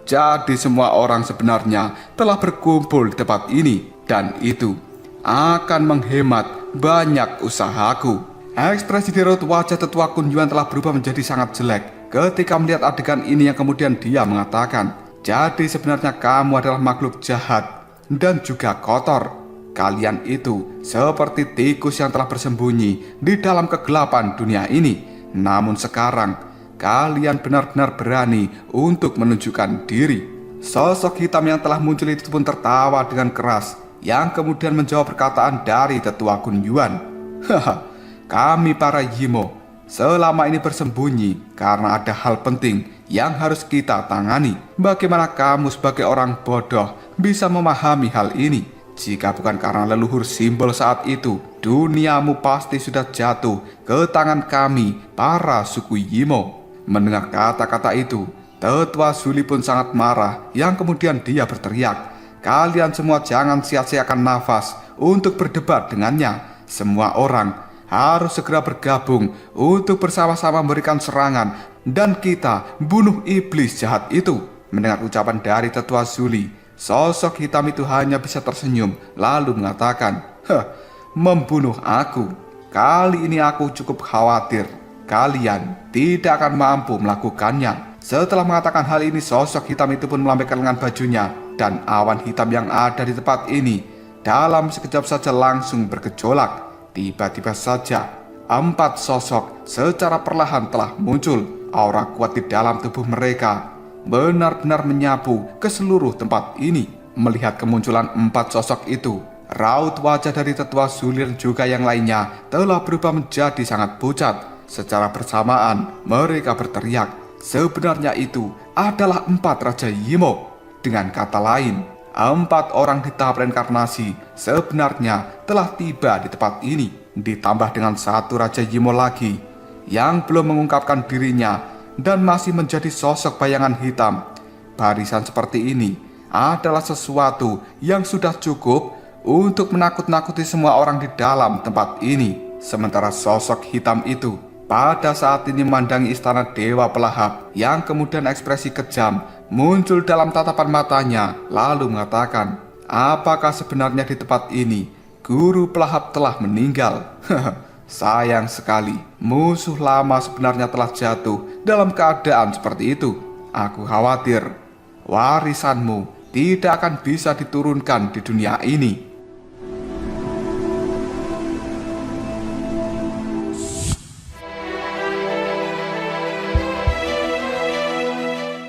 jadi semua orang sebenarnya telah berkumpul di tempat ini dan itu akan menghemat banyak usahaku. Ekspresi di raut wajah Tetua Kun Yuan telah berubah menjadi sangat jelek ketika melihat adegan ini yang kemudian dia mengatakan, jadi sebenarnya kamu adalah makhluk jahat dan juga kotor. Kalian itu seperti tikus yang telah bersembunyi di dalam kegelapan dunia ini. Namun sekarang kalian benar-benar berani untuk menunjukkan diri. Sosok hitam yang telah muncul itu pun tertawa dengan keras yang kemudian menjawab perkataan dari Tetua Kun Yuan. Kami para Yimo selama ini bersembunyi karena ada hal penting yang harus kita tangani. Bagaimana kamu sebagai orang bodoh bisa memahami hal ini? Jika bukan karena leluhur simbol saat itu, duniamu pasti sudah jatuh ke tangan kami para suku Yimo. Mendengar kata-kata itu, Tetua Zuli pun sangat marah yang kemudian dia berteriak, kalian semua jangan sia-siakan nafas untuk berdebat dengannya. Semua orang harus segera bergabung untuk bersama-sama memberikan serangan dan kita bunuh iblis jahat itu. Mendengar ucapan dari Tetua Zuli, sosok hitam itu hanya bisa tersenyum lalu mengatakan, membunuh aku? Kali ini aku cukup khawatir kalian tidak akan mampu melakukannya. Setelah mengatakan hal ini, sosok hitam itu pun melambaikan lengan bajunya dan awan hitam yang ada di tempat ini dalam sekejap saja langsung bergejolak. Tiba-tiba saja 4 sosok secara perlahan telah muncul. Aura kuat di dalam tubuh mereka benar-benar menyapu ke seluruh tempat ini. Melihat kemunculan 4 sosok itu, raut wajah dari Tetua Zuli dan juga yang lainnya telah berubah menjadi sangat pucat. Secara bersamaan mereka berteriak, sebenarnya itu adalah 4 Raja Yimo. Dengan kata lain, 4 orang di tahap reinkarnasi sebenarnya telah tiba di tempat ini. Ditambah dengan 1 Raja Yimo lagi yang belum mengungkapkan dirinya dan masih menjadi sosok bayangan hitam. Barisan seperti ini adalah sesuatu yang sudah cukup untuk menakut-nakuti semua orang di dalam tempat ini. Sementara sosok hitam itu pada saat ini memandangi istana Dewa Pelahap yang kemudian ekspresi kejam muncul dalam tatapan matanya lalu mengatakan, apakah sebenarnya di tempat ini Guru Pelahap telah meninggal? Sayang sekali, musuh lama sebenarnya telah jatuh dalam keadaan seperti itu. Aku khawatir warisanmu tidak akan bisa diturunkan di dunia ini.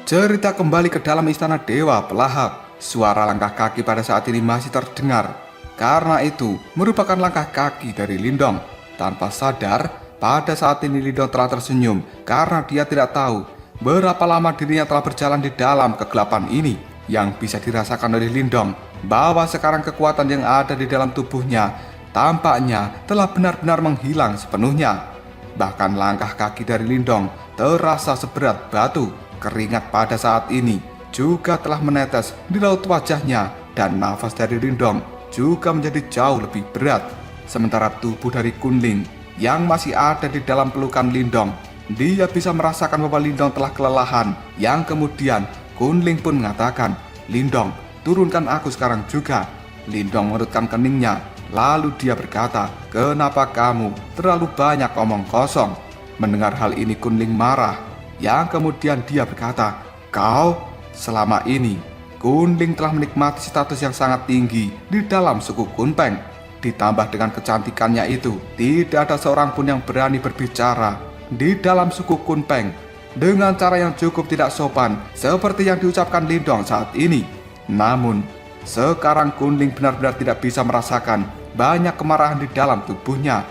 Cerita kembali ke dalam istana Dewa Pelahap. Suara langkah kaki pada saat ini masih terdengar. Karena itu merupakan langkah kaki dari Lindong. Tanpa sadar, pada saat ini Lindong telah tersenyum karena dia tidak tahu berapa lama dirinya telah berjalan di dalam kegelapan ini. Yang bisa dirasakan oleh Lindong bahwa sekarang kekuatan yang ada di dalam tubuhnya tampaknya telah benar-benar menghilang sepenuhnya. Bahkan langkah kaki dari Lindong terasa seberat batu. Keringat pada saat ini juga telah menetes di raut wajahnya dan nafas dari Lindong juga menjadi jauh lebih berat. Sementara tubuh dari Kunling yang masih ada di dalam pelukan Lindong, dia bisa merasakan bahwa Lindong telah kelelahan. Yang kemudian Kunling pun mengatakan, Lindong, turunkan aku sekarang juga." Lindong mengerutkan keningnya. Lalu dia berkata, "Kenapa kamu terlalu banyak omong kosong?" Mendengar hal ini Kunling marah. Yang kemudian dia berkata, "Kau, selama ini Kunling telah menikmati status yang sangat tinggi di dalam suku Kunpeng. Ditambah dengan kecantikannya itu, tidak ada seorang pun yang berani berbicara di dalam suku Kunpeng dengan cara yang cukup tidak sopan seperti yang diucapkan Lindong saat ini. Namun, sekarang Kunling benar-benar tidak bisa merasakan banyak kemarahan di dalam tubuhnya.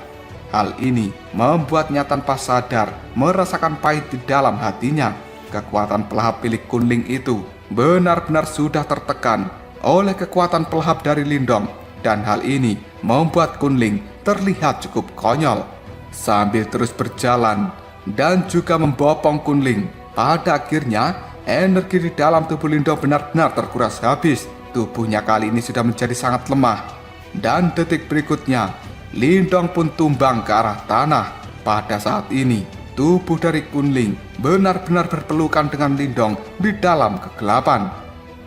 Hal ini membuatnya tanpa sadar merasakan pahit di dalam hatinya. Kekuatan pelahap milik Kunling itu benar-benar sudah tertekan oleh kekuatan pelahap dari Lindong, dan hal ini membuat Kunling terlihat cukup konyol. Sambil terus berjalan dan juga membopong Kunling, pada akhirnya energi di dalam tubuh Lindong benar-benar terkuras habis. Tubuhnya kali ini sudah menjadi sangat lemah, dan detik berikutnya Lindong pun tumbang ke arah tanah. Pada saat ini tubuh dari Kunling benar-benar berpelukan dengan Lindong di dalam kegelapan.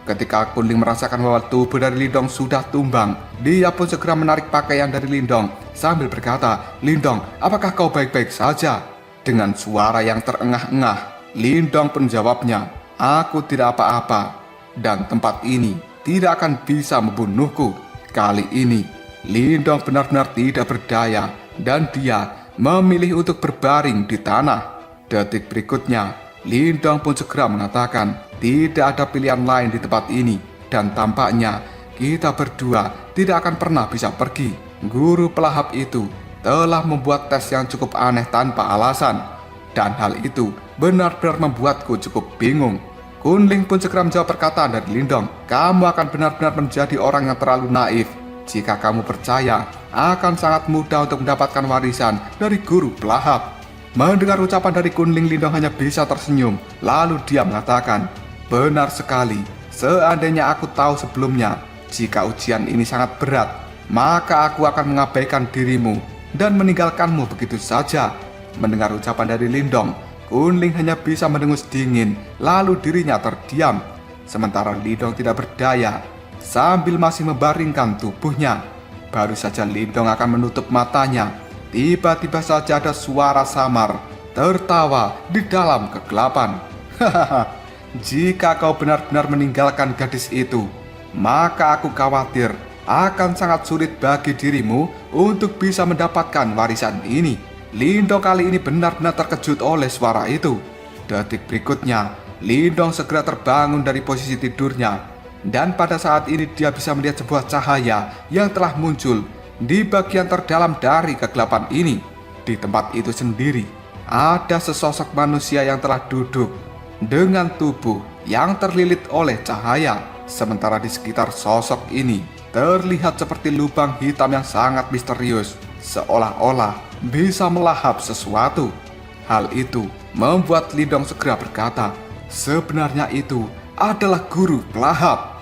Ketika Kunling merasakan bahwa tubuh dari Lindong sudah tumbang, dia pun segera menarik pakaian dari Lindong sambil berkata, "Lindong, apakah kau baik-baik saja?" Dengan suara yang terengah-engah, Lindong pun jawabnya, "Aku tidak apa-apa, dan tempat ini tidak akan bisa membunuhku." Kali ini Lindong benar-benar tidak berdaya dan dia memilih untuk berbaring di tanah. Detik berikutnya Lindong pun segera mengatakan, "Tidak ada pilihan lain di tempat ini, dan tampaknya kita berdua tidak akan pernah bisa pergi." Guru pelahap itu telah membuat tes yang cukup aneh tanpa alasan, dan hal itu benar-benar membuatku cukup bingung. Kunling pun segera menjawab perkataan dari Lindong, "Kamu akan benar-benar menjadi orang yang terlalu naif. Jika kamu percaya, akan sangat mudah untuk mendapatkan warisan dari guru pelahap." Mendengar ucapan dari Kunling, Lindong hanya bisa tersenyum. Lalu dia mengatakan, "Benar sekali, seandainya aku tahu sebelumnya, jika ujian ini sangat berat, maka aku akan mengabaikan dirimu dan meninggalkanmu begitu saja." Mendengar ucapan dari Lindong, Kunling hanya bisa mendengus dingin, lalu dirinya terdiam. Sementara Lindong tidak berdaya, sambil masih membaringkan tubuhnya. Baru saja Lindong akan menutup matanya, tiba-tiba saja ada suara samar tertawa di dalam kegelapan. "Hahaha, jika kau benar-benar meninggalkan gadis itu, maka aku khawatir akan sangat sulit bagi dirimu untuk bisa mendapatkan warisan ini." Lindong kali ini benar-benar terkejut oleh suara itu. Detik berikutnya, Lindong segera terbangun dari posisi tidurnya, dan pada saat ini dia bisa melihat sebuah cahaya yang telah muncul di bagian terdalam dari kegelapan ini. Di tempat itu sendiri, ada sesosok manusia yang telah duduk dengan tubuh yang terlilit oleh cahaya. Sementara di sekitar sosok ini terlihat seperti lubang hitam yang sangat misterius, seolah-olah bisa melahap sesuatu. Hal itu membuat Lindong segera berkata, "Sebenarnya itu adalah guru pelahap."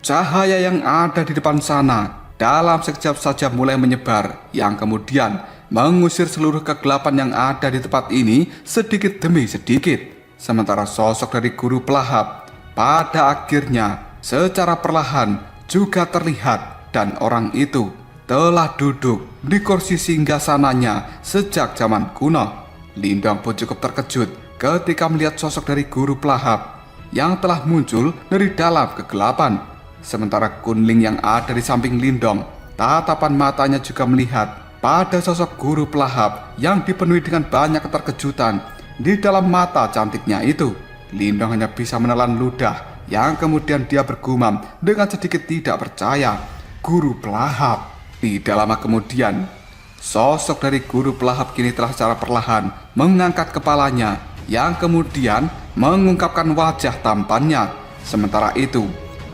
Cahaya yang ada di depan sana dalam sekejap saja mulai menyebar, yang kemudian mengusir seluruh kegelapan yang ada di tempat ini sedikit demi sedikit. Sementara sosok dari guru pelahap pada akhirnya secara perlahan juga terlihat, dan orang itu telah duduk di kursi singgasananya sejak zaman kuno. Lindong pun cukup terkejut ketika melihat sosok dari guru pelahap yang telah muncul dari dalam kegelapan. Sementara Kunling yang ada di samping Lindong, tatapan matanya juga melihat pada sosok guru pelahap yang dipenuhi dengan banyak keterkejutan. Di dalam mata cantiknya itu, Lindong hanya bisa menelan ludah, yang kemudian dia bergumam dengan sedikit tidak percaya, "Guru pelahap." Tidak lama kemudian, sosok dari guru pelahap kini telah secara perlahan mengangkat kepalanya, yang kemudian mengungkapkan wajah tampannya. Sementara itu,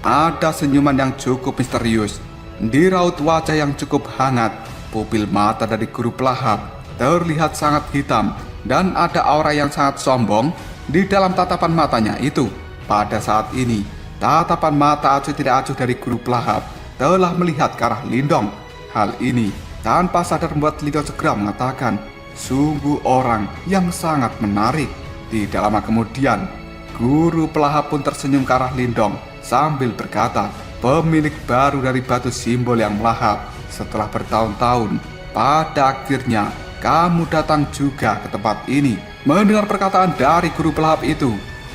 ada senyuman yang cukup misterius di raut wajah yang cukup hangat. Pupil mata dari guru pelahap terlihat sangat hitam, dan ada aura yang sangat sombong di dalam tatapan matanya itu. Pada saat ini, tatapan mata acuh tidak acuh dari guru pelahap telah melihat ke arah Lindong. Hal ini tanpa sadar membuat Lindong segera mengatakan, "Sungguh orang yang sangat menarik." Tidak lama kemudian, guru pelahap pun tersenyum ke arah Lindong sambil berkata, "Pemilik baru dari batu simbol yang melahap. Setelah bertahun-tahun, pada akhirnya kamu datang juga ke tempat ini." Mendengar perkataan dari guru pelahap itu,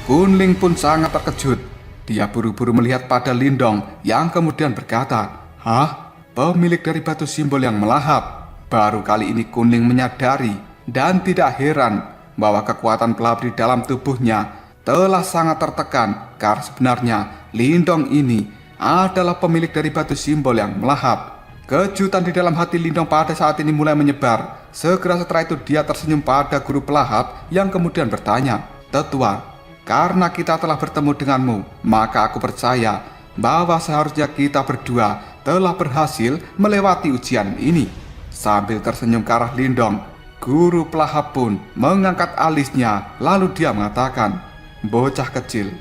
Kunling pun sangat terkejut. Dia buru-buru melihat pada Lindong yang kemudian berkata, "Hah? Pemilik dari batu simbol yang melahap?" Baru kali ini Kunling menyadari dan tidak heran bahwa kekuatan pelahap di dalam tubuhnya telah sangat tertekan karena sebenarnya Lindong ini adalah pemilik dari batu simbol yang melahap. Kejutan di dalam hati Lindong pada saat ini mulai menyebar. Segera setelah itu dia tersenyum pada guru pelahap yang kemudian bertanya, "Tetua, karena kita telah bertemu denganmu, maka aku percaya bahwa seharusnya kita berdua telah berhasil melewati ujian ini." Sambil tersenyum ke arah Lindong, guru pelahap pun mengangkat alisnya, lalu dia mengatakan, "Bocah kecil,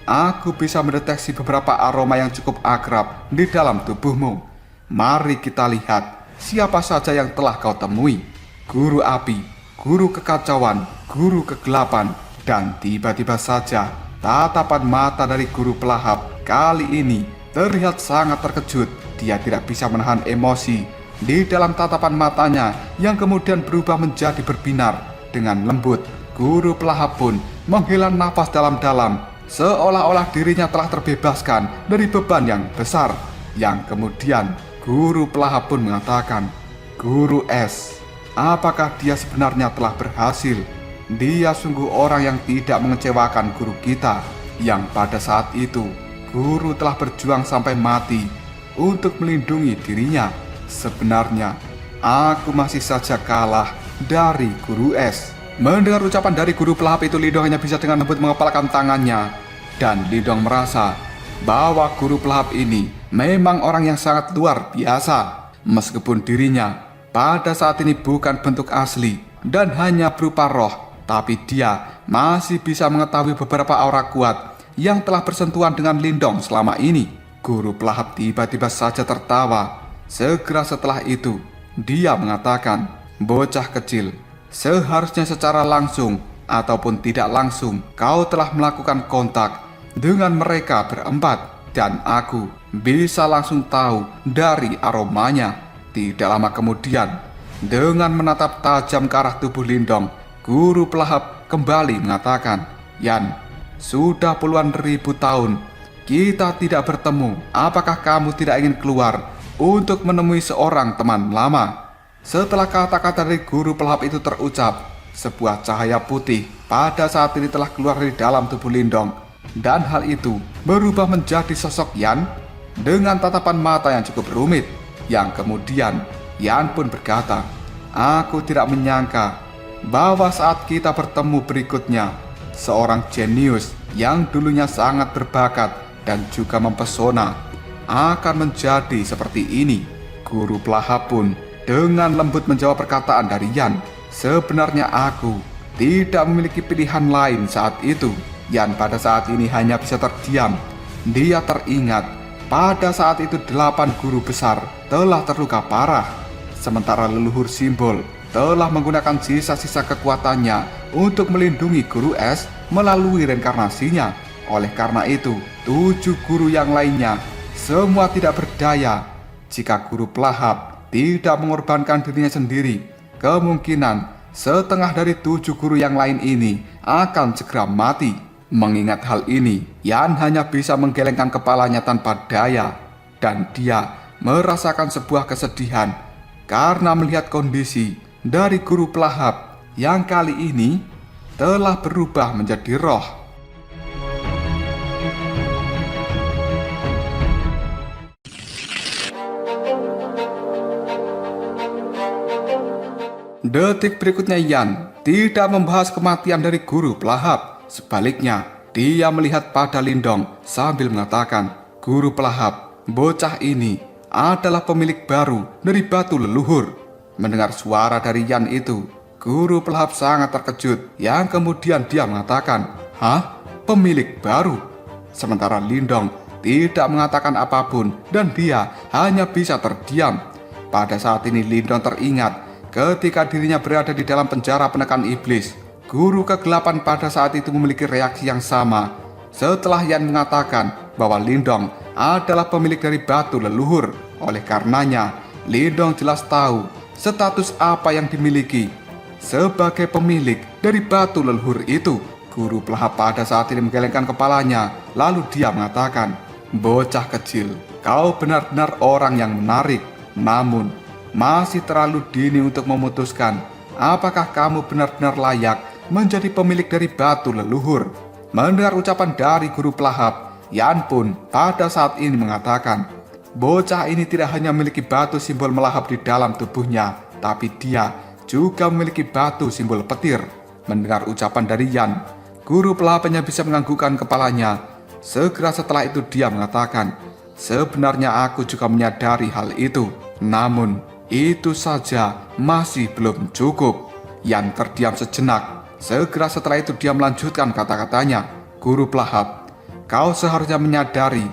aku bisa mendeteksi beberapa aroma yang cukup akrab di dalam tubuhmu. Mari kita lihat siapa saja yang telah kau temui. Guru api, guru kekacauan, guru kegelapan." Dan tiba-tiba saja tatapan mata dari guru pelahap kali ini terlihat sangat terkejut. Dia tidak bisa menahan emosi di dalam tatapan matanya yang kemudian berubah menjadi berbinar dengan lembut. Guru pelahap pun menghela nafas dalam-dalam, seolah-olah dirinya telah terbebaskan dari beban yang besar. Yang kemudian guru pelahap pun mengatakan, "Guru es, apakah dia sebenarnya telah berhasil? Dia sungguh orang yang tidak mengecewakan guru kita, yang pada saat itu guru telah berjuang sampai mati untuk melindungi dirinya. Sebenarnya aku masih saja kalah dari guru es." Mendengar ucapan dari guru pelahap itu, Lindong hanya bisa dengan lembut mengepalkan tangannya. Dan Lindong merasa bahwa guru pelahap ini memang orang yang sangat luar biasa. Meskipun dirinya pada saat ini bukan bentuk asli dan hanya berupa roh, tapi dia masih bisa mengetahui beberapa aura kuat yang telah bersentuhan dengan Lindong selama ini. Guru pelahap tiba-tiba saja tertawa. Segera setelah itu, dia mengatakan, "Bocah kecil, seharusnya secara langsung ataupun tidak langsung kau telah melakukan kontak dengan mereka berempat, dan aku bisa langsung tahu dari aromanya." Tidak lama kemudian, dengan menatap tajam ke arah tubuh Lindong, guru pelahap kembali mengatakan, "Yan, sudah puluhan ribu tahun kita tidak bertemu. Apakah kamu tidak ingin keluar untuk menemui seorang teman lama?" Setelah kata-kata dari guru pelahap itu terucap, sebuah cahaya putih pada saat ini telah keluar dari dalam tubuh Lindong, dan hal itu berubah menjadi sosok Yan dengan tatapan mata yang cukup rumit. Yang kemudian Yan pun berkata, "Aku tidak menyangka bahwa saat kita bertemu berikutnya, seorang jenius yang dulunya sangat berbakat dan juga mempesona akan menjadi seperti ini." Guru pelahap pun dengan lembut menjawab perkataan dari Yan, "Sebenarnya aku tidak memiliki pilihan lain saat itu." Yan pada saat ini hanya bisa terdiam. Dia teringat pada saat itu 8 guru besar telah terluka parah, sementara leluhur simbol telah menggunakan sisa-sisa kekuatannya untuk melindungi guru es melalui reinkarnasinya. Oleh karena itu, 7 guru yang lainnya semua tidak berdaya. Jika guru pelahap tidak mengorbankan dirinya sendiri, kemungkinan setengah dari 7 guru yang lain ini akan segera mati. Mengingat hal ini, Yan hanya bisa menggelengkan kepalanya tanpa daya, dan dia merasakan sebuah kesedihan karena melihat kondisi dari guru pelahap yang kali ini telah berubah menjadi roh. Detik berikutnya Yan tidak membahas kematian dari guru pelahap. Sebaliknya, dia melihat pada Lindong sambil mengatakan, "Guru pelahap, bocah ini adalah pemilik baru dari batu leluhur." Mendengar suara dari Yan itu, guru pelahap sangat terkejut, yang kemudian dia mengatakan, "Hah? Pemilik baru?" Sementara Lindong tidak mengatakan apapun dan dia hanya bisa terdiam. Pada saat ini Lindong teringat ketika dirinya berada di dalam penjara penekan iblis. Guru kegelapan pada saat itu memiliki reaksi yang sama setelah Yan mengatakan bahwa Lindong adalah pemilik dari batu leluhur. Oleh karenanya, Lindong jelas tahu status apa yang dimiliki sebagai pemilik dari batu leluhur itu. Guru pelahap pada saat ini menggelengkan kepalanya, lalu dia mengatakan, "Bocah kecil, kau benar-benar orang yang menarik. Namun, masih terlalu dini untuk memutuskan apakah kamu benar-benar layak menjadi pemilik dari batu leluhur." Mendengar ucapan dari guru pelahap, Yan pun pada saat ini mengatakan, bocah ini tidak hanya memiliki batu simbol melahap di dalam tubuhnya, tapi dia juga memiliki batu simbol petir. Mendengar ucapan dari Yan, guru pelahap hanya bisa menganggukkan kepalanya. Segera setelah itu dia mengatakan, sebenarnya aku juga menyadari hal itu. Namun, itu saja masih belum cukup. Yan terdiam sejenak. Segera setelah itu dia melanjutkan kata-katanya, guru pelahap, kau seharusnya menyadari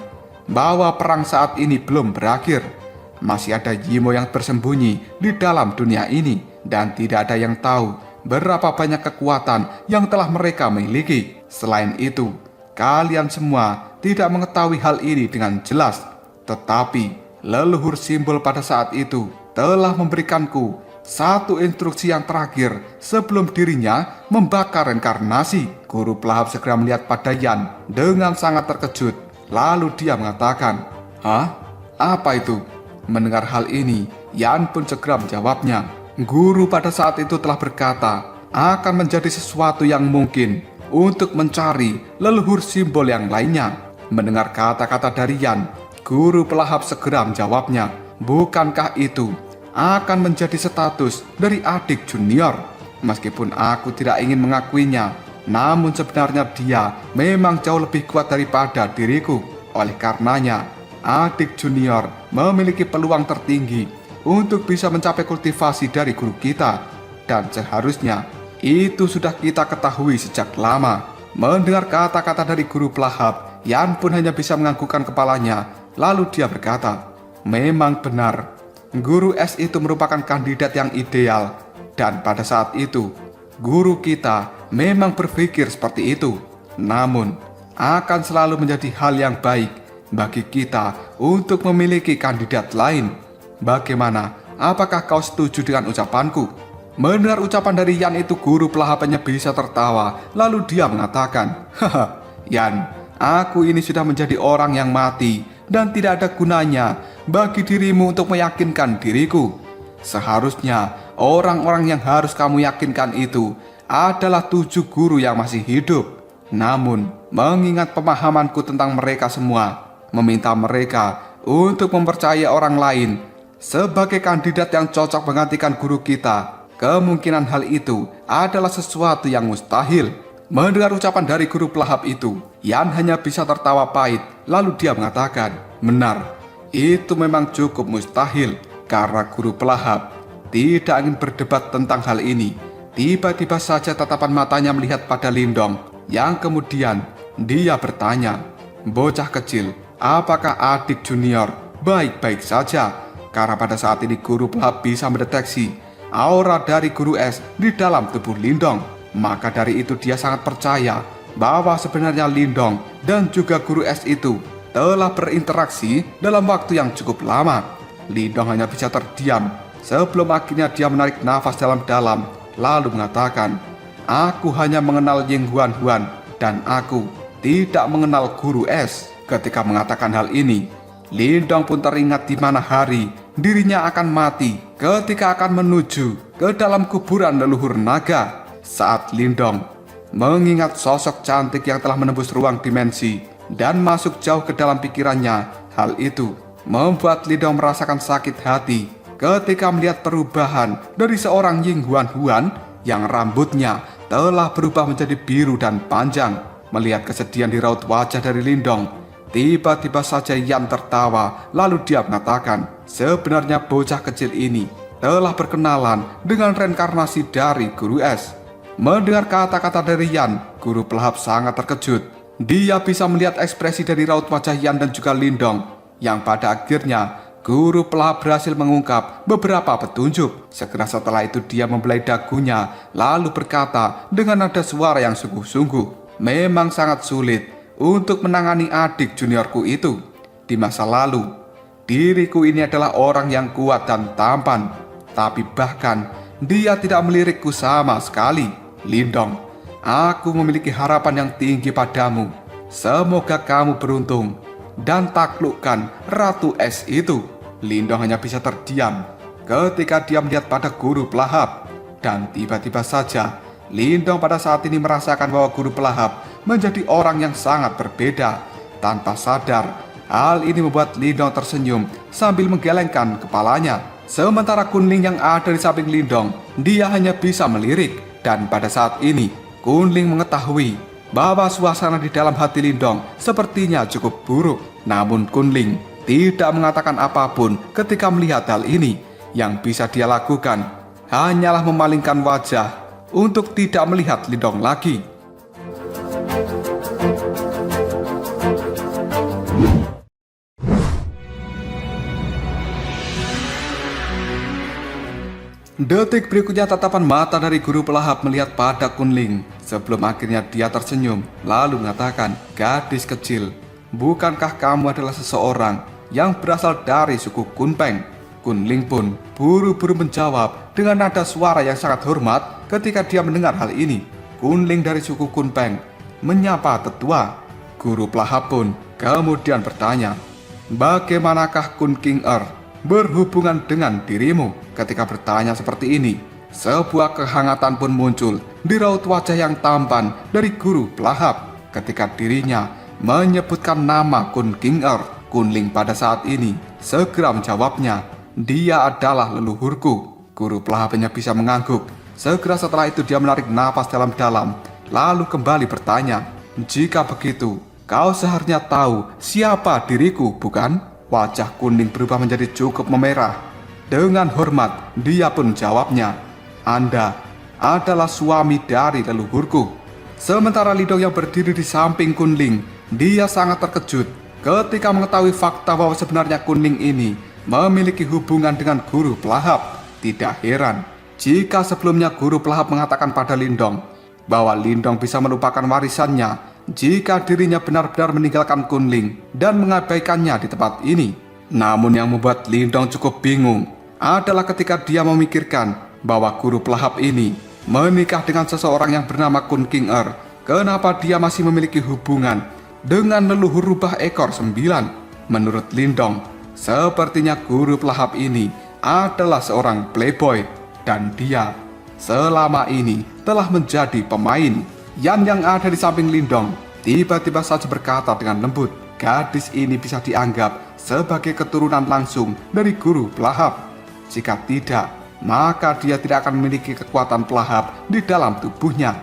bahwa perang saat ini belum berakhir. Masih ada Yimo yang bersembunyi di dalam dunia ini, dan tidak ada yang tahu berapa banyak kekuatan yang telah mereka miliki. Selain itu, kalian semua tidak mengetahui hal ini dengan jelas. Tetapi, leluhur simbol pada saat itu telah memberikanku satu instruksi yang terakhir sebelum dirinya membakar reinkarnasi. Guru pelahap segera melihat pada Yan dengan sangat terkejut. Lalu dia mengatakan, "Hah? Apa itu?" Mendengar hal ini, Yan pun segera menjawabnya. Guru pada saat itu telah berkata, akan menjadi sesuatu yang mungkin untuk mencari leluhur simbol yang lainnya. Mendengar kata-kata dari Yan, guru pelahap segera menjawabnya, bukankah itu akan menjadi status dari adik junior? Meskipun aku tidak ingin mengakuinya, namun sebenarnya dia memang jauh lebih kuat daripada diriku. Oleh karenanya, adik junior memiliki peluang tertinggi untuk bisa mencapai kultivasi dari guru kita. Dan seharusnya itu sudah kita ketahui sejak lama. Mendengar kata-kata dari guru pelahap, Yan pun hanya bisa menganggukkan kepalanya. Lalu dia berkata, memang benar, guru es itu merupakan kandidat yang ideal. Dan pada saat itu, guru kita memang berpikir seperti itu. Namun, akan selalu menjadi hal yang baik bagi kita untuk memiliki kandidat lain. Bagaimana? Apakah kau setuju dengan ucapanku? Mendengar ucapan dari Yan itu, guru pelahapnya bisa tertawa. Lalu dia mengatakan, haha, Yan, aku ini sudah menjadi orang yang mati dan tidak ada gunanya bagi dirimu untuk meyakinkan diriku. Seharusnya orang-orang yang harus kamu yakinkan itu adalah 7 guru yang masih hidup. Namun, mengingat pemahamanku tentang mereka semua, meminta mereka untuk mempercayai orang lain sebagai kandidat yang cocok menggantikan guru kita, kemungkinan hal itu adalah sesuatu yang mustahil. Mendengar ucapan dari guru pelahap itu, Yan hanya bisa tertawa pahit. Lalu dia mengatakan, benar, itu memang cukup mustahil. Karena guru pelahap tidak ingin berdebat tentang hal ini. Tiba-tiba saja tatapan matanya melihat pada Lindong, yang kemudian dia bertanya, bocah kecil, apakah adik junior baik-baik saja? Karena pada saat ini guru pelahap bisa mendeteksi aura dari guru es di dalam tubuh Lindong. Maka dari itu dia sangat percaya bahwa sebenarnya Lindong dan juga guru es itu telah berinteraksi dalam waktu yang cukup lama. Lindong hanya bisa terdiam sebelum akhirnya dia menarik nafas dalam-dalam lalu mengatakan, aku hanya mengenal Ying Huan dan aku tidak mengenal guru es. Ketika mengatakan hal ini, Lindong pun teringat di mana hari dirinya akan mati ketika akan menuju ke dalam kuburan leluhur naga. Saat Lindong mengingat sosok cantik yang telah menembus ruang dimensi dan masuk jauh ke dalam pikirannya, hal itu membuat Lindong merasakan sakit hati ketika melihat perubahan dari seorang Ying Huan yang rambutnya telah berubah menjadi biru dan panjang. Melihat kesedihan di raut wajah dari Lindong, tiba-tiba saja Yan tertawa, lalu dia mengatakan, sebenarnya bocah kecil ini telah berkenalan dengan reinkarnasi dari guru es. Mendengar kata-kata dari Yan, guru pelahap sangat terkejut. Dia bisa melihat ekspresi dari raut wajah Yan dan juga Lindong, yang pada akhirnya Guru pelahap berhasil mengungkap beberapa petunjuk. Segera setelah itu dia membelai dagunya, lalu berkata dengan nada suara yang sungguh-sungguh, "Memang sangat sulit untuk menangani adik juniorku itu. Di masa lalu, diriku ini adalah orang yang kuat dan tampan. Tapi bahkan dia tidak melirikku sama sekali. Lindong, aku memiliki harapan yang tinggi padamu. Semoga kamu beruntung dan taklukkan Ratu Es itu." Lindong hanya bisa terdiam ketika dia melihat pada guru pelahap. Dan tiba-tiba saja Lindong pada saat ini merasakan bahwa guru pelahap menjadi orang yang sangat berbeda. Tanpa sadar, hal ini membuat Lindong tersenyum sambil menggelengkan kepalanya. Sementara Kunling yang ada di samping Lindong, dia hanya bisa melirik. Dan pada saat ini Kunling mengetahui bahwa suasana di dalam hati Lindong sepertinya cukup buruk. Namun Kunling tidak mengatakan apapun ketika melihat hal ini. Yang bisa dia lakukan hanyalah memalingkan wajah untuk tidak melihat Lindong lagi. Detik berikutnya tatapan mata dari guru pelahap melihat pada Kunling. Sebelum akhirnya dia tersenyum lalu mengatakan, "Gadis kecil, bukankah kamu adalah seseorang yang berasal dari suku Kunpeng?" Kunling pun buru-buru menjawab dengan nada suara yang sangat hormat ketika dia mendengar hal ini. Kunling dari suku Kunpeng menyapa tetua. Guru pelahap pun kemudian bertanya, "Bagaimanakah Kun King berhubungan dengan dirimu?" Ketika bertanya seperti ini, sebuah kehangatan pun muncul di raut wajah yang tampan dari guru pelahap ketika dirinya menyebutkan nama Kun King. Kunling pada saat ini segera menjawabnya, "Dia adalah leluhurku." Guru pelahap hanya bisa mengangguk. Segera setelah itu dia menarik napas dalam-dalam, lalu kembali bertanya, "Jika begitu, kau seharusnya tahu siapa diriku, bukan?" Wajah Kunling berubah menjadi cukup memerah. Dengan hormat, dia pun jawabnya, "Anda adalah suami dari leluhurku." Sementara Lindong yang berdiri di samping Kunling, dia sangat terkejut ketika mengetahui fakta bahwa sebenarnya Kunling ini memiliki hubungan dengan guru pelahap. Tidak heran jika sebelumnya guru pelahap mengatakan pada Lindong bahwa Lindong bisa melupakan warisannya jika dirinya benar-benar meninggalkan Kunling dan mengabaikannya di tempat ini. Namun yang membuat Lindong cukup bingung adalah ketika dia memikirkan bahwa guru pelahap ini menikah dengan seseorang yang bernama Kun King. Kenapa dia masih memiliki hubungan dengan leluhur rubah ekor 9? Menurut Lindong, sepertinya guru pelahap ini adalah seorang playboy dan dia selama ini telah menjadi pemain. Yan yang ada di samping Lindong tiba-tiba saja berkata dengan lembut, "Gadis ini bisa dianggap sebagai keturunan langsung dari guru pelahap. Jika tidak, maka dia tidak akan memiliki kekuatan pelahap di dalam tubuhnya."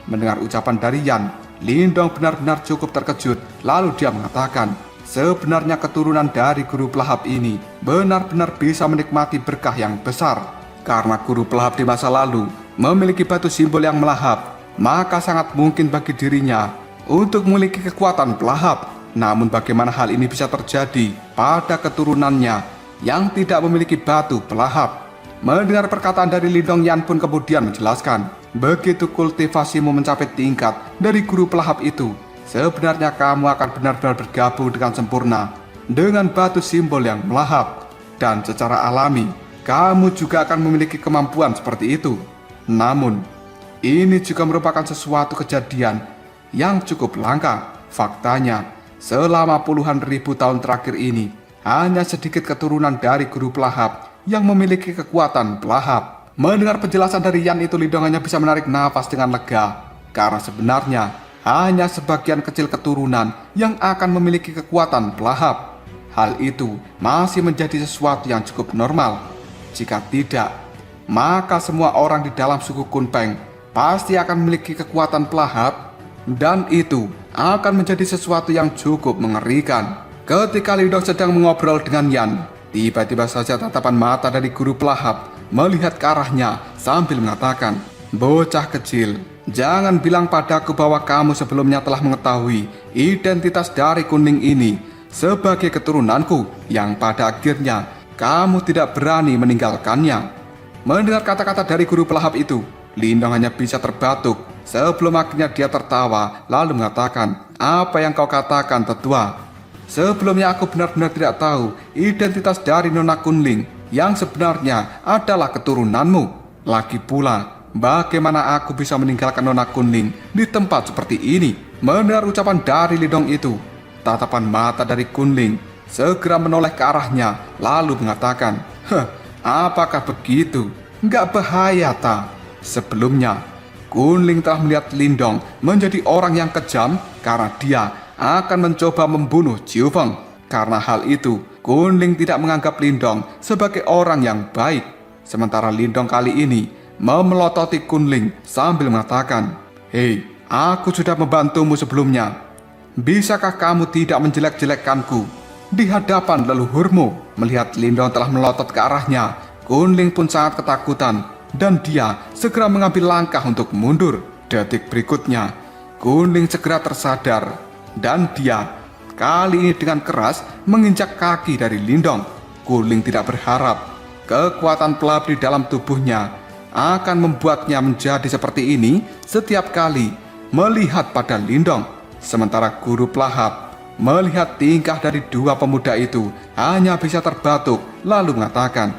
Mendengar ucapan dari Yan, Lindong benar-benar cukup terkejut. Lalu dia mengatakan, sebenarnya keturunan dari guru pelahap ini benar-benar bisa menikmati berkah yang besar. Karena guru pelahap di masa lalu memiliki batu simbol yang melahap, maka sangat mungkin bagi dirinya untuk memiliki kekuatan pelahap. Namun bagaimana hal ini bisa terjadi pada keturunannya yang tidak memiliki batu pelahap? Mendengar perkataan dari Lindong, Yan pun kemudian menjelaskan, begitu kultivasimu mencapai tingkat dari guru pelahap itu, sebenarnya kamu akan benar-benar bergabung dengan sempurna dengan batu simbol yang melahap. Dan secara alami, kamu juga akan memiliki kemampuan seperti itu. Namun, ini juga merupakan sesuatu kejadian yang cukup langka. Faktanya, selama puluhan ribu tahun terakhir ini, hanya sedikit keturunan dari guru pelahap yang memiliki kekuatan pelahap. Mendengar penjelasan dari Yan itu, Lindong hanya bisa menarik nafas dengan lega. Karena sebenarnya hanya sebagian kecil keturunan yang akan memiliki kekuatan pelahap. Hal itu masih menjadi sesuatu yang cukup normal. Jika tidak, maka semua orang di dalam suku Kunpeng pasti akan memiliki kekuatan pelahap. Dan itu akan menjadi sesuatu yang cukup mengerikan. Ketika Lindong sedang mengobrol dengan Yan, tiba-tiba saja tatapan mata dari guru pelahap melihat ke arahnya sambil mengatakan, "Bocah kecil, jangan bilang padaku bahwa kamu sebelumnya telah mengetahui identitas dari kuning ini. sebagai keturunanku yang pada akhirnya kamu tidak berani meninggalkannya. Mendengar kata-kata dari guru pelahap itu, Lindong hanya bisa terbatuk sebelum akhirnya dia tertawa lalu mengatakan, "Apa yang kau katakan, tetua? Sebelumnya aku benar-benar tidak tahu identitas dari Nona Kunling yang sebenarnya adalah keturunanmu. Lagi pula, bagaimana aku bisa meninggalkan Nona Kunling di tempat seperti ini?" Mendengar ucapan dari Lindong itu, tatapan mata dari Kunling segera menoleh ke arahnya lalu mengatakan, apakah begitu? Nggak bahaya ta? Sebelumnya, Kunling telah melihat Lindong menjadi orang yang kejam karena dia akan mencoba membunuh Jiu Feng. Karena hal itu, Kunling tidak menganggap Lindong sebagai orang yang baik. Sementara Lindong kali ini memelototi Kunling sambil mengatakan, "Hei, aku sudah membantumu sebelumnya. Bisakah kamu tidak menjelek-jelekkanku di hadapan leluhurmu?" Melihat Lindong telah melotot ke arahnya, Kunling pun sangat ketakutan dan dia segera mengambil langkah untuk mundur. Detik berikutnya, Kunling segera tersadar dan dia kali ini dengan keras menginjak kaki dari Lindong. Kunling tidak berharap kekuatan pelahap di dalam tubuhnya akan membuatnya menjadi seperti ini setiap kali melihat pada Lindong. Sementara guru pelahap melihat tingkah dari dua pemuda itu hanya bisa terbatuk lalu mengatakan,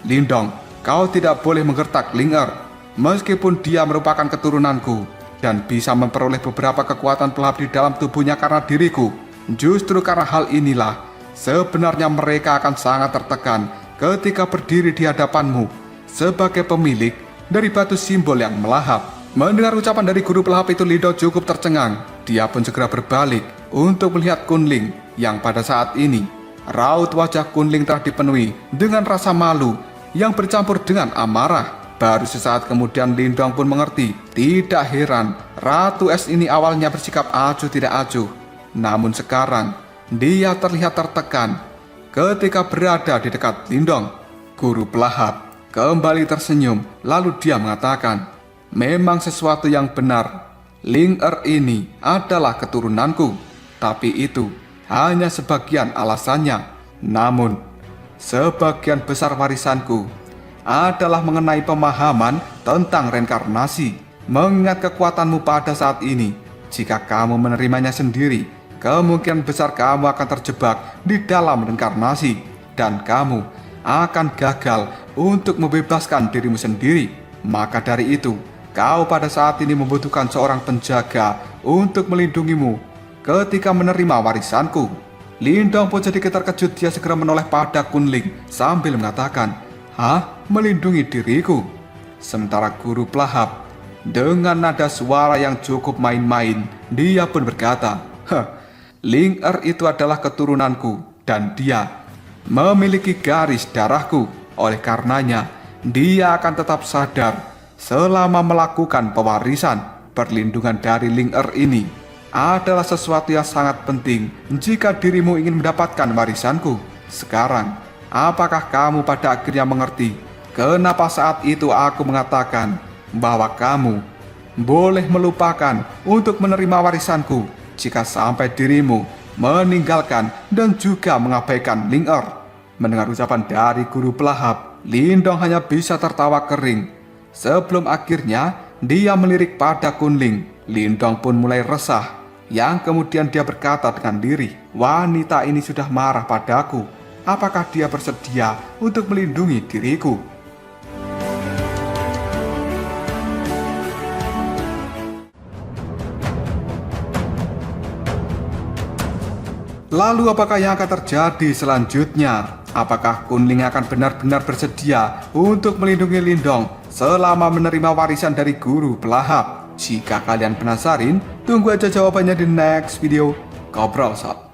"Lindong, kau tidak boleh menggertak Ling Er. Meskipun dia merupakan keturunanku dan bisa memperoleh beberapa kekuatan pelahap di dalam tubuhnya karena diriku, justru karena hal inilah sebenarnya mereka akan sangat tertekan ketika berdiri di hadapanmu sebagai pemilik dari batu simbol yang melahap." Mendengar ucapan dari guru pelahap itu, Lindong cukup tercengang. Dia pun segera berbalik untuk melihat Kunling yang pada saat ini raut wajah Kunling telah dipenuhi dengan rasa malu yang bercampur dengan amarah. Baru sesaat kemudian Lindong pun mengerti. Tidak heran Ratu Es ini awalnya bersikap acuh tidak acuh. Namun sekarang dia terlihat tertekan ketika berada di dekat Lindong. Guru pelahap kembali tersenyum lalu dia mengatakan, "Memang sesuatu yang benar. Ling Er ini adalah keturunanku. Tapi itu hanya sebagian alasannya. Namun sebagian besar warisanku adalah mengenai pemahaman tentang reinkarnasi. Mengingat kekuatanmu pada saat ini, jika kamu menerimanya sendiri, kemungkinan besar kamu akan terjebak di dalam reinkarnasi dan kamu akan gagal untuk membebaskan dirimu sendiri. Maka dari itu, kau pada saat ini membutuhkan seorang penjaga untuk melindungimu ketika menerima warisanku." Lindong pun sedikit terkejut. Dia segera menoleh pada Kunling sambil mengatakan, "Hah? Melindungi diriku?" Sementara guru pelahap dengan nada suara yang cukup main-main, dia pun berkata, "Ling Er itu adalah keturunanku dan dia memiliki garis darahku. Oleh karenanya, dia akan tetap sadar selama melakukan pewarisan. Perlindungan dari Ling Er ini adalah sesuatu yang sangat penting jika dirimu ingin mendapatkan warisanku. Sekarang, apakah kamu pada akhirnya mengerti kenapa saat itu aku mengatakan bahwa kamu boleh melupakan untuk menerima warisanku jika sampai dirimu meninggalkan dan juga mengabaikan Ling Er?" Mendengar ucapan dari guru pelahap, Lindong hanya bisa tertawa kering. Sebelum akhirnya dia melirik pada Kunling, Lindong pun mulai resah. Yang kemudian dia berkata dengan diri, "Wanita ini sudah marah padaku. Apakah dia bersedia untuk melindungi diriku?" Lalu apakah yang akan terjadi selanjutnya? Apakah Kunling akan benar-benar bersedia untuk melindungi Lindong selama menerima warisan dari guru pelahap? Jika kalian penasaran, tunggu aja jawabannya di next video. Ngobrol sob.